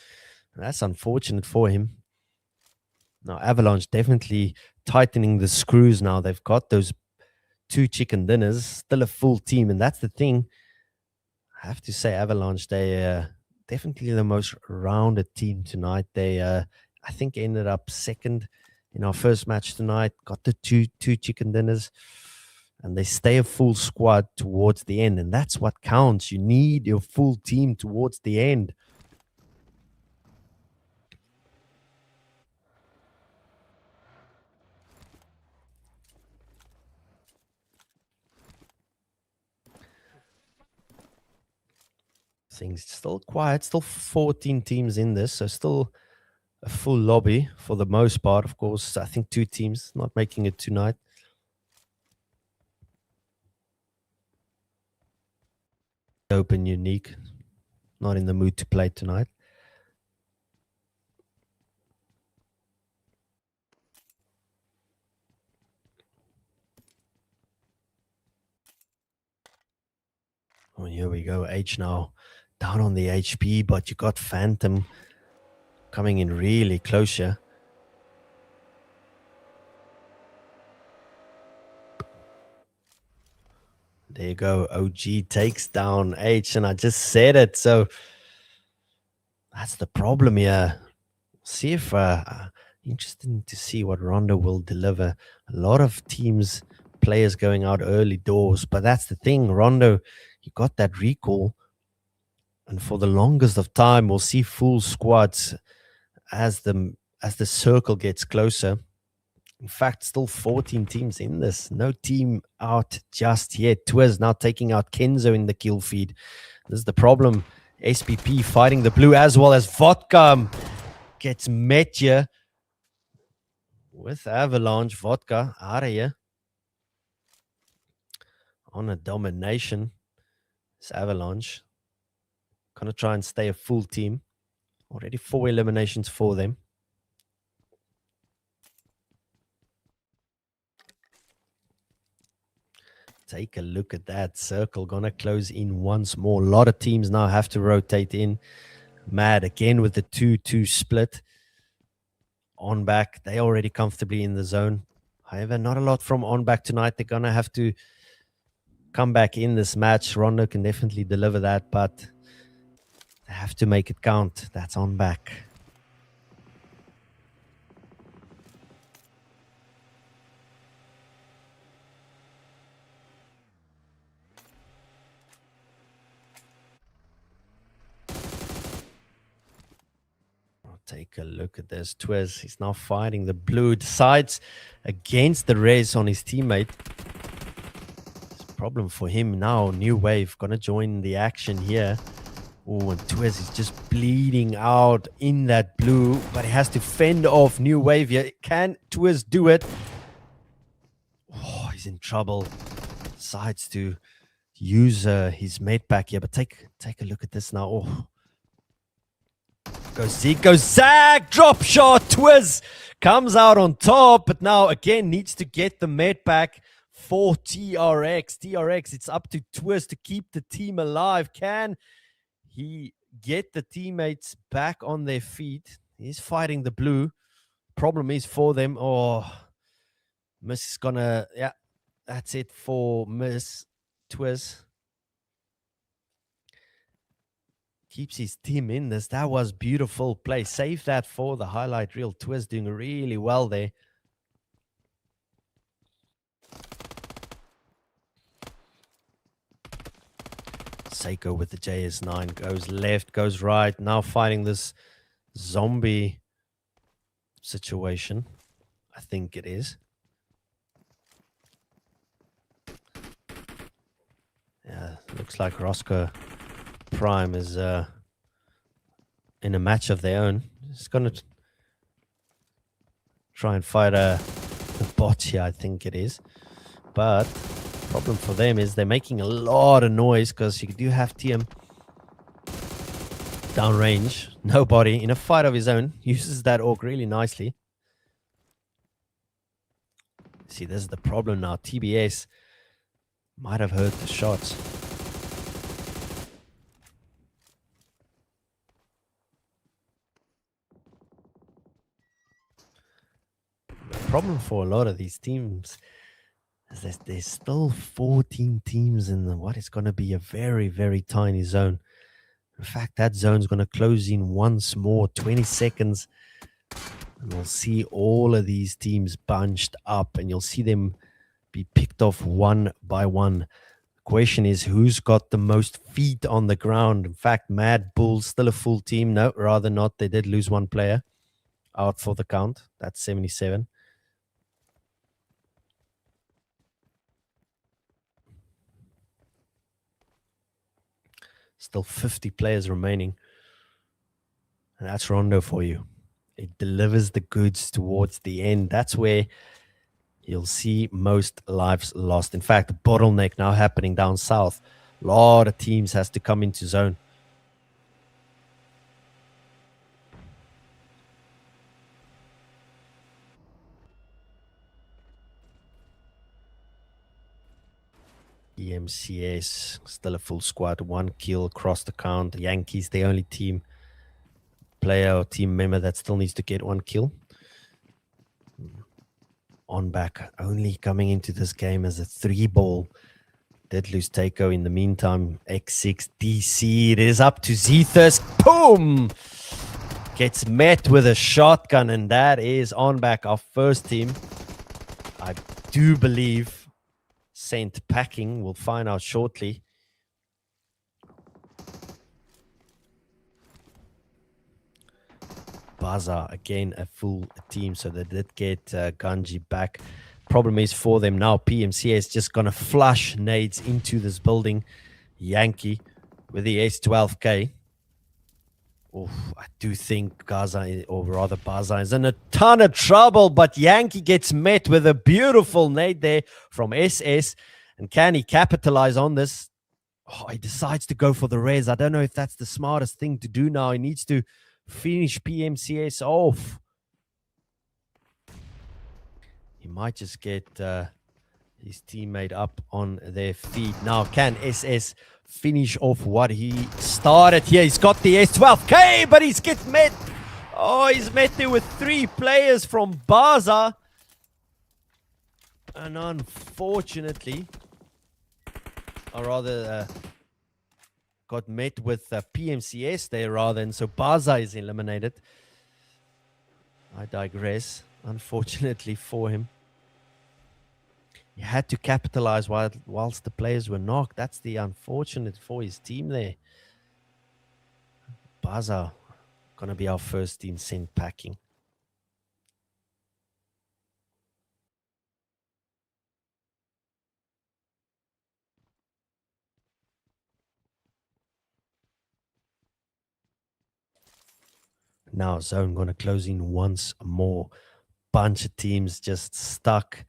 [SPEAKER 2] That's unfortunate for him. Now, Avalanche definitely tightening the screws now. They've got those 2 chicken dinners, still a full team. And that's the thing. I have to say, Avalanche, they definitely the most rounded team tonight. They, I think, ended up second in our first match tonight. Got the two chicken dinners. And they stay a full squad towards the end. And that's what counts. You need your full team towards the end. Things still quiet, still 14 teams in this, so still a full lobby for the most part. Of course, I think 2 teams not making it tonight. Open UNIQ, not in the mood to play tonight. Oh, here we go. H now down on the HP, but you got Phantom coming in really close here. There you go. OG takes down H, and I just said it. So that's the problem here. See if interesting to see what Rondo will deliver. A lot of teams, players going out early doors, but that's the thing. Rondo, you got that recall, and for the longest of time, we'll see full squads as the circle gets closer. In fact, still 14 teams in this. No team out just yet. Twiz now taking out Kenzo in the kill feed. This is the problem. SPP fighting the blue as well as Vodka gets met here with Avalanche. Vodka out of here on a domination. It's Avalanche. Gonna try and stay a full team. Already 4 eliminations for them. Take a look at that circle. Gonna close in once more. A lot of teams now have to rotate in. Mad again with the 2-2 split. ONBACK, they already comfortably in the zone. However, not a lot from ONBACK tonight. They're gonna have to come back in this match. Rondo can definitely deliver that, but they have to make it count. That's ONBACK. Take a look at this. Twiz, he's now fighting the blue. Decides against the res on his teammate. It's a problem for him now. New Wave gonna join the action here. Oh, and Twiz is just bleeding out in that blue, but he has to fend off New Wave here. Can Twiz do it? Oh, he's in trouble. Decides to use his med pack here, but take a look at this now. Oh. Goes Zeke, goes Zag, drop shot, Twiz comes out on top, but now again needs to get the med pack for TRX. TRX, it's up to Twiz to keep the team alive. Can he get the teammates back on their feet? He's fighting the blue. Problem is for them, Miss is gonna, yeah, that's it for Miss. Twiz keeps his team in this. That was beautiful play. Save that for the highlight reel. Twiz doing really well there. Seiko with the JS9 goes left, goes right. Now fighting this zombie situation. I think it is. Yeah, looks like ROSCAR Prime is in a match of their own. It's going to try and fight a bot here, I think it is. But the problem for them is they're making a lot of noise because you do have TIAM downrange. Nobody in a fight of his own uses that orc really nicely. See, this is the problem now. TBS might have heard the shots. problem for a lot of these teams is that there's still 14 teams in what is going to be a very, very tiny zone. In fact, that zone's going to close in once more, 20 seconds. And we'll see all of these teams bunched up, and you'll see them be picked off one by one. The question is, who's got the most feet on the ground? In fact, Mad Bulls still a full team. No, rather not. They did lose one player out for the count. That's 77. Still 50 players remaining. And that's Rondo for you. It delivers the goods towards the end. That's where you'll see most lives lost. In fact, the bottleneck now happening down south. A lot of teams has to come into zone. PMCS, still a full squad. 1 kill across the count. The Yankees, the only team player or team member that still needs to get 1 kill. ONBACK only coming into this game as a 3-ball. Did lose Takeo in the meantime. X6 DC. It is up to Zethus. Boom! Gets met with a shotgun, and that is ONBACK, our first team. I do believe sent packing. We'll find out shortly. BAZA, again, a full team, so they did get Ganji back. Problem is for them now, PMCS just going to flush nades into this building. Yankee with the S12K. Oof, I do think Gaza, or rather BAZA, is in a ton of trouble, but Yankee gets met with a beautiful nade there from SS. And can he capitalize on this? Oh, he decides to go for the res. I don't know if that's the smartest thing to do now. He needs to finish PMCS off. He might just get his teammate up on their feet. Now, can SS finish off what he started here? He's got the S12K, but he's gets met. Oh, he's met there with 3 players from BAZA. And unfortunately, or rather, got met with PMCS there rather, and so BAZA is eliminated. I digress. Unfortunately for him, he had to capitalize whilst the players were knocked. That's the unfortunate for his team there. BAZA gonna be our first team sent packing. Now zone gonna close in once more. Bunch of teams just stuck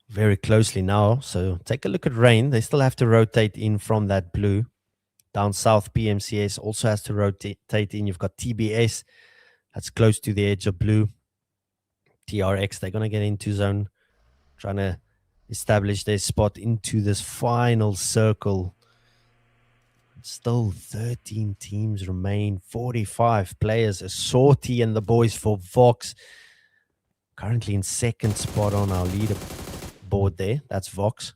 [SPEAKER 2] very closely now. So take a look at Rain. They still have to rotate in from that blue. Down south, PMCS also has to rotate in. You've got TBS that's close to the edge of blue. TRX, they're going to get into zone, trying to establish their spot into this final circle. Still 13 teams remain, 45 players. A sortie and the boys for Vox. Currently in second spot on our leaderboard there. That's Vox.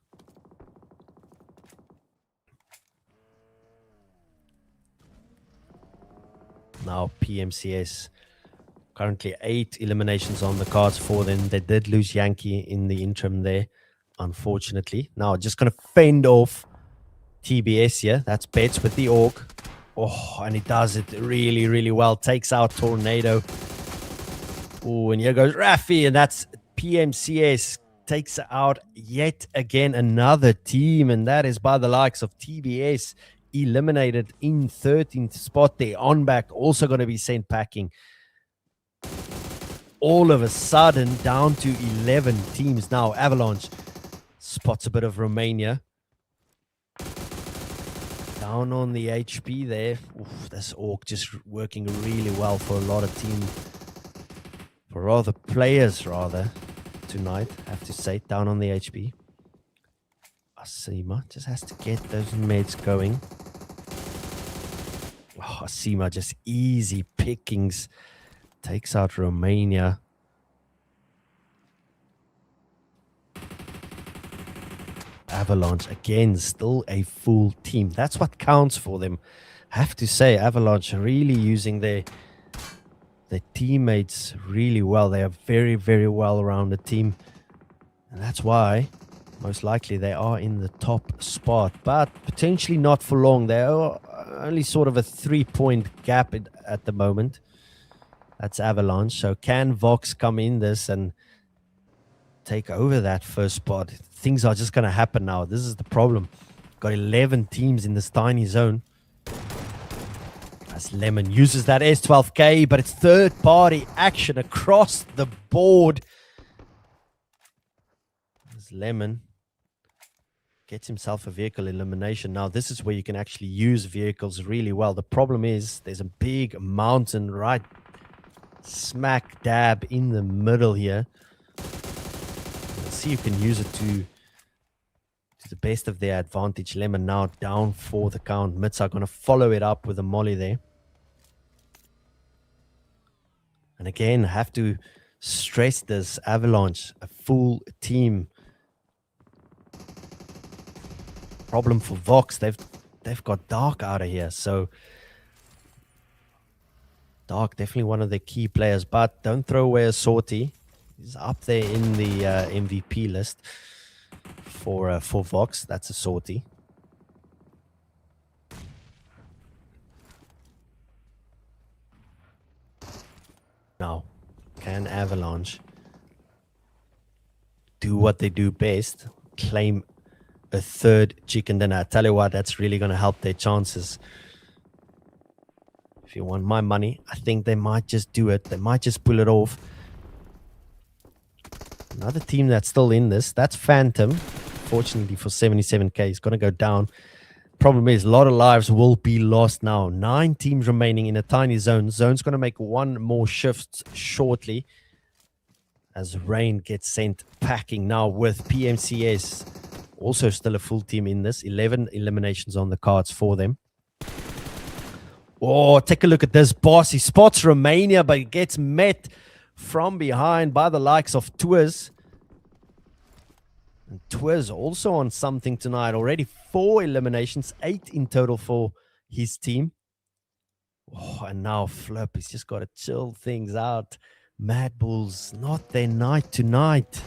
[SPEAKER 2] Now PMCS. Currently 8 eliminations on the cards for them. They did lose Yankee in the interim there, unfortunately. Now just going to fend off TBS here. That's Betts with the Orc. Oh, and he does it really, really well. Takes out Tornado. Oh, and here goes Rafi, and that's PMCS. Takes out yet again another team, and that is by the likes of TBS. Eliminated in 13th spot there. ONBACK also going to be sent packing. All of a sudden, down to 11 teams now. Avalanche spots a bit of Romania. Down on the HP there. Oof, this Orc just working really well for a lot of teams. For other players, rather, tonight, I have to say. Down on the HP. Asima just has to get those meds going. Oh, Asima just easy pickings. Takes out Romania. Avalanche, again, still a full team. That's what counts for them. I have to say, Avalanche really using their teammates really well. They are very, very well-rounded team. And that's why, most likely, they are in the top spot. But potentially not for long. They are only sort of a 3-point gap at the moment. That's Avalanche. So can Vox come in this and take over that first spot? Things are just going to happen now. This is the problem. Got 11 teams in this tiny zone. As Lemon uses that S12K, but it's third-party action across the board. As Lemon gets himself a vehicle elimination. Now, this is where you can actually use vehicles really well. The problem is there's a big mountain right smack dab in the middle here. Let's see if you can use it to the best of their advantage. Lemon now down for the count. Mitz are going to follow it up with a molly there. And again, have to stress this. Avalanche, a full team. Problem for Vox, they've got Dark out of here. So Dark, definitely one of the key players. But don't throw away a Sortie. He's up there in the MVP list for Vox. That's a Sortie. Now, can Avalanche do what they do best? Claim a third chicken dinner. I tell you what, that's really going to help their chances. If you want my money, I think they might just do it. They might just pull it off. Another team that's still in this, that's Phantom. Fortunately for 77k, he's going to go down. Problem is, a lot of lives will be lost now. 9 teams remaining in a tiny zone. Zone's going to make one more shift shortly as Rain gets sent packing now with PMCS. Also still a full team in this. 11 eliminations on the cards for them. Oh, take a look at this boss. He spots Romania, but he gets met from behind by the likes of Twiz. And Twiz also on something tonight. Already 4 eliminations, 8 in total for his team. Oh, and now Flip, he's just got to chill things out. Mad Bulls, not their night tonight.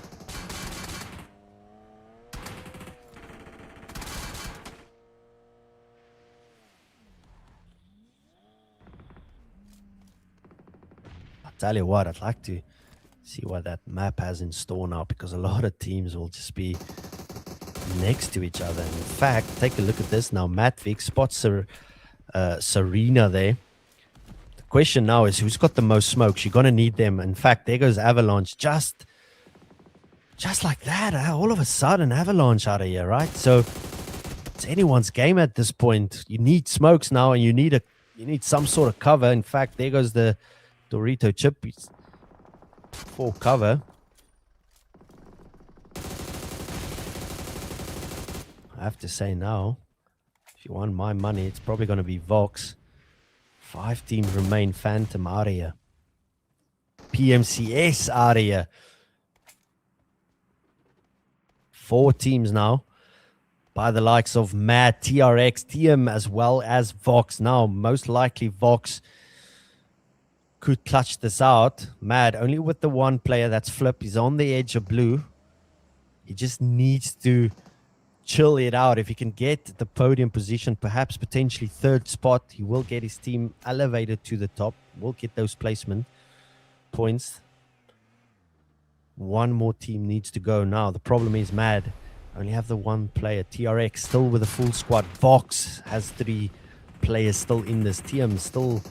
[SPEAKER 2] I'll tell you what, I'd like to see what that map has in store now, because a lot of teams will just be next to each other. And in fact, take a look at this now. Matvik spots Serena there. The question now is, who's got the most smokes? You're going to need them. In fact, there goes Avalanche. Just like that, all of a sudden, Avalanche out of here, right? So it's anyone's game at this point. You need smokes now, and you need some sort of cover. In fact, there goes the Dorito chip for cover. I have to say now, if you want my money, it's probably going to be Vox. 5 teams remain. Phantom out of here. PMCS out of here. 4 teams now by the likes of Mad, TRX, TIAM, as well as Vox. Now, most likely Vox could clutch this out. Mad, only with the one player, that's Flip. He's on the edge of blue. He just needs to chill it out. If he can get the podium position, perhaps potentially 3rd spot, he will get his team elevated to the top. Will get those placement points. One more team needs to go now. The problem is Mad only have the one player. TRX still with a full squad. Vox has 3 players still in this. TM still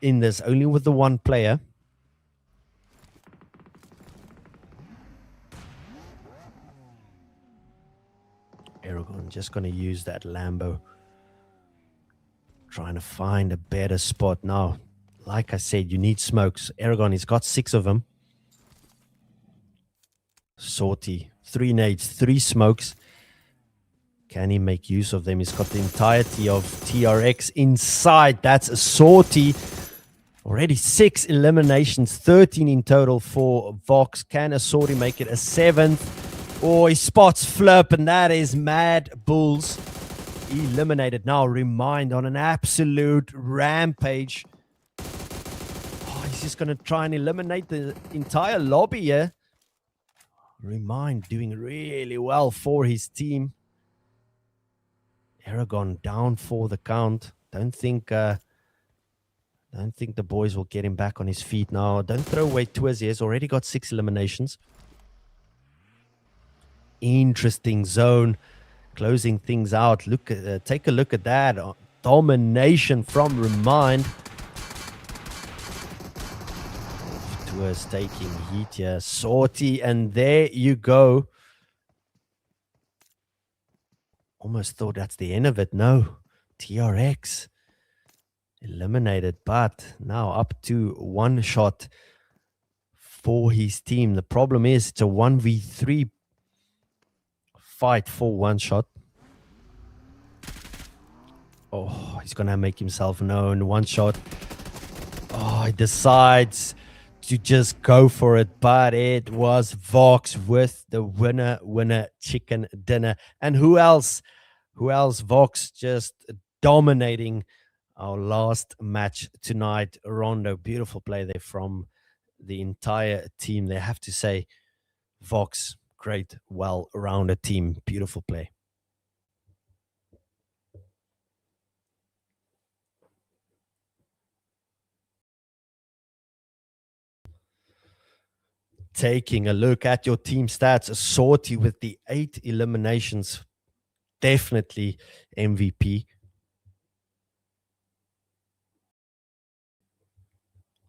[SPEAKER 2] in this, only with the one player. Aragon just going to use that Lambo, trying to find a better spot now. Like I said, you need smokes. Aragon, he's got 6 of them. Sortie, 3 nades, 3 smokes. Can he make use of them? He's got the entirety of TRX inside. That's a Sortie. Already 6 eliminations, 13 in total for Vox. Can a Sortie make it a 7th? Oh, he spots Flip, and that is Mad Bulls eliminated. Now Remind on an absolute rampage. Oh, he's just going to try and eliminate the entire lobby here. Remind doing really well for his team. Aragon down for the count. Don't think the boys will get him back on his feet now. Don't throw away Twiz. He has already got 6 eliminations. Interesting zone, closing things out. Look at take a look at that domination from Remind. Twiz taking heat here. Sortie, and there you go. Almost thought that's the end of it. No, TRX eliminated, but now up to 1 shot for his team. The problem is it's a 1v3 fight for 1 shot. Oh, he's gonna make himself known. 1 shot. Oh, he decides to just go for it, but it was Vox with the winner chicken dinner. And who else? Vox just dominating our last match tonight. Rondo, beautiful play there from the entire team. They have to say, Vox, great, well-rounded team. Beautiful play. Taking a look at your team stats, Sortie with the 8 eliminations, definitely MVP.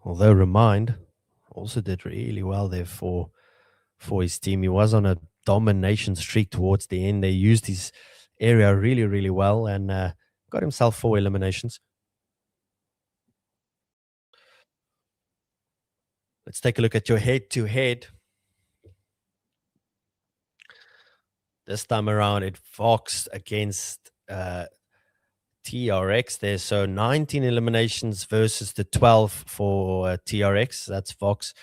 [SPEAKER 2] Although Remind also did really well there for his team. He was on a domination streak towards the end. They used his area really, really well and got himself 4 eliminations. Let's take a look at your head-to-head. This time around, it Vox against TRX there. So 19 eliminations versus the 12 for TRX. That's Vox.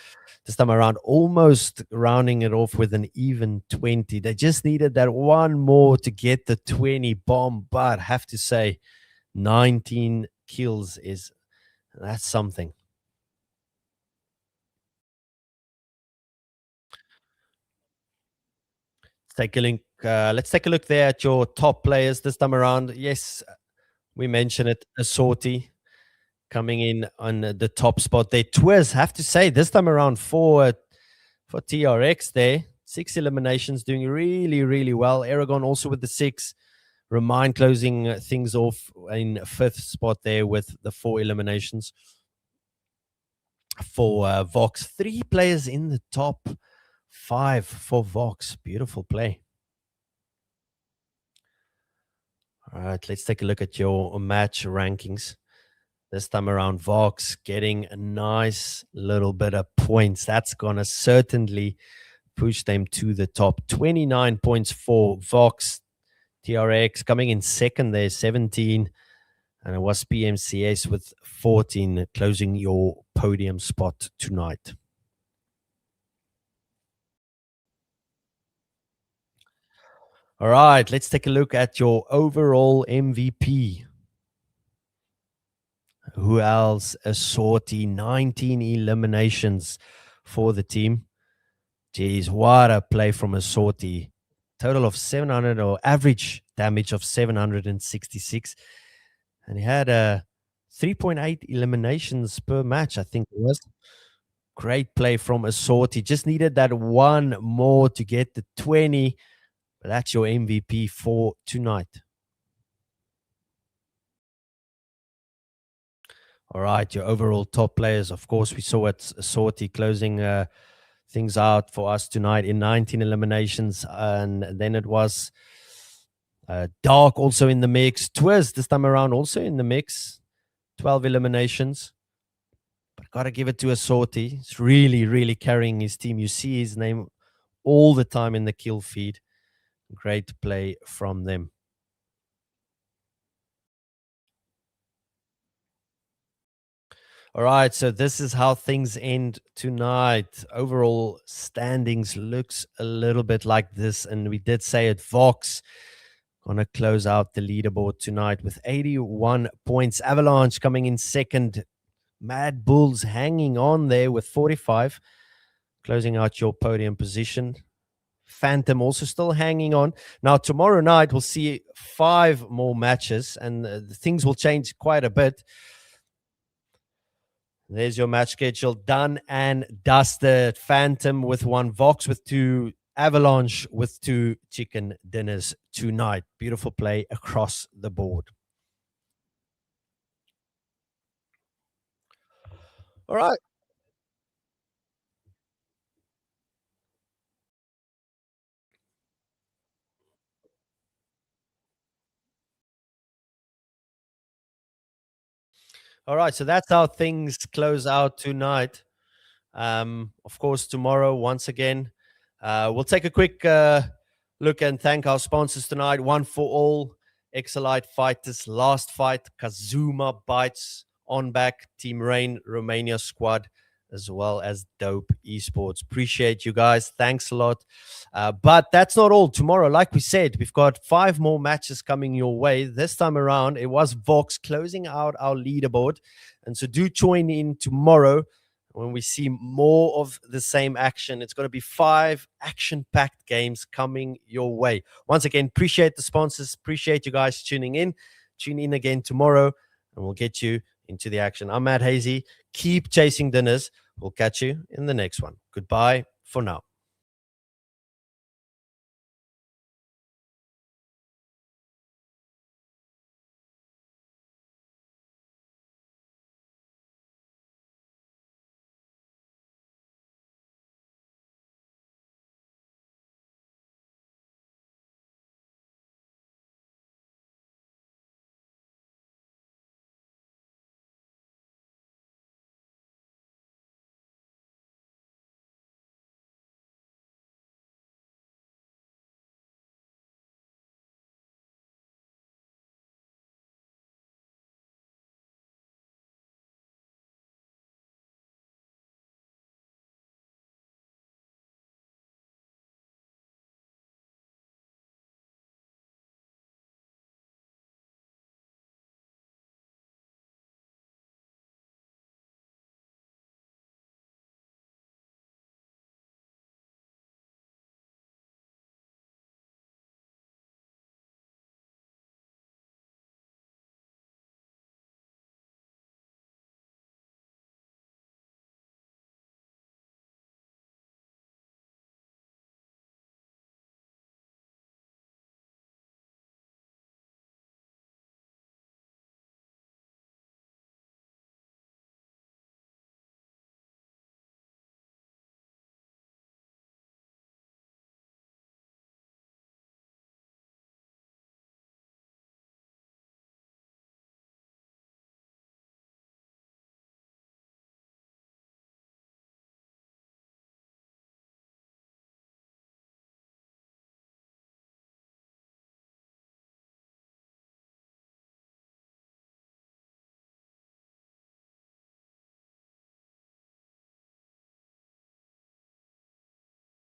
[SPEAKER 2] This time around, almost rounding it off with an even 20. They just needed that 1 more to get the 20 bomb. But I have to say, 19 kills that's something. Let's take a look there at your top players this time around. Yes, we mentioned it. Sortie coming in on the top spot there. Twiz, have to say, this time around for TRX there. 6 eliminations, doing really, really well. Aragon also with the 6. Remind closing things off in 5th spot there with the 4 eliminations. For Vox, 3 players in the top 5 for Vox. Beautiful play. All right, let's take a look at your match rankings. This time around, Vox getting a nice little bit of points. That's going to certainly push them to the top. 29 points for Vox. TRX coming in second there, 17. And it was PMCS with 14, closing your podium spot tonight. All right, let's take a look at your overall MVP. Who else? A Sortie, 19 eliminations for the team. Geez, what a play from a Sortie. Total of 700, or average damage of 766. And he had 3.8 eliminations per match, I think it was. Great play from a Sortie. Just needed that 1 more to get the 20. But that's your MVP for tonight. All right, your overall top players. Of course, we saw it, Sortie closing things out for us tonight in 19 eliminations. And then it was Dark also in the mix. Twiz this time around also in the mix. 12 eliminations. But got to give it to a Sortie. It's really, really carrying his team. You see his name all the time in the kill feed. Great play from them. All right, so this is how things end tonight. Overall standings looks a little bit like this, and we did say it. Vox gonna close out the leaderboard tonight with 81 points. Avalanche coming in second. Mad Bulls hanging on there with 45, closing out your podium position. Phantom also still hanging on. Now, tomorrow night, we'll see 5 more matches, and things will change quite a bit. There's your match schedule done and dusted. Phantom with 1, Vox with 2, Avalanche with 2 chicken dinners tonight. Beautiful play across the board. All right. All right. So that's how things close out tonight. Of course, tomorrow, once again, we'll take a quick look and thank our sponsors tonight. One for All, Exelite Fighters, Last Fight, Kazuma Bites, ONBACK, Team Rain, Romania Squad, as well as Dope Esports. Appreciate you guys. Thanks a lot. But that's not all. Tomorrow, like we said, we've got 5 more matches coming your way. This time around, it was Vox closing out our leaderboard. And so do join in tomorrow when we see more of the same action. It's going to be 5 action-packed games coming your way. Once again, appreciate the sponsors. Appreciate you guys tuning in. Tune in again tomorrow, and we'll get you into the action. I'm Matt Hazy. Keep chasing dinners. We'll catch you in the next one. Goodbye for now.